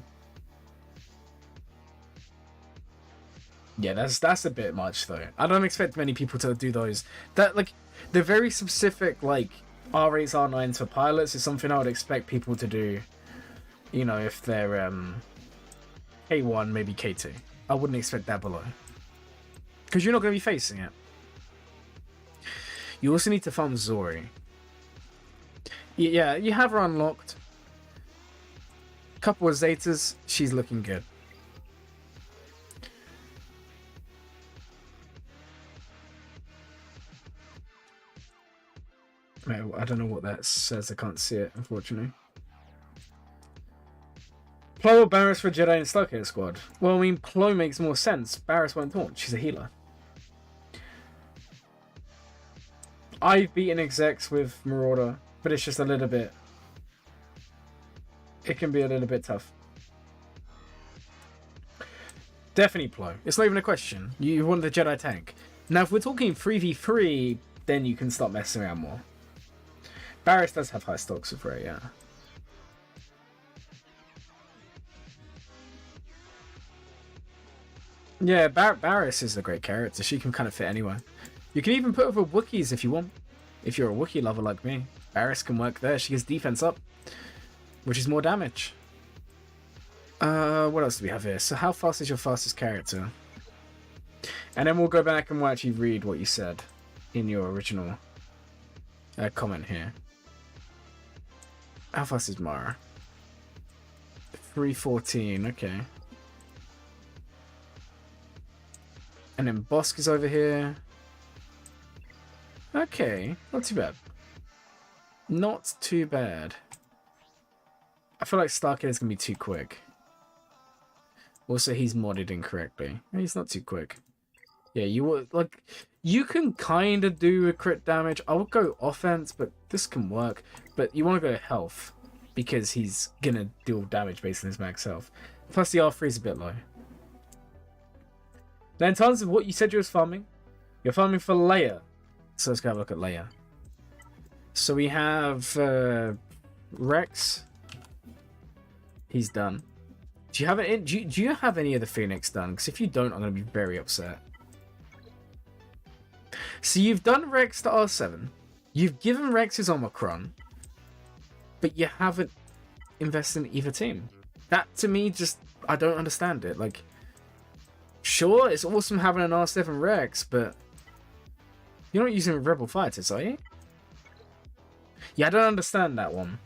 Speaker 1: Yeah, that's a bit much though. I don't expect many people to do those. That like the very specific like R8s, R9s for pilots is something I would expect people to do. You know, if they're K1, maybe K2. I wouldn't expect that below. Because you're not going to be facing it. You also need to farm Zori. Yeah, you have her unlocked. Couple of Zetas, she's looking good. I don't know what that says. I can't see it, unfortunately. Plo or Barris for Jedi and Starkiller squad? Well, I mean, Plo makes more sense. Barris won't taunt. She's a healer. I've beaten execs with Marauder, but it's just a little bit... It can be a little bit tough. Definitely Plo. It's not even a question. You want the Jedi tank. Now, if we're talking 3v3, then you can start messing around more. Barris does have high stocks of Rey, yeah. Yeah, Barris is a great character. She can kind of fit anywhere. You can even put her for Wookiees if you want. If you're a Wookiee lover like me. Barris can work there. She gets defense up, which is more damage. What else do we have here? So how fast is your fastest character? And then we'll go back and we'll actually read what you said in your original comment here. How fast is Mara? 314, okay. And then Bosk is over here. Okay, not too bad. Not too bad. I feel like Starkiller is going to be too quick. Also, he's modded incorrectly. He's not too quick. Yeah, you would like. You can kind of do a crit damage. I would go offense, but this can work. But you want to go health because he's gonna deal damage based on his max health. Plus, the R3 is a bit low. Now, in terms of what you said you was farming, you're farming for Leia. So let's go have a look at Leia. So we have Rex. He's done. Do you have it? Do you have any of the Phoenix done? Because if you don't, I'm gonna be very upset. So you've done Rex to R7. You've given Rex his Omicron. But you haven't invested in either team. That, to me, just... I don't understand it. Like, sure, it's awesome having an R7 Rex, but... You're not using Rebel fighters, are you? Yeah, I don't understand that one.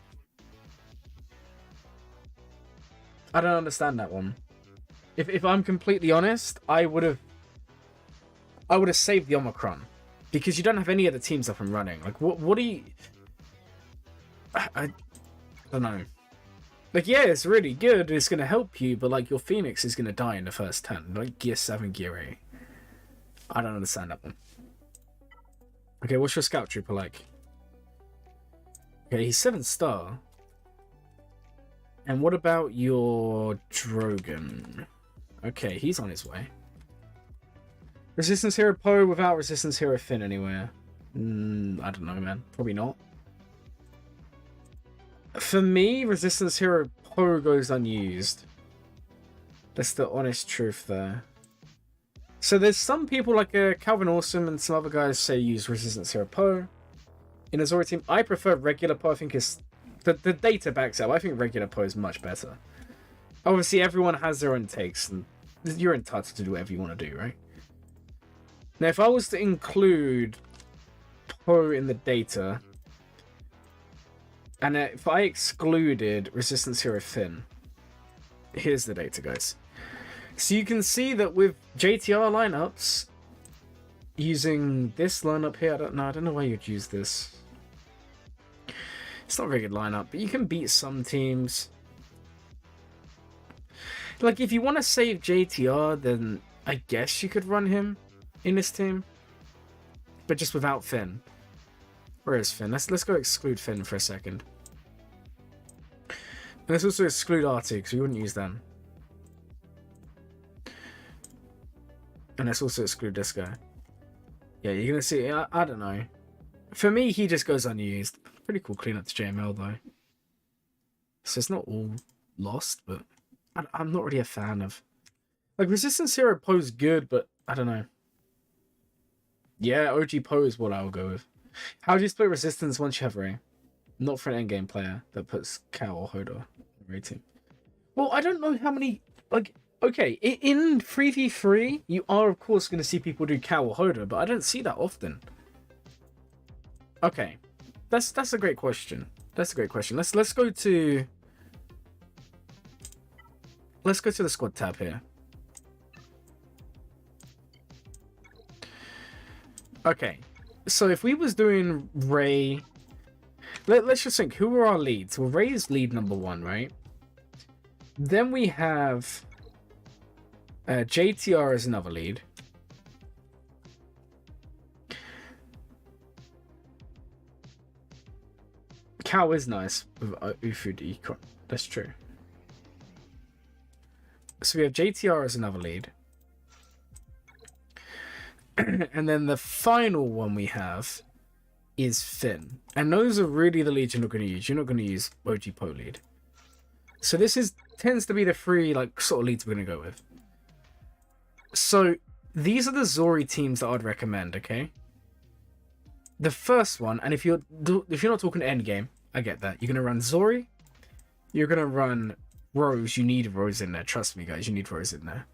Speaker 1: I don't understand that one. If I'm completely honest, I would have saved the Omicron. Because you don't have any other teams up and running. Like, what do you... I don't know. Like, yeah, it's really good. It's going to help you. But, like, your Phoenix is going to die in the first 10. Like, Gear 7, Gear 8. I don't understand that one. Okay, what's your Scout Trooper like? Okay, he's 7-star. And what about your Drogon? Okay, he's on his way. Resistance Hero Poe without Resistance Hero Finn anywhere. I don't know, man. Probably not. For me, Resistance Hero Poe goes unused. That's the honest truth there. So there's some people like Calvin Awesome and some other guys say use Resistance Hero Poe. In a Zori team, I prefer regular Poe. I think it's... The data backs up. I think regular Poe is much better. Obviously, everyone has their own takes, and you're entitled to do whatever you want to do, right? Now, if I was to include Poe in the data, and if I excluded Resistance Hero Finn, here's the data, guys. So you can see that with JTR lineups, using this lineup here, I don't know why you'd use this. It's not a very good lineup, but you can beat some teams. Like, if you want to save JTR, then I guess you could run him in this team, but just without Finn. Where is Finn? Let's go exclude Finn for a second. And let's also exclude R2 because we wouldn't use them. And let's also exclude this guy. Yeah, you're gonna see. I don't know. For me, he just goes unused. Pretty cool cleanup to JML though. So it's not all lost, but I'm not really a fan of. Like, Resistance Hero Poe's good, but I don't know. Yeah, OG Poe is what I'll go with. How do you split Resistance once you have Ray? Not for an endgame player that puts Cow or Hodor on the Ray team. Well, I don't know how many... Like, okay, in 3v3, you are, of course, going to see people do Cow or Hodor, but I don't see that often. Okay, that's a great question. That's a great question. Let's go to... Let's go to the squad tab here. Okay, so if we was doing Ray... Let's just think, who were our leads? Well, Ray is lead number 1, right? Then we have... JTR is another lead. Cow is nice with Ufud Econ. That's true. So we have JTR as another lead. And then the final one we have is Finn. And those are really the leads you're not going to use. You're not going to use OG Poe lead. So this tends to be the 3 like sort of leads we're going to go with. So these are the Zori teams that I'd recommend, okay? The first one, and if you're not talking endgame, I get that. You're going to run Zori. You're going to run Rose. You need Rose in there. Trust me, guys. You need Rose in there.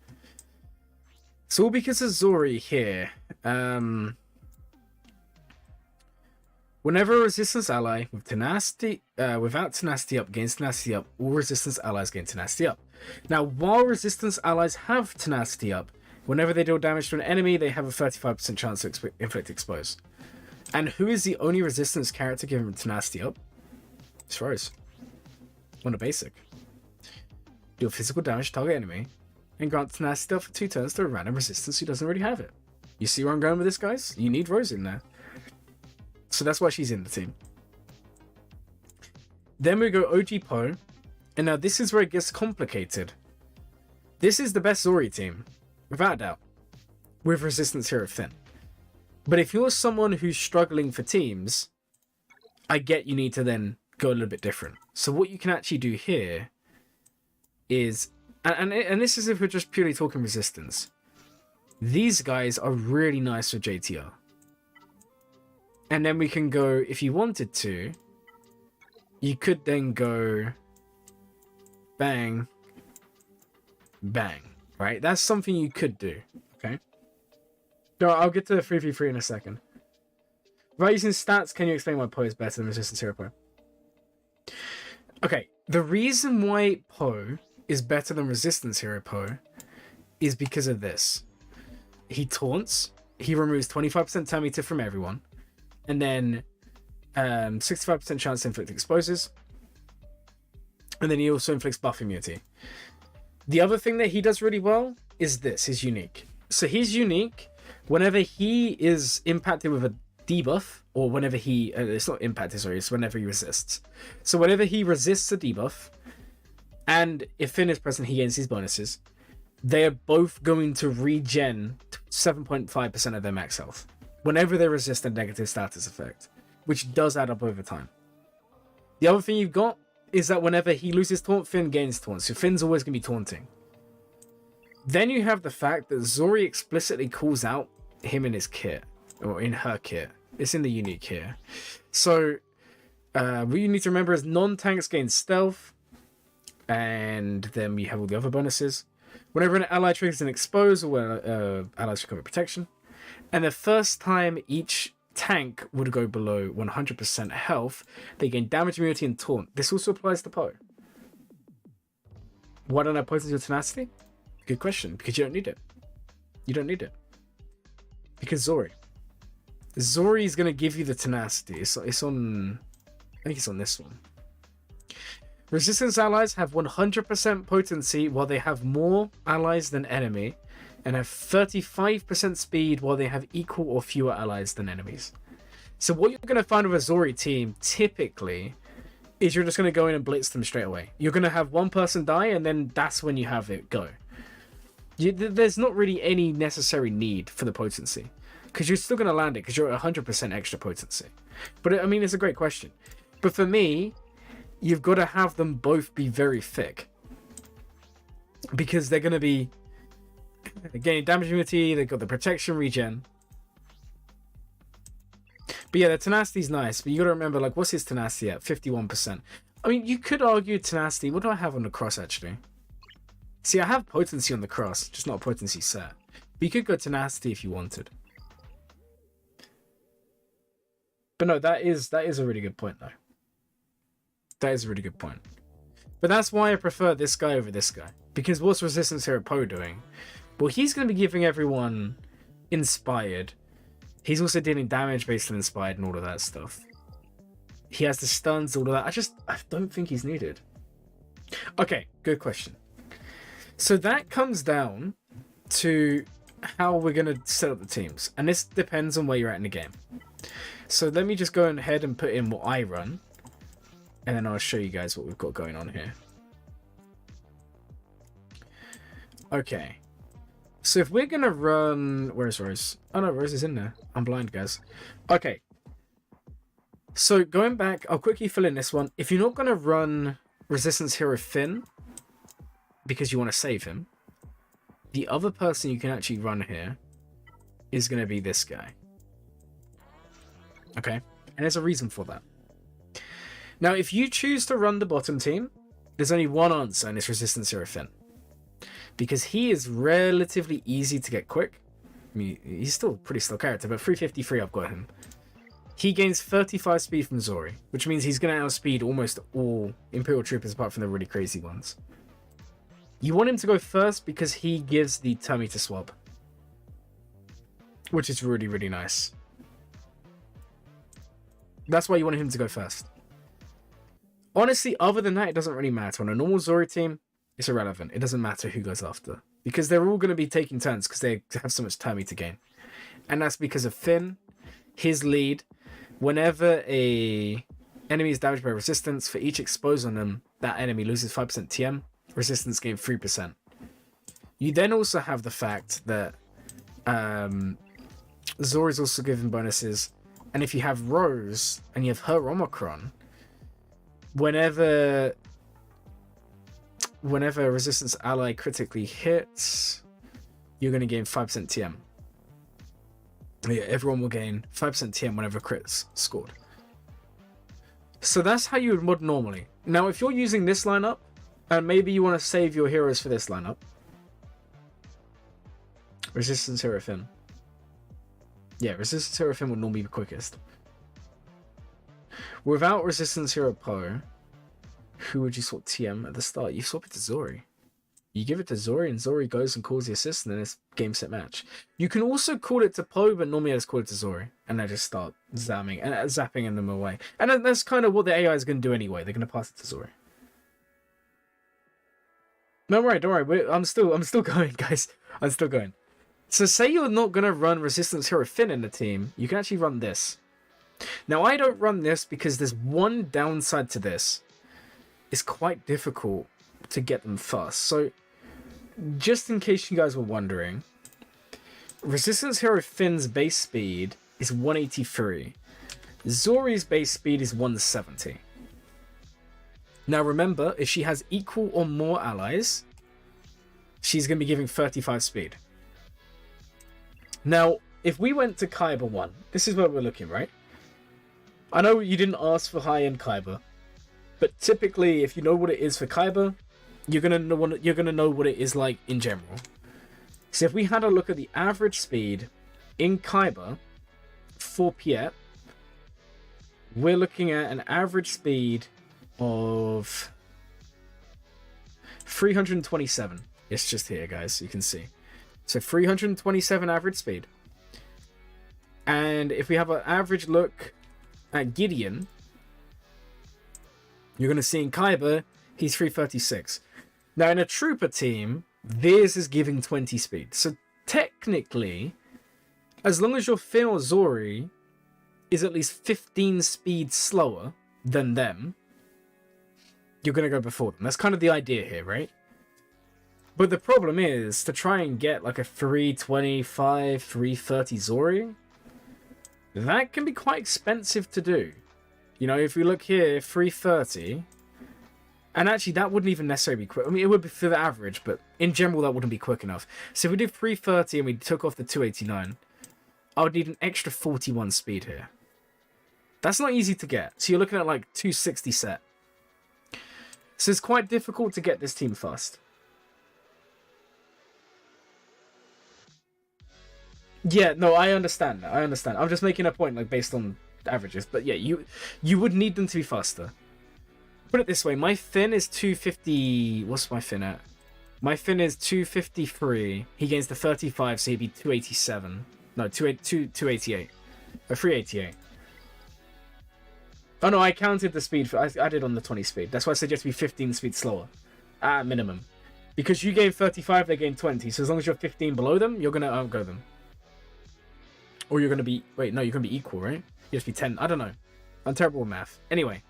Speaker 1: So all because of Zori here, whenever a resistance ally with tenacity, without tenacity up gains tenacity up, all resistance allies gain tenacity up. Now, while resistance allies have tenacity up, whenever they deal damage to an enemy, they have a 35% chance to inflict expose. And who is the only resistance character given tenacity up? It's Rose. On a basic. Deal physical damage to target enemy, and grant tenacity up for 2 turns to a random resistance who doesn't already have it. You see where I'm going with this, guys? You need Rose in there. So that's why she's in the team. Then we go OG Poe, and now this is where it gets complicated. This is the best Zori team, without a doubt, with Resistance Hero Finn. But if you're someone who's struggling for teams, I get you need to then go a little bit different. So what you can actually do here is, and this is if we're just purely talking resistance, these guys are really nice with JTR. And then we can go, if you wanted to, you could then go bang, bang, right? That's something you could do, okay? No, I'll get to the 3v3 in a second. Without using stats, can you explain why Poe is better than Resistance Hero Poe? Okay, the reason why Poe is better than Resistance Hero Poe is because of this. He taunts, he removes 25% turn meter from everyone, and then 65% chance to inflict exposes, and then he also inflicts buff immunity. The other thing that he does really well is this, his unique. So his unique, whenever he is impacted with a debuff, or whenever he, it's not impacted, sorry, it's whenever he resists. So whenever he resists a debuff, and if Finn is present, he gains his bonuses, they are both going to regen 7.5% of their max health whenever they resist a negative status effect, which does add up over time. The other thing you've got is that whenever he loses taunt, Finn gains taunt, so Finn's always going to be taunting. Then you have the fact that Zori explicitly calls out him in his kit, or in her kit. It's in the unique here. So what you need to remember is non-tanks gain stealth, and then we have all the other bonuses. Whenever an ally triggers an expose, or when allies recover protection, and the first time each tank would go below 100% health, they gain damage, immunity, and taunt. This also applies to Poe. Why don't I poison your tenacity? Good question, because you don't need it. You don't need it. Because Zori is going to give you the tenacity. It's on, I think it's on this one. Resistance allies have 100% potency while they have more allies than enemy, and have 35% speed while they have equal or fewer allies than enemies. So what you're going to find with a Zori team, typically, is you're just going to go in and blitz them straight away. You're going to have one person die, and then that's when you have it go. There's not really any necessary need for the potency, because you're still going to land it, because you're at 100% extra potency. But, I mean, it's a great question. But for me, you've got to have them both be very thick, because they're going to be gaining damage immunity, they've got the protection regen. But yeah, the tenacity's nice, but you gotta remember, like, what's his tenacity at? 51%. I mean, you could argue tenacity. What do I have on the cross, actually? See, I have potency on the cross, just not a potency set. But you could go tenacity if you wanted. But no, that is a really good point, though. That is a really good point. But that's why I prefer this guy over this guy. Because what's Resistance Hero Poe doing? Well, he's going to be giving everyone Inspired. He's also dealing damage based on Inspired and all of that stuff. He has the stuns, all of that. I don't think he's needed. Okay, good question. So that comes down to how we're going to set up the teams. And this depends on where you're at in the game. So let me just go ahead and put in what I run. And then I'll show you guys what we've got going on here. Okay. So if we're going to run... Where's Rose? Oh no, Rose is in there. I'm blind, guys. Okay. So going back, I'll quickly fill in this one. If you're not going to run Resistance Hero Finn, because you want to save him, the other person you can actually run here is going to be this guy. Okay? And there's a reason for that. Now, if you choose to run the bottom team, there's only one answer, and it's Resistance Hero Finn. Because he is relatively easy to get quick. I mean, he's still a pretty slow character, but 353 I've got him. He gains 35 speed from Zori, which means he's going to outspeed almost all Imperial Troopers apart from the really crazy ones. You want him to go first because he gives the turn meter swap, which is really, really nice. That's why you want him to go first. Honestly, other than that, it doesn't really matter. On a normal Zori team, it's irrelevant. It doesn't matter who goes after. Because they're all going to be taking turns because they have so much time to gain. And that's because of Finn, his lead. Whenever a enemy is damaged by resistance, for each expose on them, that enemy loses 5% TM. Resistance gain 3%. You then also have the fact that Zor is also given bonuses. And if you have Rose and you have her Omicron, whenever a resistance ally critically hits, you're going to gain 5% TM. Yeah, everyone will gain 5% TM whenever crit's scored. So that's how you would mod normally. Now, if you're using this lineup, and maybe you want to save your heroes for this lineup, Resistance Hero Finn. Yeah, Resistance Hero Finn would normally be quickest. Without Resistance Hero Poe, who would you swap TM at the start? You swap it to Zori. You give it to Zori, and Zori goes and calls the assist, and then it's game, set, match. You can also call it to Poe, but normally I just call it to Zori, and I just start zapping them away. And that's kind of what the AI is going to do anyway. They're going to pass it to Zori. No, don't worry. I'm still going, guys. I'm still going. So say you're not going to run Resistance Hero Finn in the team, you can actually run this. Now, I don't run this because there's one downside to this. It's quite difficult to get them fast. So, just in case you guys were wondering, Resistance Hero Finn's base speed is 183. Zori's base speed is 170. Now remember, if she has equal or more allies, she's going to be giving 35 speed. Now, if we went to Kyber 1, this is where we're looking, right? I know you didn't ask for high-end Kyber, but typically, if you know what it is for Kyber, you're gonna know what it is like in general. So if we had a look at the average speed in Kyber for Piet, we're looking at an average speed of 327. It's just here, guys, you can see. So 327 average speed. And if we have an average look at Gideon, you're going to see in Kyber, he's 336. Now, in a Trooper team, theirs is giving 20 speed. So technically, as long as your Finn or Zori is at least 15 speed slower than them, you're going to go before them. That's kind of the idea here, right? But the problem is, to try and get like a 325, 330 Zori, that can be quite expensive to do. You know, if we look here, 330, and actually that wouldn't even necessarily be quick. I mean, it would be for the average, but in general that wouldn't be quick enough. So if we did 330 and we took off the 289, I would need an extra 41 speed here. That's not easy to get. So you're looking at like 260 set. So it's quite difficult to get this team fast. Yeah, no, I understand that. I understand. I'm just making a point, like, based on averages. But yeah, you would need them to be faster. Put it this way, my Finn is 250... What's my Finn at? My Finn is 253. He gains the 35, so he'd be 287. No, 288. Or 388. Oh no, I counted the speed. I did on the 20 speed. That's why I said you have to be 15 speed slower. At minimum. Because you gain 35, they gain 20. So as long as you're 15 below them, you're going to outgo them. Or you're going to be... Wait, no, you're going to be equal, right? You have to be 10. I don't know. I'm terrible with math. Anyway.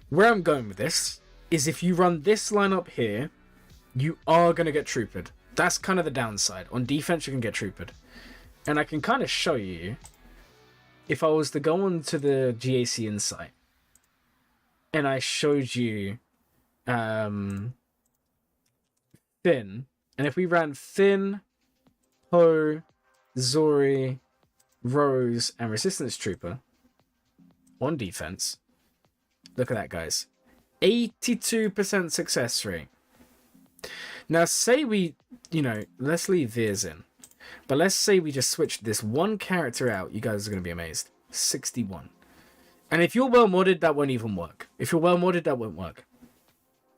Speaker 1: Where I'm going with this is if you run this lineup here, you are going to get troopered. That's kind of the downside. On defense, you can get troopered. And I can kind of show you, if I was to go on to the GAC Insight, and I showed you Finn, and if we ran Finn, Poe, Zori, Rose, and Resistance Trooper on defense, look at that, guys. 82% success rate. Now, say we, let's leave Veers in. But let's say we just switched this one character out. You guys are going to be amazed. 61. And if you're well modded, that won't even work. If you're well modded, that won't work.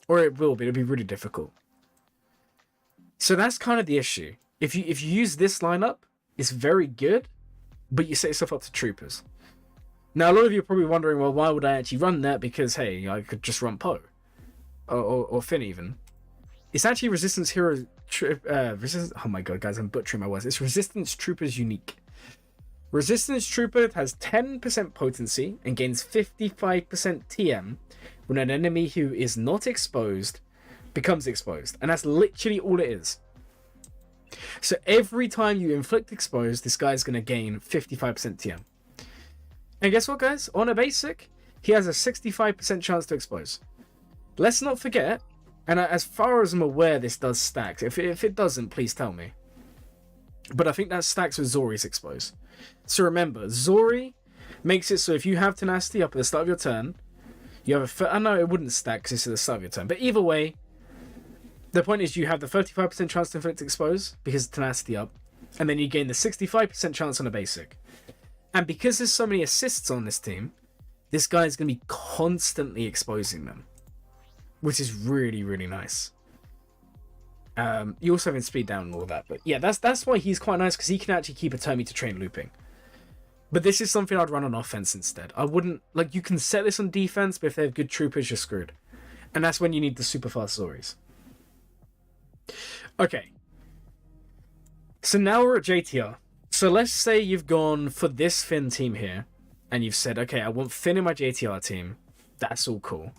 Speaker 1: Or it will be. It'll be really difficult. So that's kind of the issue. If you use this lineup, it's very good, but you set yourself up to troopers. Now, a lot of you are probably wondering, well, why would I actually run that? Because, hey, I could just run Poe. Or Finn, even. It's actually Resistance Hero... oh my god, guys, I'm butchering my words. It's Resistance Troopers Unique. Resistance Trooper has 10% potency and gains 55% TM when an enemy who is not exposed becomes exposed. And that's literally all it is. So every time you inflict exposed, this guy's going to gain 55% TM. And guess what, guys? On a basic, he has a 65% chance to expose. Let's not forget, and as far as I'm aware, this does stack. If it doesn't, please tell me. But I think that stacks with Zori's expose. So remember, Zori makes it so if you have tenacity up at the start of your turn, you have I know it wouldn't stack because it's at the start of your turn, but either way, the point is you have the 35% chance to inflict expose because of tenacity up, and then you gain the 65% chance on a basic. And because there's so many assists on this team, this guy is going to be constantly exposing them, which is really, really nice. You also have his speed down and all that, but yeah, that's why he's quite nice, because he can actually keep a turn meter train looping. But this is something I'd run on offense instead. I wouldn't, you can set this on defense, but if they have good troopers, you're screwed. And that's when you need the super fast Zoris. Okay. So now we're at JTR. So let's say you've gone for this Finn team here, and you've said, okay, I want Finn in my JTR team. That's all cool.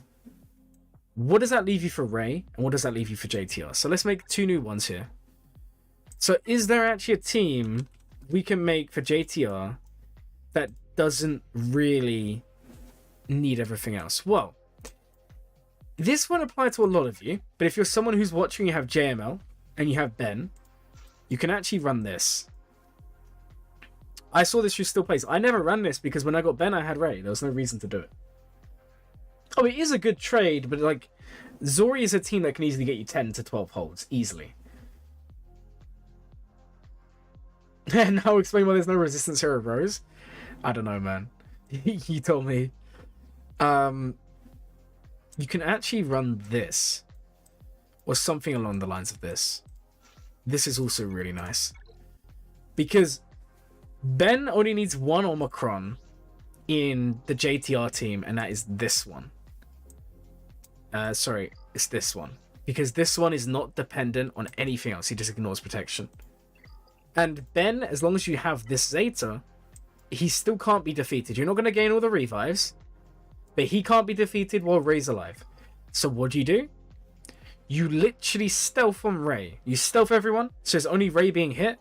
Speaker 1: What does that leave you for Ray, and what does that leave you for JTR? So let's make two new ones here. So is there actually a team we can make for JTR that doesn't really need everything else? Well, this won't apply to a lot of you, but if you're someone who's watching, you have JML, and you have Ben, you can actually run this. I saw this through Still Plays. I never ran this because when I got Ben, I had Ray. There was no reason to do it. Oh, it is a good trade, but Zori is a team that can easily get you 10 to 12 holds, easily. And now explain why there's no Resistance Hero Rose. I don't know, man. You told me. You can actually run this, or something along the lines of this. This is also really nice, because Ben only needs one Omicron in the JTR team, and that is this one. Sorry, it's this one. Because this one is not dependent on anything else. He just ignores protection. And Ben, as long as you have this Zeta, he still can't be defeated. You're not going to gain all the revives, but he can't be defeated while Ray's alive. So what do? You literally stealth on Ray. You stealth everyone, so it's only Ray being hit,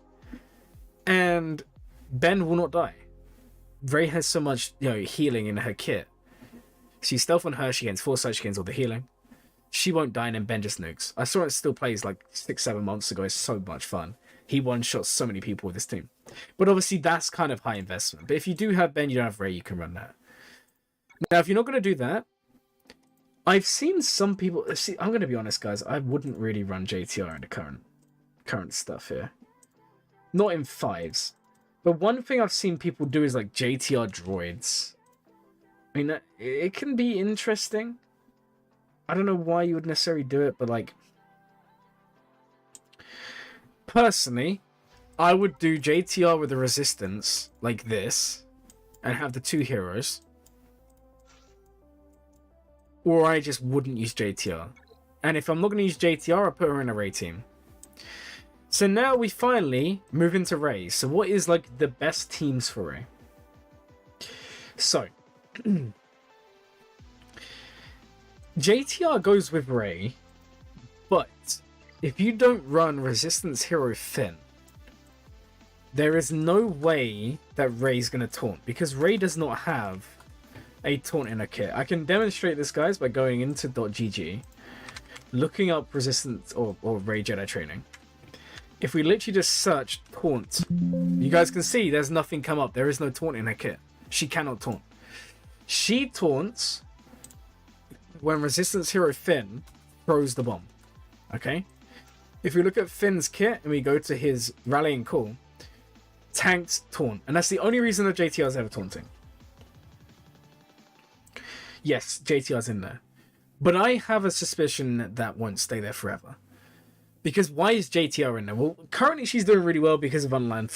Speaker 1: and Ben will not die. Ray has so much, healing in her kit. So you stealth on her, she gains foresight, she gains all the healing. She won't die, and then Ben just nukes. I saw it still plays like 6-7 months ago. It's so much fun. He one-shots so many people with his team. But obviously, that's kind of high investment. But if you do have Ben, you don't have Ray, you can run that. Now, if you're not going to do that, I've seen some people... See, I'm going to be honest, guys. I wouldn't really run JTR in the current stuff here. Not in 5s. But one thing I've seen people do is like JTR droids. I mean, it can be interesting. I don't know why you would necessarily do it, but like... Personally, I would do JTR with the Resistance, like this, and have the 2 heroes. Or I just wouldn't use JTR. And if I'm not going to use JTR, I'll put her in a Ray team. So now we finally move into Ray. So what is like the best teams for Ray? So... JTR goes with Ray, but if you don't run Resistance Hero Finn, there is no way that Ray's going to taunt, because Ray does not have a taunt in her kit. I can demonstrate this, guys, by going into .gg, looking up Resistance or Ray Jedi training. If we literally just search taunt, you guys can see there's nothing come up. There is no taunt in her kit. She cannot taunt. She taunts when Resistance Hero Finn throws the bomb. Okay? If we look at Finn's kit and we go to his rallying call, tanked taunt. And that's the only reason that JTR's ever taunting. Yes, JTR's in there. But I have a suspicion that won't stay there forever. Because why is JTR in there? Well, currently she's doing really well because of Unaligned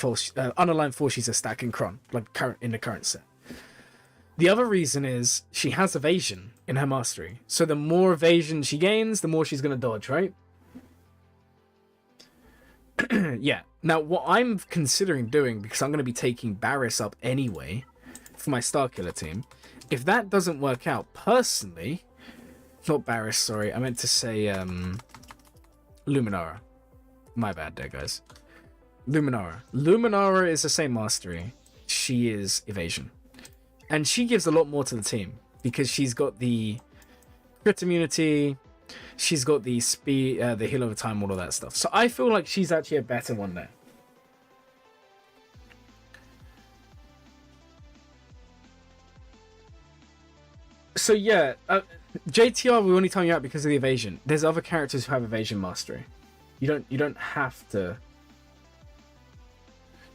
Speaker 1: Force. She's a stacking Kron, like in the current set. The other reason is she has evasion in her mastery. So the more evasion she gains, the more she's going to dodge, right? Yeah. Now, what I'm considering doing, because I'm going to be taking Barriss up anyway for my Starkiller team, if that doesn't work out, personally... Not Barriss, sorry. I meant to say Luminara. My bad there, guys. Luminara. Luminara is the same mastery. She is evasion. And she gives a lot more to the team because she's got the crit immunity, she's got the speed, the heal over time, all of that stuff. So I feel like she's actually a better one there. So yeah, JTR will only time you out because of the evasion. There's other characters who have evasion mastery. You don't have to.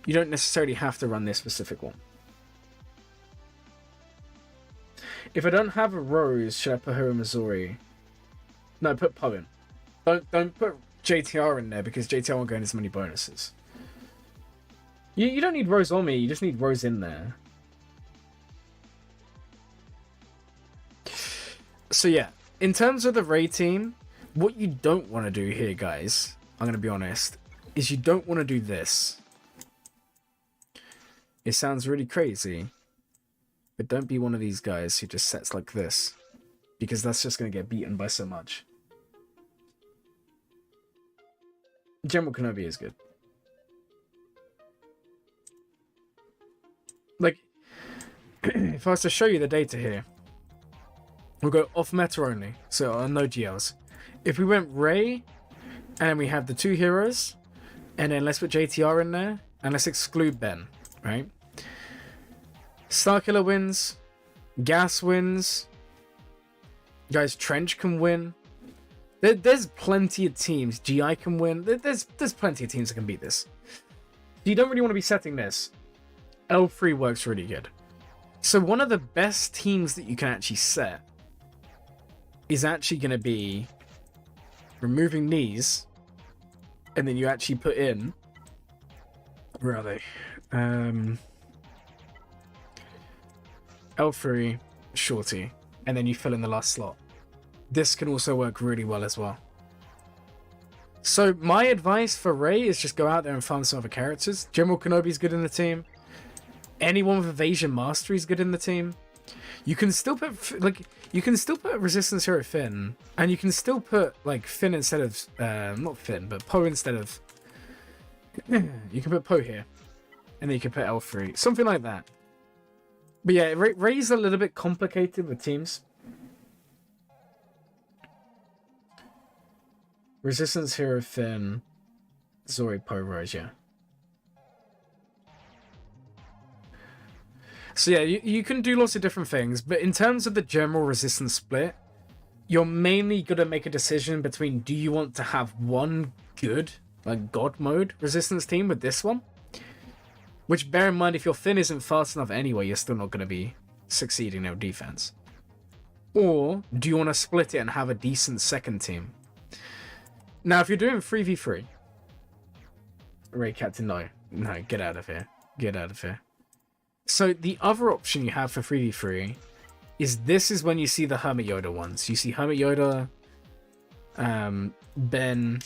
Speaker 1: You don't necessarily have to run this specific one. If I don't have a Rose, should I put her in Missouri? No, put Poe in. Don't put JTR in there because JTR won't gain as many bonuses. You don't need Rose on me, you just need Rose in there. So yeah, in terms of the Ray team, what you don't want to do here, guys, I'm going to be honest, is you don't want to do this. It sounds really crazy. But don't be one of these guys who just sets like this. Because that's just going to get beaten by so much. General Kenobi is good. Like, if I was to show you the data here, we'll go off meta only. So on no GLs. If we went Ray, and we have the 2 heroes, and then let's put JTR in there, and let's exclude Ben, right? Starkiller wins. Gas wins. Guys, Trench can win. There's plenty of teams. GI can win. There's plenty of teams that can beat this. You don't really want to be setting this. L3 works really good. So one of the best teams that you can actually set is actually going to be removing these. And then you actually put in... Where are they? L3, Shorty, and then you fill in the last slot. This can also work really well as well. So my advice for Ray is just go out there and farm some other characters. General Kenobi's good in the team. Anyone with Evasion Mastery is good in the team. You can still put Resistance Hero Finn, and you can still put like Finn instead of not Finn, but Poe instead of. You can put Poe here, and then you can put L3, something like that. But yeah, Ray's a little bit complicated with teams. Resistance Hero Finn, Zori, Poe, Rose, yeah. So yeah, you can do lots of different things, but in terms of the general resistance split, you're mainly going to make a decision between do you want to have one good, like God mode resistance team with this one? Which, bear in mind, if your Finn isn't fast enough anyway, you're still not going to be succeeding in defense. Or do you want to split it and have a decent second team? Now, if you're doing 3v3, Ray Captain, no, get out of here. Get out of here. So the other option you have for 3v3 is this is when you see the Hermit Yoda ones. You see Hermit Yoda, Ben,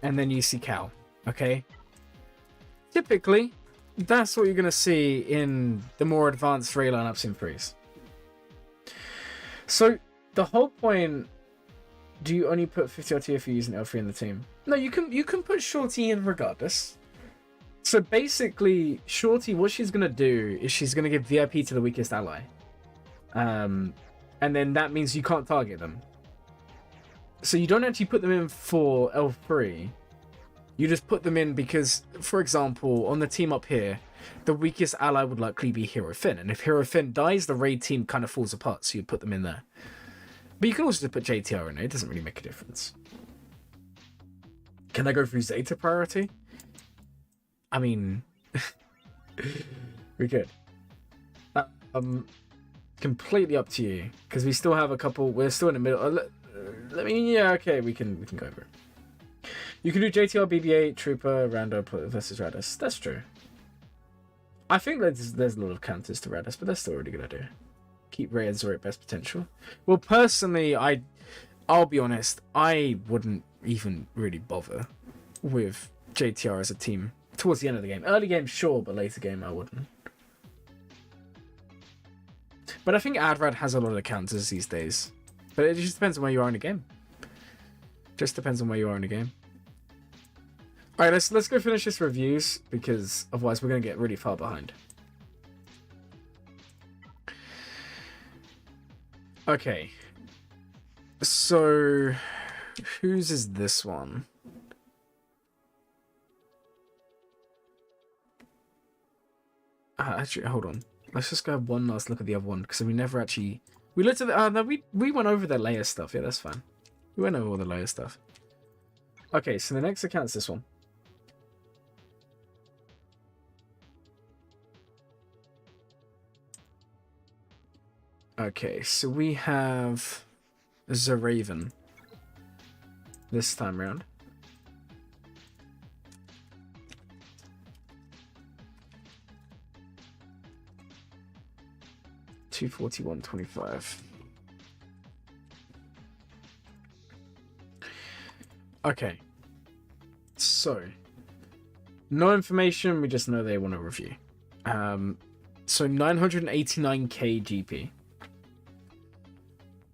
Speaker 1: and then you see Cal, okay? Typically, that's what you're going to see in the more advanced Ray lineups in threes. So the whole point, do you only put 50 RT if you're using L3 in the team? No, you can put Shorty in regardless. So basically, Shorty, what she's going to do is she's going to give VIP to the weakest ally. And then that means you can't target them. So you don't actually put them in for L3. You just put them in because, for example, on the team up here, the weakest ally would likely be Hero Finn. And if Hero Finn dies, the raid team kind of falls apart, so you put them in there. But you can also just put JTR in there. It doesn't really make a difference. Can I go through Zeta priority? I mean, we could. Completely up to you, because we still have a couple. We're still in the middle. Yeah, okay, we can go over it. You can do JTR, BB-8, Trooper, Rando versus Radis. That's true. I think there's a lot of counters to Radis, but that's still a really good idea. Keep Ray and Zori at best potential. Well, personally, I'll be honest, I wouldn't even really bother with JTR as a team towards the end of the game. Early game, sure, but later game, I wouldn't. But I think Adrad has a lot of counters these days. But it just depends on where you are in the game. Just depends on where you are in the game. Alright, let's go finish this reviews, because otherwise we're going to get really far behind. Okay. So, whose is this one? Actually, hold on. Let's just go have one last look at the other one, because we never actually... We looked at the... no, we went over the layer stuff. Yeah, that's fine. We went over all the layer stuff. Okay, so the next account's this one. Okay, so we have Zareven this time round. $241.25. Okay, so no information. We just know they want to review. So 989k GP.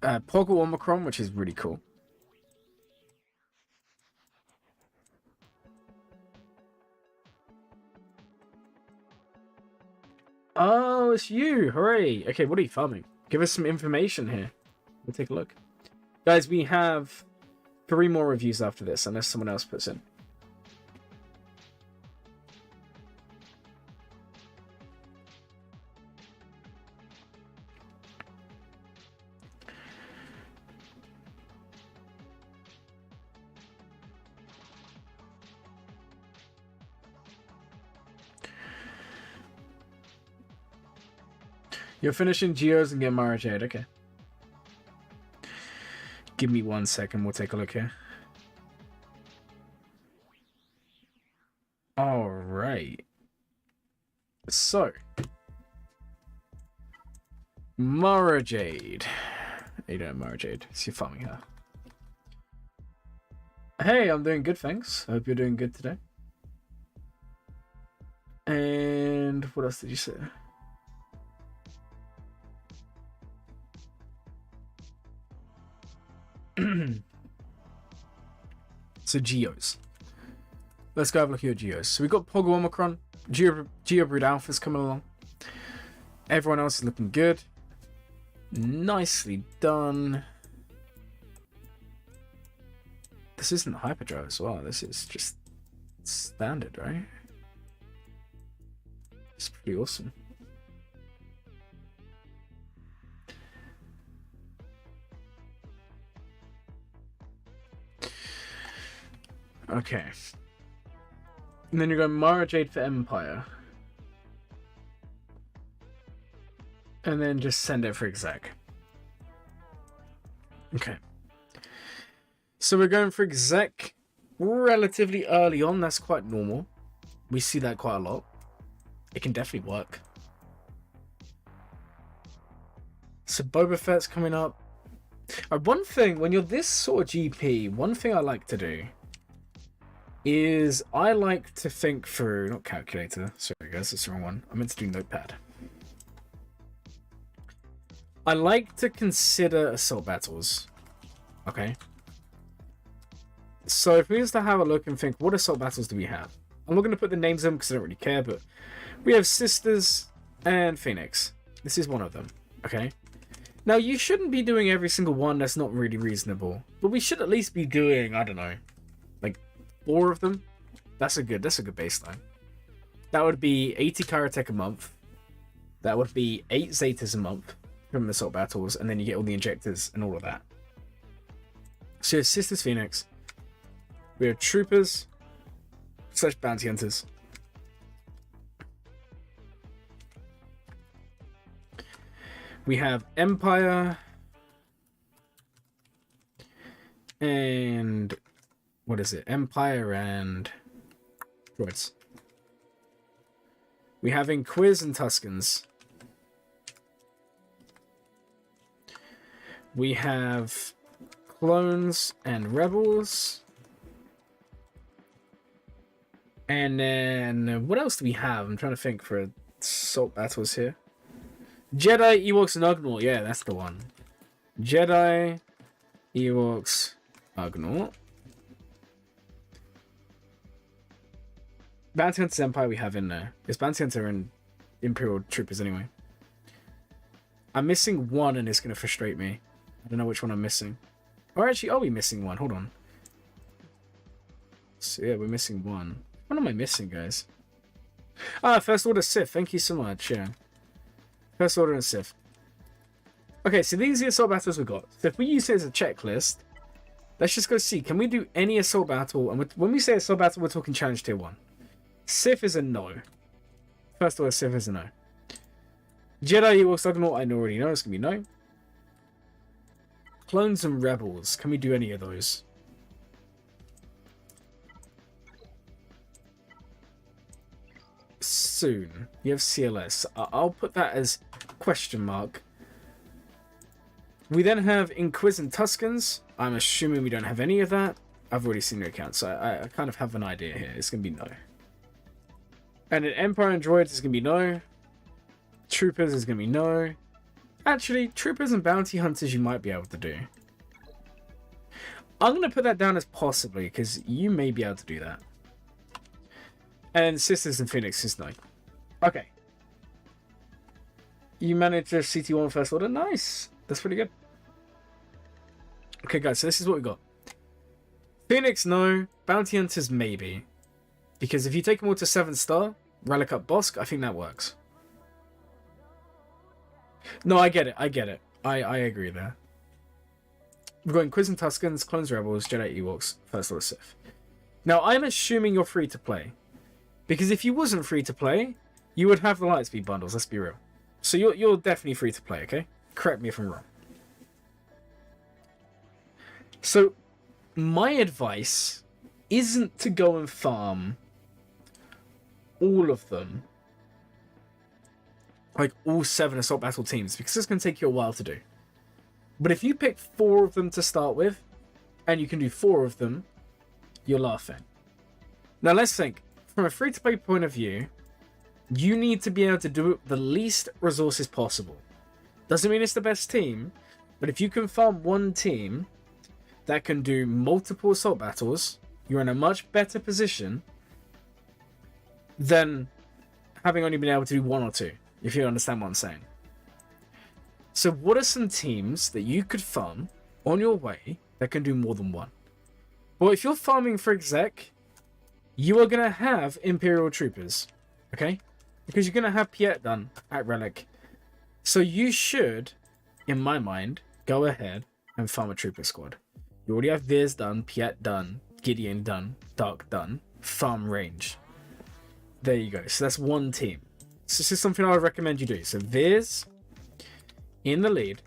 Speaker 1: Poggle Omicron, which is really cool. Oh, it's you! Hooray! Okay, what are you farming? Give us some information here. We'll take a look. Guys, we have 3 more reviews after this, unless someone else puts in. You're finishing Geos and get Mara Jade, okay. Give me 1 second, we'll take a look here. Alright. So. Mara Jade. You don't have Mara Jade, so you're farming her. Hey, I'm doing good, thanks. I hope you're doing good today. And what else did you say? So Geos. Let's go have a look at your Geos. So we got Pogo Omicron, Geobreed Alpha's coming along. Everyone else is looking good. Nicely done. This isn't Hyperdrive as well. This is just standard, right? It's pretty awesome. Okay. And then you're going Mara Jade for Empire. And then just send it for exec. Okay. So we're going for exec relatively early on. That's quite normal. We see that quite a lot. It can definitely work. So BobbyFlat's coming up. One thing, when you're this sort of GP, one thing I like to do is I like to think through, not calculator, sorry guys, that's the wrong one. I meant to do notepad. I like to consider assault battles. Okay. So if we used to have a look and think, what assault battles do we have? I'm not going to put the names in because I don't really care, but we have Sisters and Phoenix. This is one of them. Okay. Now you shouldn't be doing every single one. That's not really reasonable. But we should at least be doing, I don't know, like 4 of them. That's a good baseline. That would be 80 Karatech a month. That would be 8 Zetas a month from the assault battles, and then you get all the injectors and all of that. So you have Sisters Phoenix. We have Troopers / Bounty Hunters. We have Empire. And what is it? Empire and droids. We have Inquiz and Tuscans. We have Clones and Rebels. And then what else do we have? I'm trying to think for assault battles here. Jedi, Ewoks, and Ugnaught. Yeah, that's the one. Jedi, Ewoks, Ugnaught. Bounty Hunter's Empire we have in there. It's Bounty Hunter and Imperial Troopers anyway. I'm missing one and it's going to frustrate me. I don't know which one I'm missing. Or actually, are we missing one? Hold on. So yeah, we're missing one. What am I missing, guys? Ah, First Order Sith. Thank you so much. Yeah. First Order and Sith. Okay, so these are the assault battles we've got. So if we use it as a checklist, let's just go see. Can we do any assault battle? And when we say assault battle, we're talking challenge tier 1. Sith is a no. First Order Sith is a no. Jedi, Ewoks, Ugnaught, I already know. It's going to be no. Clones and Rebels. Can we do any of those? Soon. You have CLS. I'll put that as question mark. We then have Inquiz and Tuscans. I'm assuming we don't have any of that. I've already seen your account, so I kind of have an idea here. It's going to be no. And then Empire and Droids is going to be no. Troopers is going to be no. Actually, Troopers and Bounty Hunters you might be able to do. I'm going to put that down as possibly, because you may be able to do that. And Sisters and Phoenix is no. Okay. You managed a CT1 First Order. Nice. That's pretty good. Okay, guys, so this is what we got. Phoenix, no. Bounty Hunters, maybe. Because if you take them all to 7 star, Relic up Bosk, I think that works. No, I get it. I get it. I agree there. We're going Quiz and Tuscans, Clones Rebels, Jedi Ewoks, First Order Sith. Now, I'm assuming you're free to play. Because if you wasn't free to play, you would have the Lightspeed bundles, let's be real. So you're definitely free to play, okay? Correct me if I'm wrong. So, my advice isn't to go and farm all of them. Like, all 7 assault battle teams, because it's going to take you a while to do. But if you pick 4 of them to start with, and you can do 4 of them, you're laughing. Now let's think. From a free-to-play point of view, you need to be able to do it with the least resources possible. Doesn't mean it's the best team, but if you can farm one team that can do multiple assault battles, you're in a much better position than having only been able to do one or two, if you understand what I'm saying. So what are some teams that you could farm on your way that can do more than one? Well, if you're farming for exec, you are going to have Imperial Troopers, okay? Because you're going to have Piet done at Relic. So you should, in my mind, go ahead and farm a Trooper squad. You already have Viz done, Piet done, Gideon done, Dark done, farm range. There you go. So that's one team. So this is something I would recommend you do. So Viz in the lead,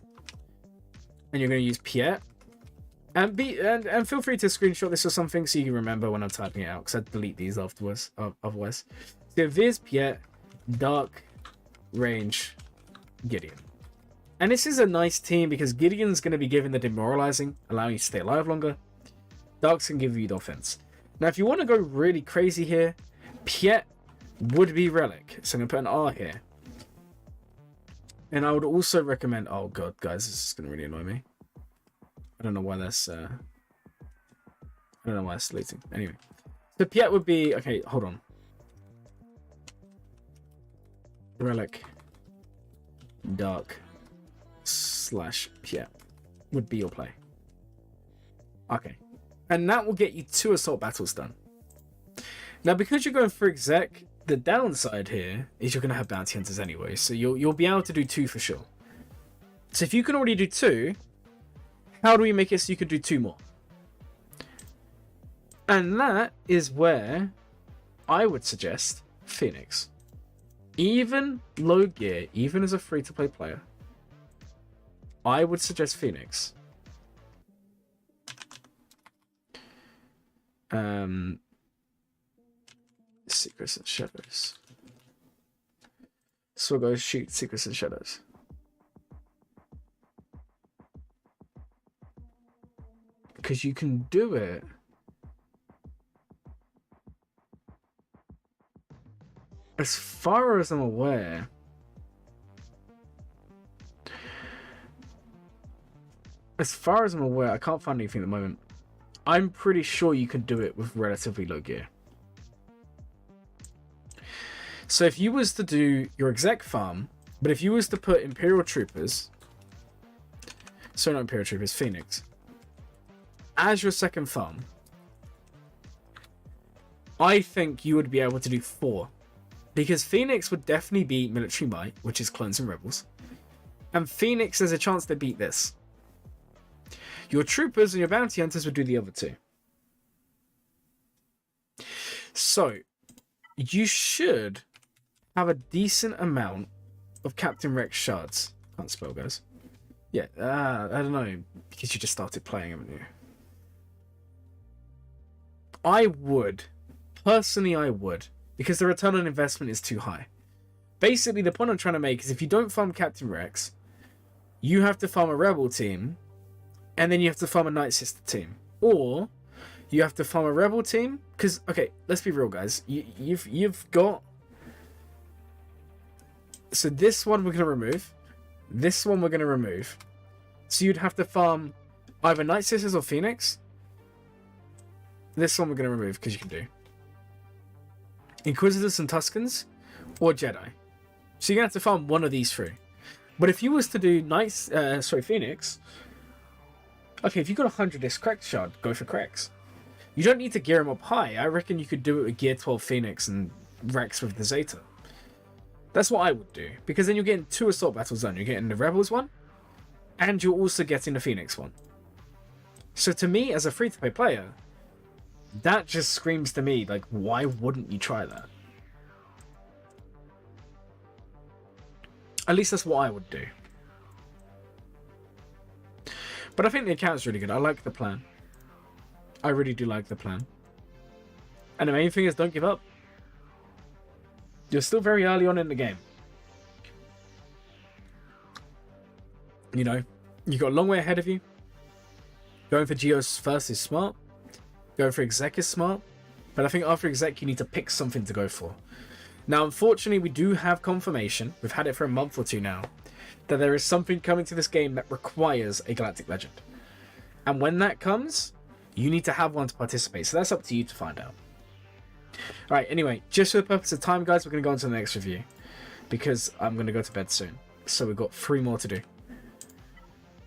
Speaker 1: and you're going to use Piet. And feel free to screenshot this or something so you can remember when I'm typing it out, because I delete these afterwards. Otherwise, so Viz, Piet, Dark, Range, Gideon. And this is a nice team because Gideon's going to be given the demoralizing, allowing you to stay alive longer. Dark's can give you the offense. Now, if you want to go really crazy here, Piet would be Relic. So I'm going to put an R here. And I would also recommend... Oh, God, guys, this is going to really annoy me. I don't know why that's... I don't know why it's deleting. Anyway. So Piet would be... Okay, hold on. Relic. Dark. / Piet would be your play. Okay. And that will get you 2 assault battles done. Now, because you're going for exec, the downside here is you're going to have bounty hunters anyway, so you'll be able to do 2 for sure. So if you can already do 2, how do we make it so you can do 2 more? And that is where I would suggest Phoenix. Even low gear, even as a free-to-play player, I would suggest Phoenix. Secrets and Shadows. So we'll go shoot Secrets and Shadows. Because you can do it. As far as I'm aware, I can't find anything at the moment. I'm pretty sure you can do it with relatively low gear. So if you was to do your exec farm, but if you was to put Imperial Troopers, sorry, not Imperial Troopers, Phoenix, as your second farm, I think you would be able to do 4. Because Phoenix would definitely beat Military Might, which is Clones and Rebels. And Phoenix, there's a chance they beat this. Your Troopers and your Bounty Hunters would do the other 2. So, you should have a decent amount of Captain Rex shards. Can't spell, guys. Yeah, I don't know. Because you just started playing, haven't you? I would. Personally, I would. Because the return on investment is too high. Basically, the point I'm trying to make is if you don't farm Captain Rex, you have to farm a Rebel team, and then you have to farm a Night Sister team. Or, you have to farm a Rebel team, because, okay, let's be real, guys. You've got... So this one we're going to remove. This one we're going to remove. So you'd have to farm either Night Sisters or Phoenix. This one we're going to remove, because you can do Inquisitors and Tuscans, or Jedi. So you're going to have to farm one of these 3. But if you was to do Phoenix, okay, if you got 100 this Cracked Shard, go for Cracks. You don't need to gear them up high. I reckon you could do it with Gear 12 Phoenix and Rex with the Zeta. That's what I would do, because then you're getting 2 assault battles done. You're getting the Rebels one, and you're also getting the Phoenix one. So to me, as a free-to-play player, that just screams to me, like, why wouldn't you try that? At least that's what I would do. But I think the account's really good. I like the plan. I really do like the plan. And the main thing is, don't give up. You're still very early on in the game. You know, you've got a long way ahead of you. Going for Geos first is smart. Going for exec is smart, but I think after exec you need to pick something to go for. Now, unfortunately, we do have confirmation, we've had it for a month or two now, that there is something coming to this game that requires a Galactic Legend. And when that comes, you need to have one to participate, so that's up to you to find out. Alright, anyway, just for the purpose of time, guys, we're going to go on to the next review, because I'm going to go to bed soon. So we've got 3 more to do.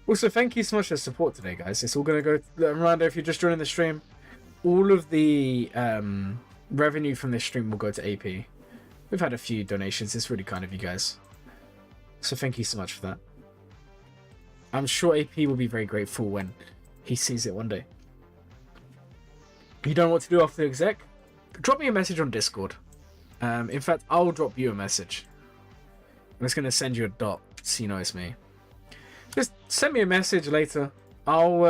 Speaker 1: Also, thank you so much for the support today, guys. It's all going to go... Reminder, if you're just joining the stream, all of the revenue from this stream will go to AP. We've had a few donations. It's really kind of you guys. So thank you so much for that. I'm sure AP will be very grateful when he sees it one day. You don't know what to do after the exec? Drop me a message on Discord. In fact, I'll drop you a message. I'm just going to send you a dot so you know it's me. Just send me a message later. I'll,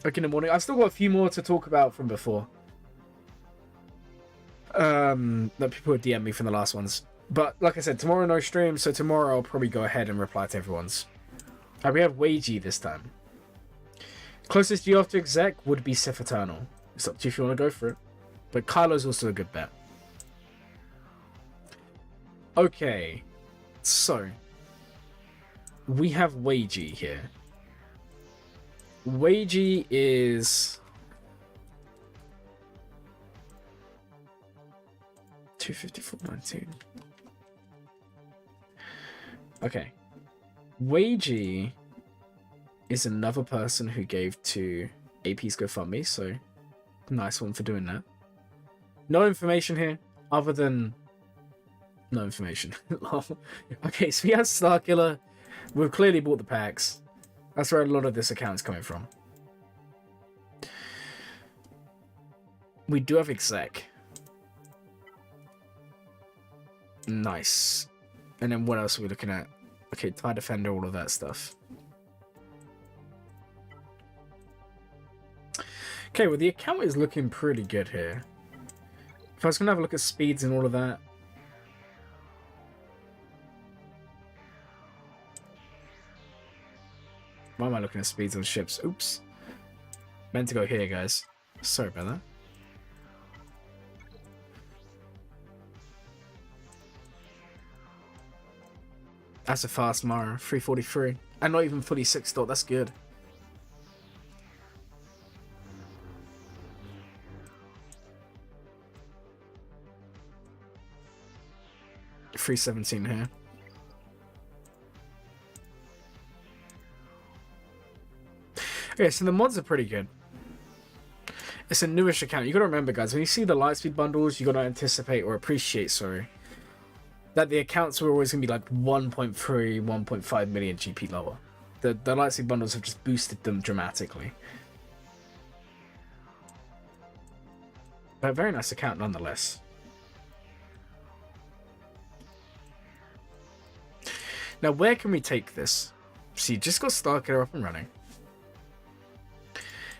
Speaker 1: like in the morning. I've still got a few more to talk about from before. That people would DM me from the last ones. But, like I said, tomorrow no stream, so tomorrow I'll probably go ahead and reply to everyone's. We have Waygee this time. Closest you after exec would be Sith Eternal. It's up to you if you want to go for it. But Kylo's also a good bet. Okay. So. We have Waygee here. Waygee is... 254.19. Okay. Waygee is another person who gave to AP's GoFundMe, so nice one for doing that. No information here, other than... No information. Okay, so we have Starkiller. We've clearly bought the packs. That's where a lot of this account is coming from. We do have exec. Nice. And then what else are we looking at? Okay, TIE Defender, all of that stuff. Okay, well the account is looking pretty good here. If I was going to have a look at speeds and all of that. Why am I looking at speeds on ships? Oops. Meant to go here, guys. Sorry about that. That's a fast Mara, 343. And not even fully 6-dot, that's good. $317 here. Okay, so the mods are pretty good. It's a newish account. You gotta remember, guys, when you see the Lightspeed bundles, you gotta anticipate or appreciate, sorry, that the accounts were always gonna be like 1.3, 1.5 million GP lower. The Lightspeed bundles have just boosted them dramatically. But a very nice account nonetheless. Now, where can we take this? So you just got Starkiller up and running.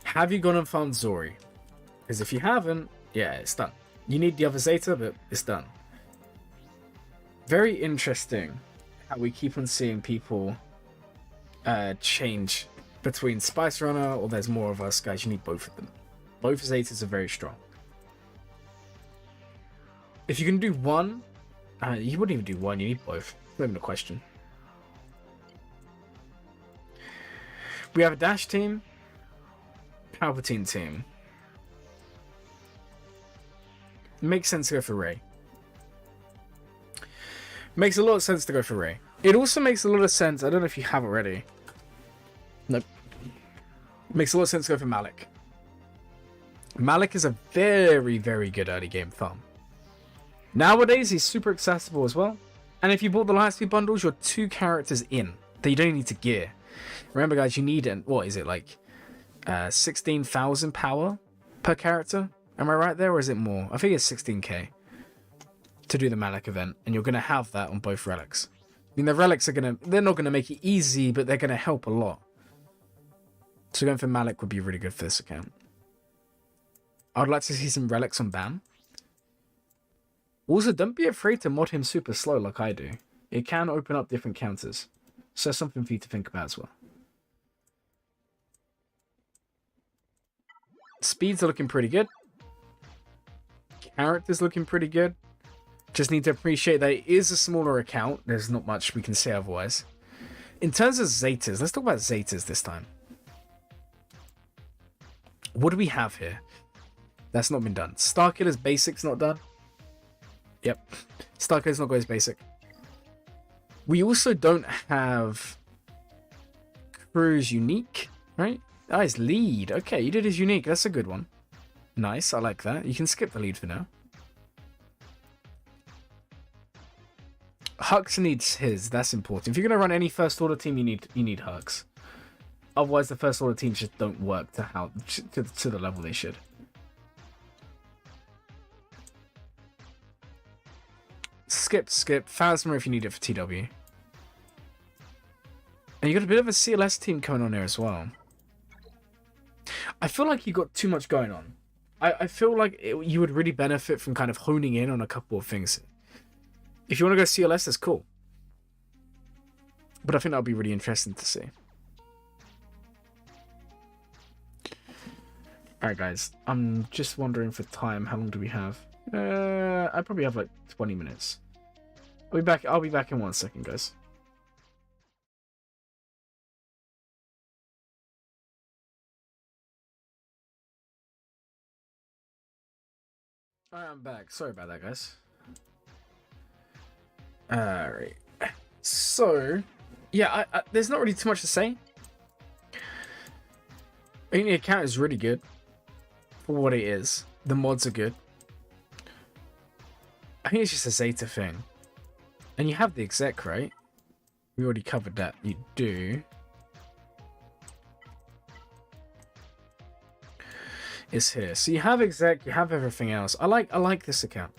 Speaker 1: Have you gone and found Zori? Because if you haven't, yeah, it's done. You need the other Zeta, but it's done. Very interesting how we keep on seeing people change between Spice Runner or there's more of us. Guys, you need both of them. Both Zetas are very strong. If you can do one, you wouldn't even do one, you need both. Not even a question. We have a Dash team, Palpatine team. Makes sense to go for Rey. Makes a lot of sense to go for Rey. It also makes a lot of sense, I don't know if you have already. Nope. Makes a lot of sense to go for Malik. Malik is a very, very good early game farm. Nowadays, he's super accessible as well. And if you bought the Lightspeed bundles, you're 2 characters in that you don't need to gear. Remember, guys, you need, what is it, like 16,000 power per character? Am I right there, or is it more? I think it's 16k to do the Malik event, and you're going to have that on both relics. I mean, the relics are they're not going to make it easy, but they're going to help a lot. So going for Malik would be really good for this account. I'd like to see some relics on BAM. Also, don't be afraid to mod him super slow like I do. It can open up different counters. So that's something for you to think about as well. Speeds are looking pretty good. Characters looking pretty good. Just need to appreciate that it is a smaller account. There's not much we can say otherwise. In terms of Zetas, let's talk about Zetas this time. What do we have here? That's not been done. Starkiller's Basic's not done. Yep. Starkiller's not got his basic. We also don't have Crew's unique, right? Ah, his lead. Okay, you did his unique. That's a good one. Nice, I like that. You can skip the lead for now. Hux needs his. That's important. If you're gonna run any first order team, you need Hux. Otherwise, the first order teams just don't work to the level they should. Skip. Phasma if you need it for TW. And you got a bit of a CLS team coming on there as well. I feel like you got too much going on. I feel like you would really benefit from kind of honing in on a couple of things. If you want to go CLS, that's cool. But I think that would be really interesting to see. Alright guys, I'm just wondering for time, how long do we have? I probably have like 20 minutes. I'll be back in 1 second, guys. Alright, I'm back. Sorry about that, guys. Alright. So, yeah, there's not really too much to say. I think the account is really good for what it is. The mods are good. I think it's just a Zeta thing. And you have the exec, right? We already covered that. You do. It's here. So you have exec, you have everything else. I like this account.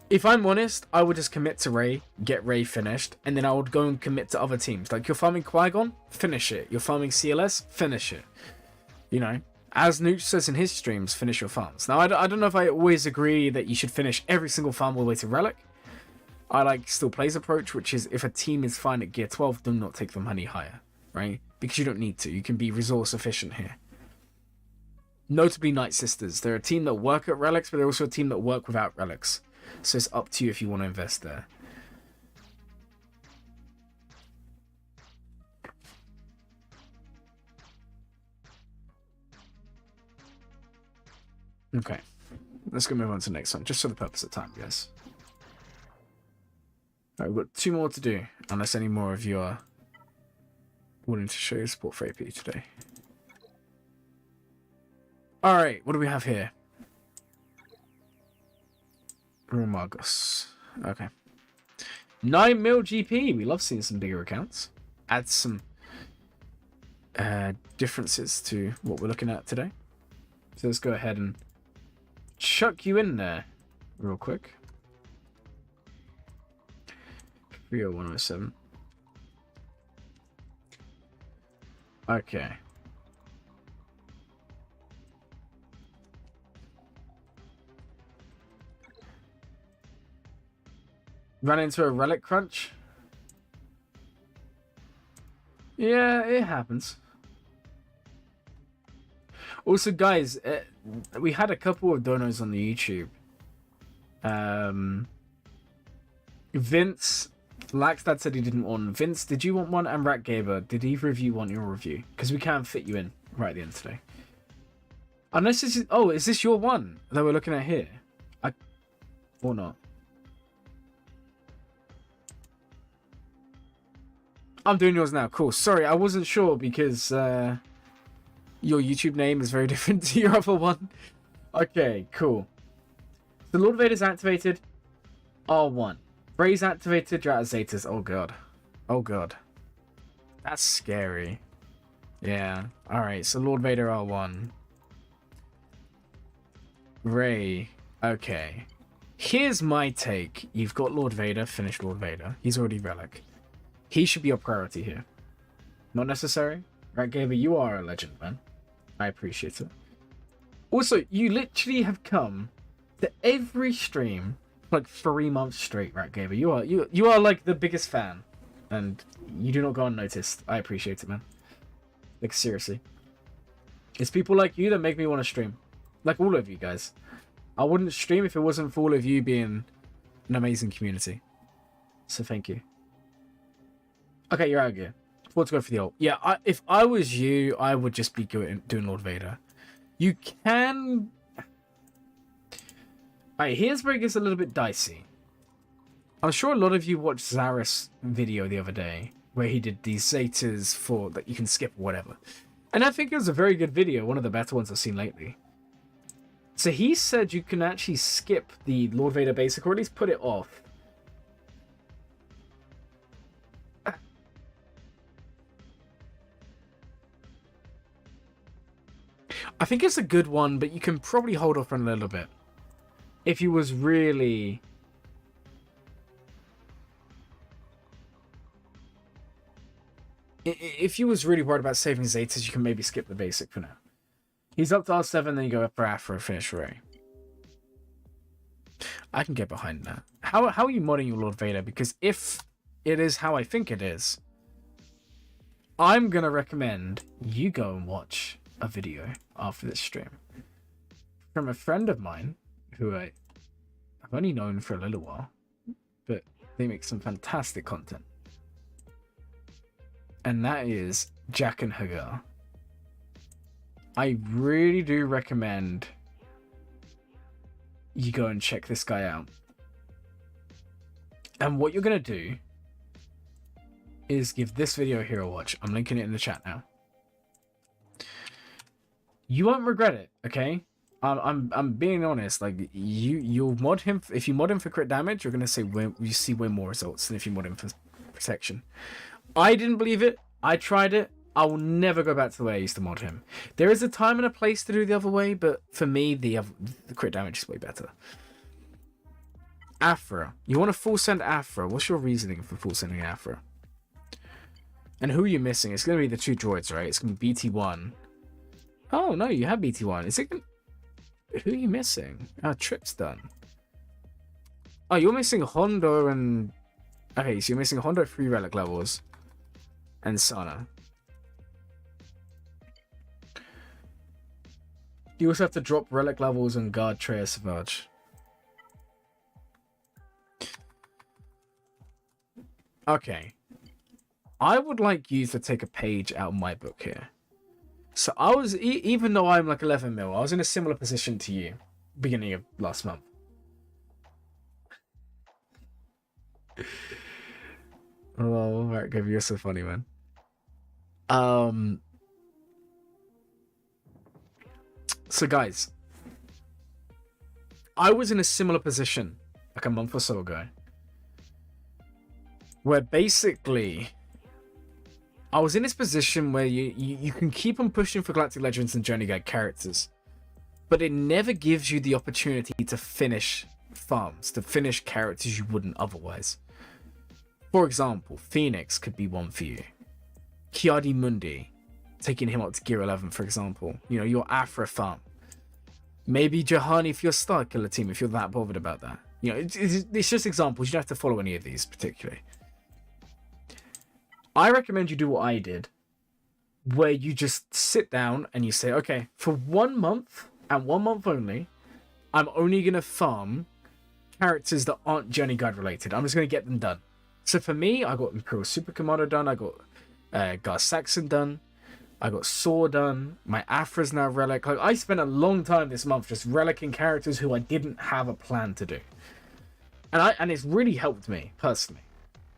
Speaker 1: If I'm honest, I would just commit to Ray, get Ray finished, and then I would go and commit to other teams. Like, you're farming Qui-Gon? Finish it. You're farming CLS? Finish it. You know? As Nooch says in his streams, finish your farms. Now, I don't know if I always agree that you should finish every single farm all the way to Relic. I like Still Plays approach, which is if a team is fine at gear 12, do not take them any higher, right? Because you don't need to. You can be resource efficient here. Notably, Night Sisters. They're a team that work at relics, but they're also a team that work without relics. So it's up to you if you want to invest there. Okay. Let's go move on to the next one, just for the purpose of time, guys. Alright, we've got 2 more to do, unless any more of you are willing to show your support for AP today. Alright, what do we have here? Margos. Okay. 9 mil GP. We love seeing some bigger accounts. Add some differences to what we're looking at today. So let's go ahead and chuck you in there real quick. 30107. Okay. Run into a relic crunch? Yeah, it happens. Also, guys, we had a couple of donos on the YouTube. Vince, Laxdad said he didn't want one. Vince, did you want one? And Ratgaber, did either of you want your review? Because we can't fit you in right at the end today. Unless this is... Oh, is this your one that we're looking at here? Or not? I'm doing yours now. Cool. Sorry, I wasn't sure because your YouTube name is very different to your other one. Okay, cool. The Lord Vader's activated. R1. Ray's activated. You're out of Zetas. Oh, God. Oh, God. That's scary. Yeah. Alright, so Lord Vader R1. Ray. Okay. Here's my take. You've got Lord Vader. Finish Lord Vader. He's already Relic. He should be your priority here. Not necessary. Right, Gaber, you are a legend, man. I appreciate it. Also, you literally have come to every stream like 3 months straight, right, Gaber? You are like the biggest fan. And you do not go unnoticed. I appreciate it, man. Like, seriously. It's people like you that make me want to stream. Like all of you guys. I wouldn't stream if it wasn't for all of you being an amazing community. So thank you. Okay, you're out of gear. Let's go for the ult. Yeah, if I was you, I would just be doing Lord Vader. You can... Alright, here's where it gets a little bit dicey. I'm sure a lot of you watched Zareven's video the other day, where he did these Zetas for that you can skip or whatever. And I think it was a very good video, one of the better ones I've seen lately. So he said you can actually skip the Lord Vader basic, or at least put it off. I think it's a good one, but you can probably hold off on a little bit. If you was really... If you was really worried about saving Zetas, you can maybe skip the basic for now. He's up to R7, then you go up for Afro, finish Ray. I can get behind that. How are you modding your Lord Vader? Because if it is how I think it is, I'm going to recommend you go and watch a video after this stream from a friend of mine who I've only known for a little while, but they make some fantastic content. And that is Jack and Hagar. I really do recommend you go and check this guy out. And what you're going to do is give this video here a watch. I'm linking it in the chat now. You won't regret it, okay? I'm being honest. Like you'll mod him. If you mod him for crit damage, you're going to see way more results than if you mod him for protection. I didn't believe it. I tried it. I will never go back to the way I used to mod him. There is a time and a place to do the other way, but for me, the crit damage is way better. Afra. You want to full send Afra. What's your reasoning for full sending Afra? And who are you missing? It's going to be the two droids, right? It's going to be BT1. Oh, no, you have BT1. Is it... Who are you missing? Oh, Trip's done. Oh, you're missing Hondo and... Okay, so you're missing Hondo at 3 relic levels. And Sana. You also have to drop relic levels and guard Treya Savage. Okay. I would like you to take a page out of my book here. So I was, even though I'm like 11 mil, I was in a similar position to you beginning of last month. Oh, Mark, you're so funny, man. So guys, I was in a similar position like a month or so ago, where basically I was in this position where you can keep on pushing for Galactic Legends and Journey Guide characters, but it never gives you the opportunity to finish farms, to finish characters you wouldn't otherwise. For example, Phoenix could be one for you. Kiadi Mundi, taking him up to gear 11, for example. You know, your Afra farm. Maybe Jahani for your Star Killer team, if you're that bothered about that. You know, it's just examples. You don't have to follow any of these particularly. I recommend you do what I did, where you just sit down and you say, okay, for 1 month and 1 month only, I'm only going to farm characters that aren't Journey Guide related. I'm just going to get them done. So for me, I got Imperial Super Commando done. I got Gar Saxon done. I got Saw done. My Afra's now relic. Like, I spent a long time this month just relicking characters who I didn't have a plan to do. And it's really helped me, personally.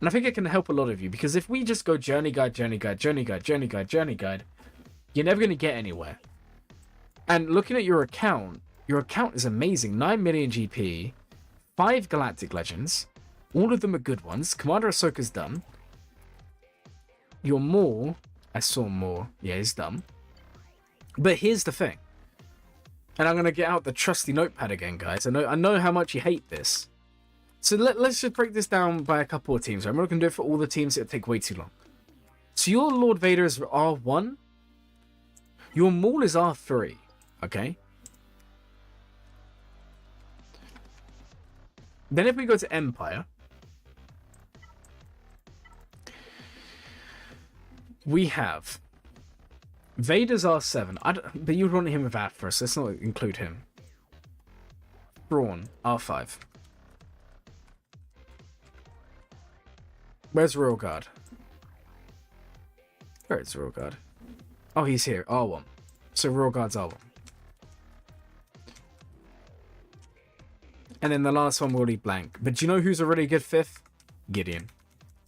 Speaker 1: And I think it can help a lot of you, because if we just go Journey Guide, Journey Guide, Journey Guide, Journey Guide, Journey Guide, you're never going to get anywhere. And looking at your account is amazing. 9 million GP, 5 Galactic Legends, all of them are good ones. Commander Ahsoka's done. Your Maul, I saw Maul, yeah, he's done. But here's the thing. And I'm going to get out the trusty notepad again, guys. I know how much you hate this. So let's just break this down by a couple of teams. I'm not going to do it for all the teams. It'll take way too long. So your Lord Vader is R1. Your Maul is R3. Okay? Then if we go to Empire, we have Vader's R7. But you'd want him with Afra, so let's not include him. Brawn, R5. Where's Royal Guard? Where is Royal Guard? Oh, he's here. R1. So Royal Guard's R1. And then the last one will leave blank. But do you know who's a really good fifth? Gideon.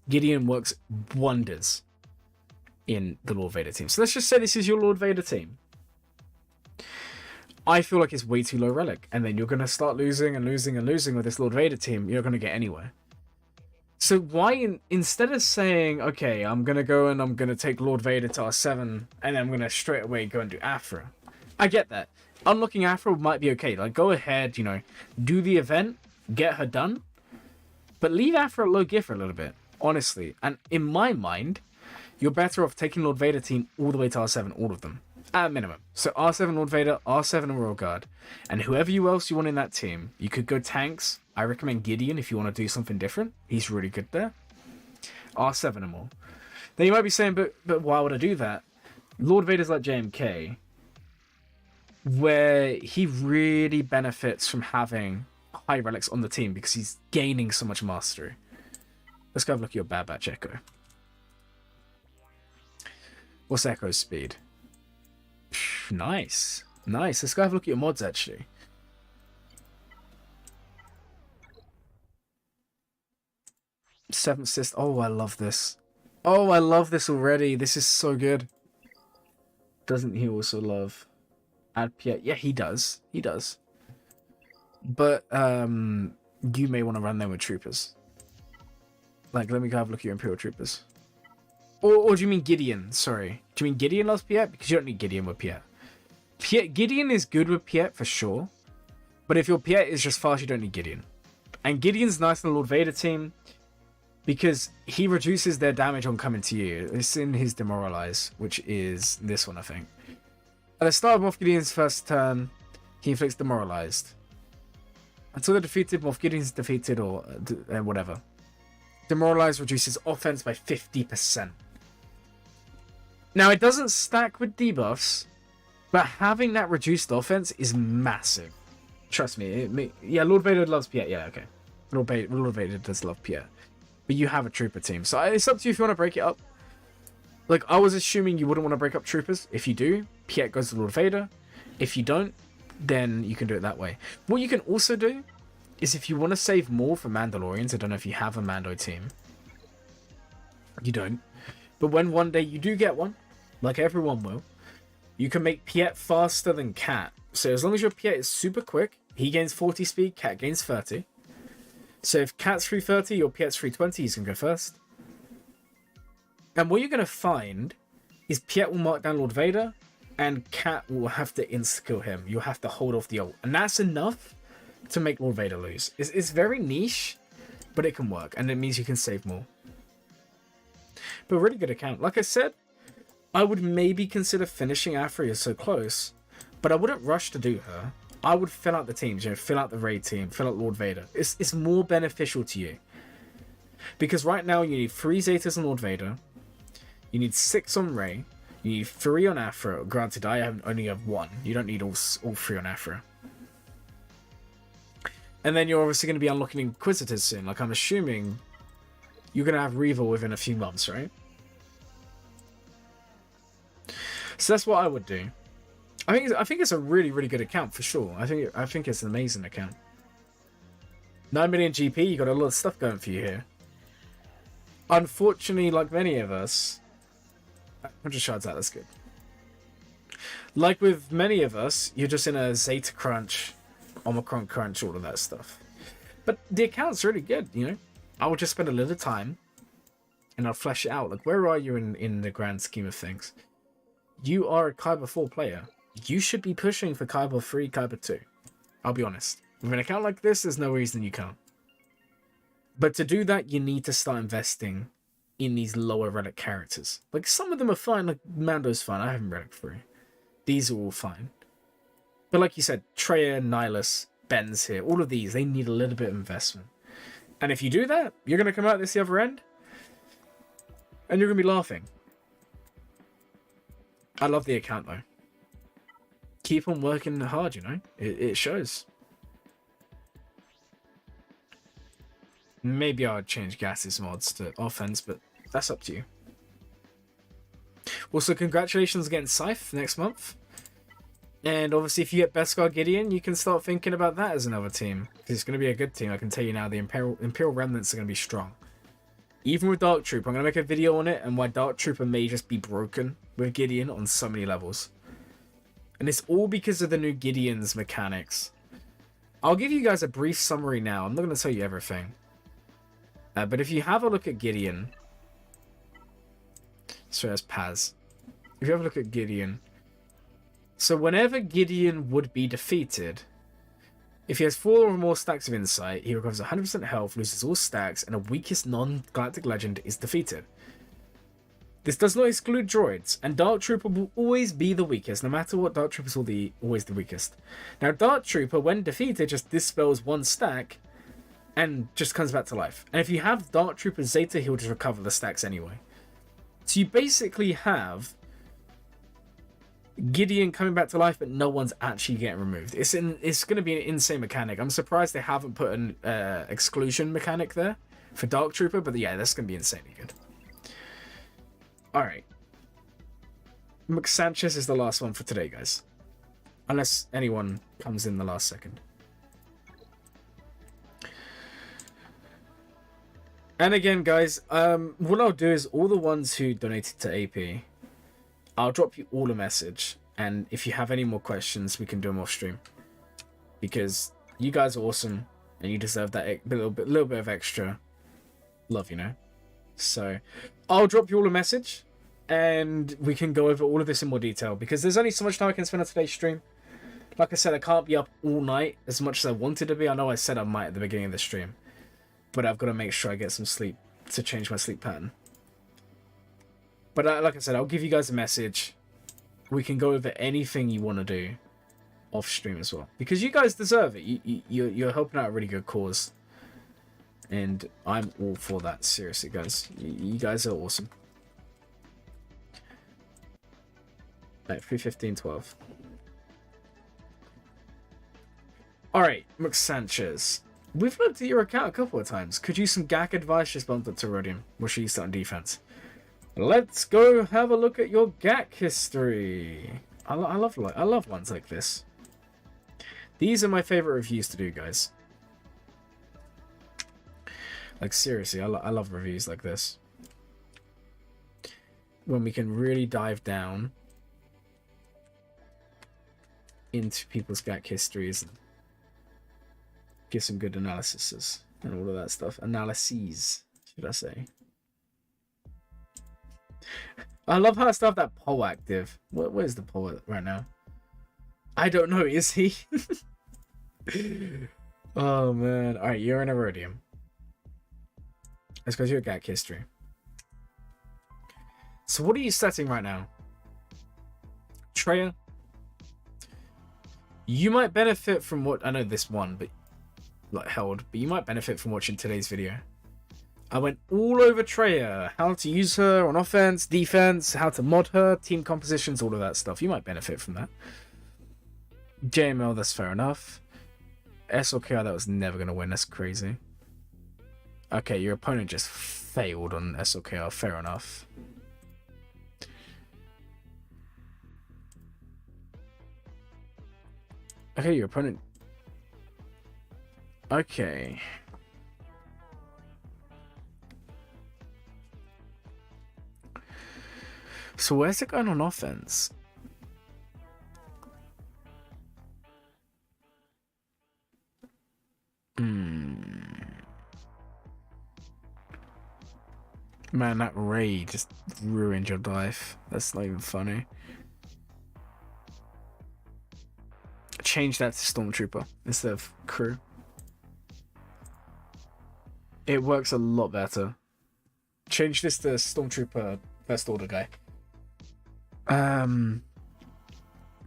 Speaker 1: Gideon works wonders in the Lord Vader team. So let's just say this is your Lord Vader team. I feel like it's way too low relic. And then you're going to start losing and losing and losing with this Lord Vader team. You're not going to get anywhere. So why, instead of saying, okay, I'm going to go and I'm going to take Lord Vader to R7, and then I'm going to straight away go and do Afra. I get that. Unlocking Afra might be okay. Like, go ahead, you know, do the event, get her done. But leave Afra at low gear for a little bit, honestly. And in my mind, you're better off taking Lord Vader team all the way to R7, all of them. At a minimum. So R7 Lord Vader, R7 and Royal Guard. And whoever else you want in that team, you could go tanks. I recommend Gideon if you want to do something different. He's really good there. R7 and more. Then you might be saying, but why would I do that? Lord Vader's like JMK, where he really benefits from having high relics on the team because he's gaining so much mastery. Let's go have a look at your Bad Batch Echo. What's Echo's speed? Nice. Nice. Let's go have a look at your mods, actually. Seventh assist. Oh, I love this. Oh, I love this already. This is so good. Doesn't he also love add Piet? Yeah, he does. He does. But you may want to run them with troopers. Like, let me go have a look at your Imperial troopers. Or do you mean Gideon? Sorry. Do you mean Gideon loves Piet? Because you don't need Gideon with Piet. Gideon is good with Piet for sure. But if your Piet is just fast, you don't need Gideon. And Gideon's nice in the Lord Vader team because he reduces their damage on coming to you. It's in his Demoralize, which is this one, I think. At the start of Moff Gideon's first turn, he inflicts Demoralized. Until they're defeated, Moff Gideon's defeated or whatever. Demoralize reduces offense by 50%. Now, it doesn't stack with debuffs, but having that reduced offense is massive. Trust me. Yeah, Lord Vader loves Piet. Yeah, okay. Lord Vader does love Piet. But you have a trooper team. So it's up to you if you want to break it up. Like, I was assuming you wouldn't want to break up troopers. If you do, Piet goes to Lord Vader. If you don't, then you can do it that way. What you can also do is if you want to save more for Mandalorians, I don't know if you have a Mando team. You don't. But when one day you do get one, like everyone will, you can make Piet faster than Cat. So as long as your Piet is super quick, he gains 40 speed, Cat gains 30. So if Cat's 330, your Piet's 320, he's going to go first. And what you're going to find is Piet will mark down Lord Vader, and Cat will have to insta-kill him. You'll have to hold off the ult. And that's enough to make Lord Vader lose. It's very niche, but it can work. And it means you can save more. But really good account. Like I said, I would maybe consider finishing Afra. You're so close. But I wouldn't rush to do her. I would fill out the teams. You know, fill out the raid team. Fill out Lord Vader. It's more beneficial to you. Because right now you need 3 Zetas on Lord Vader. You need 6 on Rey. You need 3 on Afra. Granted, I only have 1. You don't need all 3 on Afra. And then you're obviously going to be unlocking Inquisitors soon. Like, I'm assuming you're going to have rhil within a few months, right? So that's what I would do. I think it's a really, really good account for sure. I think it's an amazing account. 9 million GP, you got a lot of stuff going for you here. Unfortunately, like many of us, 100 shards out, that's good. Like with many of us, you're just in a Zeta crunch, Omicron crunch, all of that stuff. But the account's really good, you know? I will just spend a little time and I'll flesh it out. Like, where are you in the grand scheme of things? You are a Kyber 4 player. You should be pushing for Kyber 3, Kyber 2. I'll be honest. With an account like this, there's no reason you can't. But to do that, you need to start investing in these lower relic characters. Like, some of them are fine. Like, Mando's fine. I haven't relic 3. These are all fine. But like you said, Traya, Nihilus, Ben's here. All of these, they need a little bit of investment. And if you do that, you're going to come out this the other end. And you're going to be laughing. I love the account though. Keep on working hard, you know. It shows. Maybe I would change Gas's mods to offense, but that's up to you. Also, congratulations again, Scythe, next month. And obviously, if you get Beskar Gideon, you can start thinking about that as another team. It's going to be a good team, I can tell you now. The Imperial Remnants are going to be strong. Even with Dark Trooper, I'm going to make a video on it and why Dark Trooper may just be broken with Gideon on so many levels. And it's all because of the new Gideon's mechanics. I'll give you guys a brief summary now. I'm not going to tell you everything. But if you have a look at Gideon... So that's Paz. If you have a look at Gideon... So whenever Gideon would be defeated, if he has 4 or more stacks of insight, he recovers 100% health, loses all stacks, and a weakest non-galactic legend is defeated. This does not exclude droids, and Dark Trooper will always be the weakest. No matter what, Dark Trooper will be always the weakest. Now, Dark Trooper, when defeated, just dispels 1 stack and just comes back to life. And if you have Dark Trooper Zeta, he'll just recover the stacks anyway. So you basically have Gideon coming back to life, but no one's actually getting removed. It's going to be an insane mechanic. I'm surprised they haven't put an exclusion mechanic there for Dark Trooper, but yeah, that's going to be insanely good. Alright. McSanchez is the last one for today, guys. Unless anyone comes in the last second. And again, guys, what I'll do is all the ones who donated to AP, I'll drop you all a message, and if you have any more questions, we can do them off stream. Because you guys are awesome, and you deserve that little bit of extra love, you know? So, I'll drop you all a message, and we can go over all of this in more detail, because there's only so much time I can spend on today's stream. Like I said, I can't be up all night as much as I wanted to be. I know I said I might at the beginning of the stream, but I've got to make sure I get some sleep to change my sleep pattern. But like I said, I'll give you guys a message. We can go over anything you want to do off stream as well, because you guys deserve it. You're helping out a really good cause, and I'm all for that. Seriously, guys, you guys are awesome. Like 3:15:12. All right, McSanchez. We've looked at your account a couple of times. Could use some GAC advice. Just bumped up to Rhodium. What should you start on defense? Let's go have a look at your GAC history. I love ones like this. These are my favorite reviews to do, guys. Like seriously, I love reviews like this. When we can really dive down into people's GAC histories and give some good analyses and all of that stuff. Analyses, should I say. I love how I still have that poll active. Where's the poll right now? I don't know, is he? Oh man. Alright, you're in Iridium. Let's go to your GAC history. So what are you setting right now? Treya? You might benefit from what I know this one, but like held, but you might benefit from watching today's video. I went all over Treya, how to use her on offense, defense, how to mod her, team compositions, all of that stuff. You might benefit from that. JML, that's fair enough. SLKR, that was never going to win. That's crazy. Okay, your opponent just failed on SLKR. Fair enough. Okay, your opponent... Okay. So where's it going on offense? Man, that Ray just ruined your life. That's not even funny. Change that to Stormtrooper instead of crew. It works a lot better. Change this to Stormtrooper First Order guy.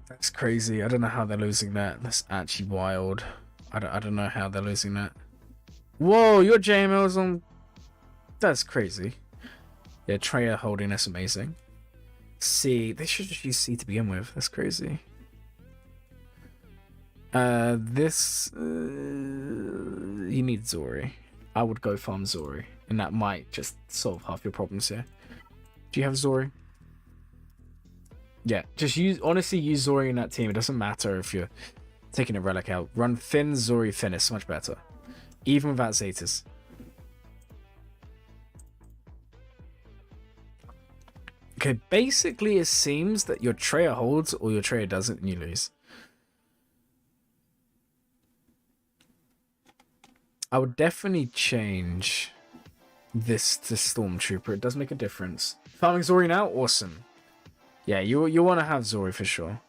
Speaker 1: That's crazy. I don't know how they're losing that. That's actually wild. I don't know how they're losing that. Whoa, your JML's on... That's crazy. Yeah, Treya holding, that's amazing. C. They should just use C to begin with. That's crazy. This you need Zori. I would go farm Zori, and that might just solve half your problems here. Do you have Zori? Yeah, just honestly use Zori in that team. It doesn't matter if you're taking a relic out. Run Finn, Zori, Finn. It's much better, even without Zetas. Okay, basically it seems that your Treya holds or your Treya doesn't, and you lose. I would definitely change this to Stormtrooper. It does make a difference. Farming Zori now? Awesome. Yeah, you want to have Zori for sure.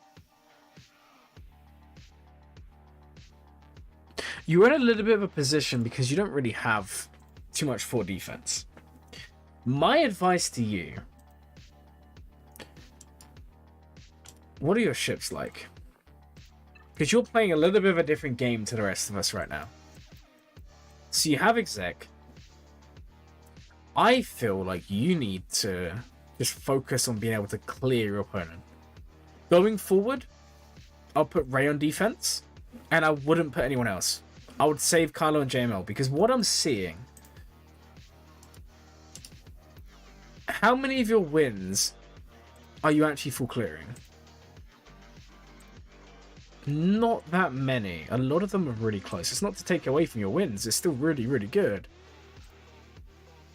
Speaker 1: You're in a little bit of a position because you don't really have too much for defense. My advice to you... What are your ships like? Because you're playing a little bit of a different game to the rest of us right now. So you have exec. I feel like you need to just focus on being able to clear your opponent. Going forward, I'll put Ray on defense, and I wouldn't put anyone else. I would save Kylo and JML, because what I'm seeing... How many of your wins are you actually full clearing? Not that many. A lot of them are really close. It's not to take away from your wins. It's still really, really good.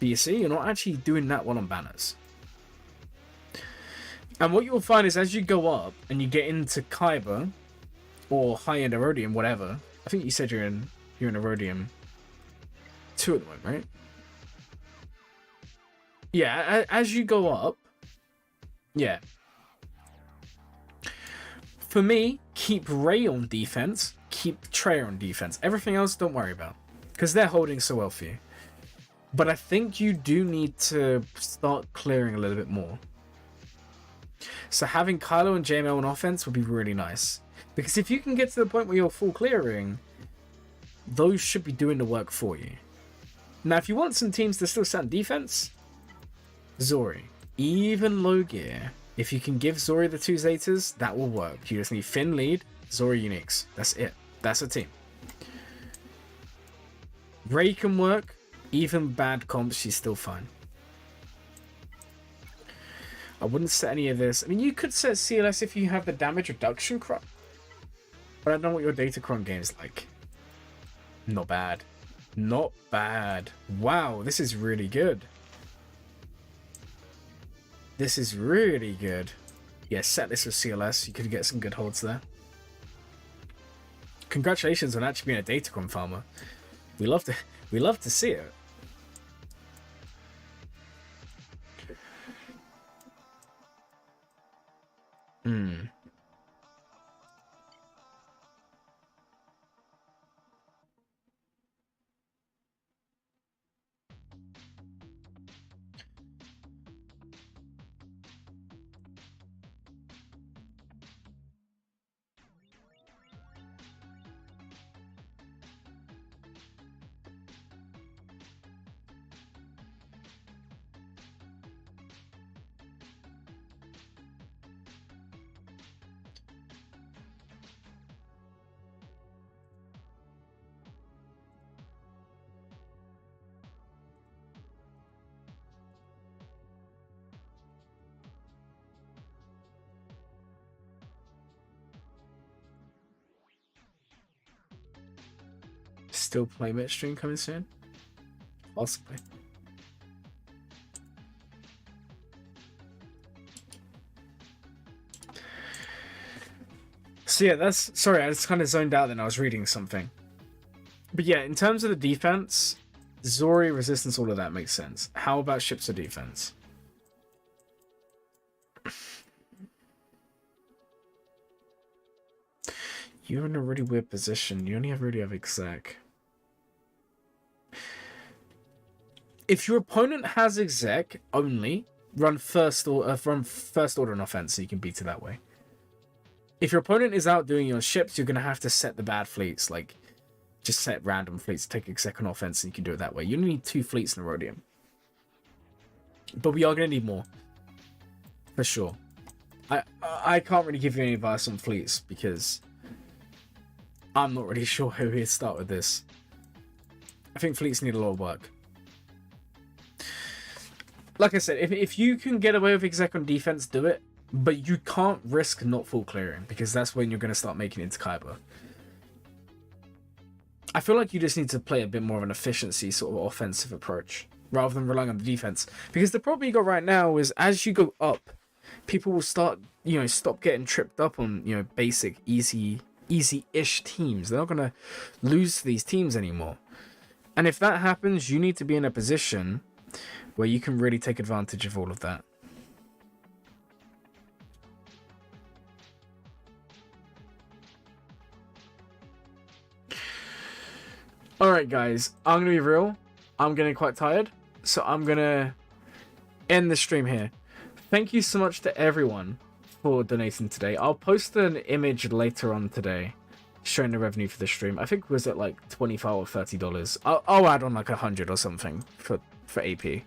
Speaker 1: But you see, you're not actually doing that well on banners. And what you'll find is as you go up and you get into Kyber or high-end Erodium, whatever. I think you said you're in Erodium 2 at the moment, right? Yeah, as you go up, yeah. For me, keep Ray on defense, keep Treya on defense. Everything else, don't worry about, because they're holding so well for you. But I think you do need to start clearing a little bit more. So having Kylo and JML on offense would be really nice. Because if you can get to the point where you're full clearing, those should be doing the work for you. Now, if you want some teams to still stand defense, Zori, even low gear, if you can give Zori the 2 Zetas, that will work. You just need Finn lead, Zori uniques. That's it. That's a team. Ray can work. Even bad comps, she's still fine. I wouldn't set any of this. I mean, you could set CLS if you have the damage reduction cron. But I don't know what your Datacron game is like. Not bad. Not bad. Wow, this is really good. This is really good. Yeah, set this with CLS. You could get some good holds there. Congratulations on actually being a Datacron farmer. We love to see it. Still play midstream coming soon? Possibly. So yeah, that's... Sorry, I just kind of zoned out then. I was reading something. But yeah, in terms of the defense, Zori, resistance, all of that makes sense. How about ships of defense? You're in a really weird position. You only really have exec. If your opponent has exec only, run first order on offense so you can beat it that way. If your opponent is outdoing your ships, you're going to have to set the bad fleets. Like, just set random fleets, take exec on offense, and you can do it that way. You only need 2 fleets in Erodium. But we are going to need more. For sure. I can't really give you any advice on fleets because I'm not really sure how to start with this. I think fleets need a lot of work. Like I said, if you can get away with exec on defense, do it. But you can't risk not full clearing because that's when you're going to start making it into Kaiba. I feel like you just need to play a bit more of an efficiency sort of offensive approach rather than relying on the defense. Because the problem you got right now is as you go up, people will start, stop getting tripped up on, basic, easy-ish teams. They're not going to lose to these teams anymore. And if that happens, you need to be in a position where you can really take advantage of all of that. Alright guys, I'm going to be real. I'm getting quite tired, so I'm going to end the stream here. Thank you so much to everyone for donating today. I'll post an image later on today showing the revenue for the stream. I think it was at like $25 or $30. I'll add on like 100 or something for AP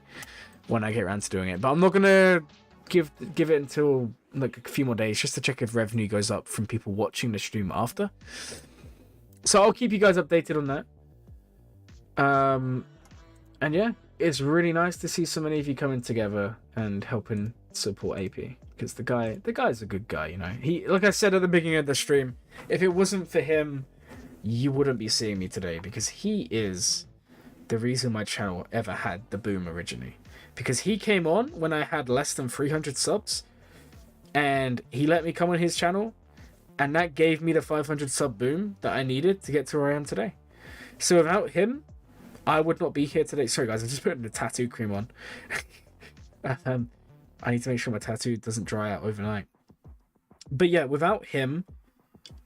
Speaker 1: when I get around to doing it. But I'm not going to give it until like a few more days just to check if revenue goes up from people watching the stream after. So I'll keep you guys updated on that. And yeah, it's really nice to see so many of you coming together and helping support AP because the guy's a good guy, He, like I said at the beginning of the stream, if it wasn't for him, you wouldn't be seeing me today because he is the reason my channel ever had the boom originally. Because he came on when I had less than 300 subs and he let me come on his channel and that gave me the 500 sub boom that I needed to get to where I am today. So without him, I would not be here today. Sorry guys, I'm just putting the tattoo cream on. I need to make sure my tattoo doesn't dry out overnight. But yeah, without him,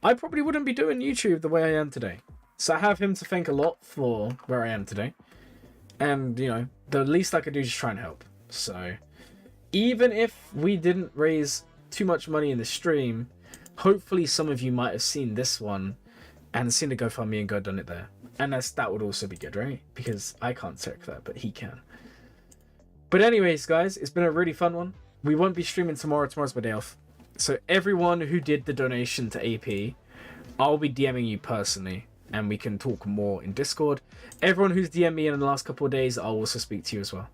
Speaker 1: I probably wouldn't be doing YouTube the way I am today. So I have him to thank a lot for where I am today. And, the least I could do is just try and help. So even if we didn't raise too much money in the stream, hopefully some of you might have seen this one and seen the GoFundMe and go done it there. And that would also be good, right? Because I can't check that, but he can. But anyways, guys, it's been a really fun one. We won't be streaming tomorrow. Tomorrow's my day off. So everyone who did the donation to AP, I'll be DMing you personally. And we can talk more in Discord. Everyone who's DM'd me in the last couple of days, I'll also speak to you as well.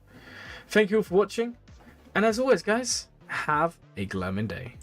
Speaker 1: Thank you all for watching. And as always, guys, have a glamming day.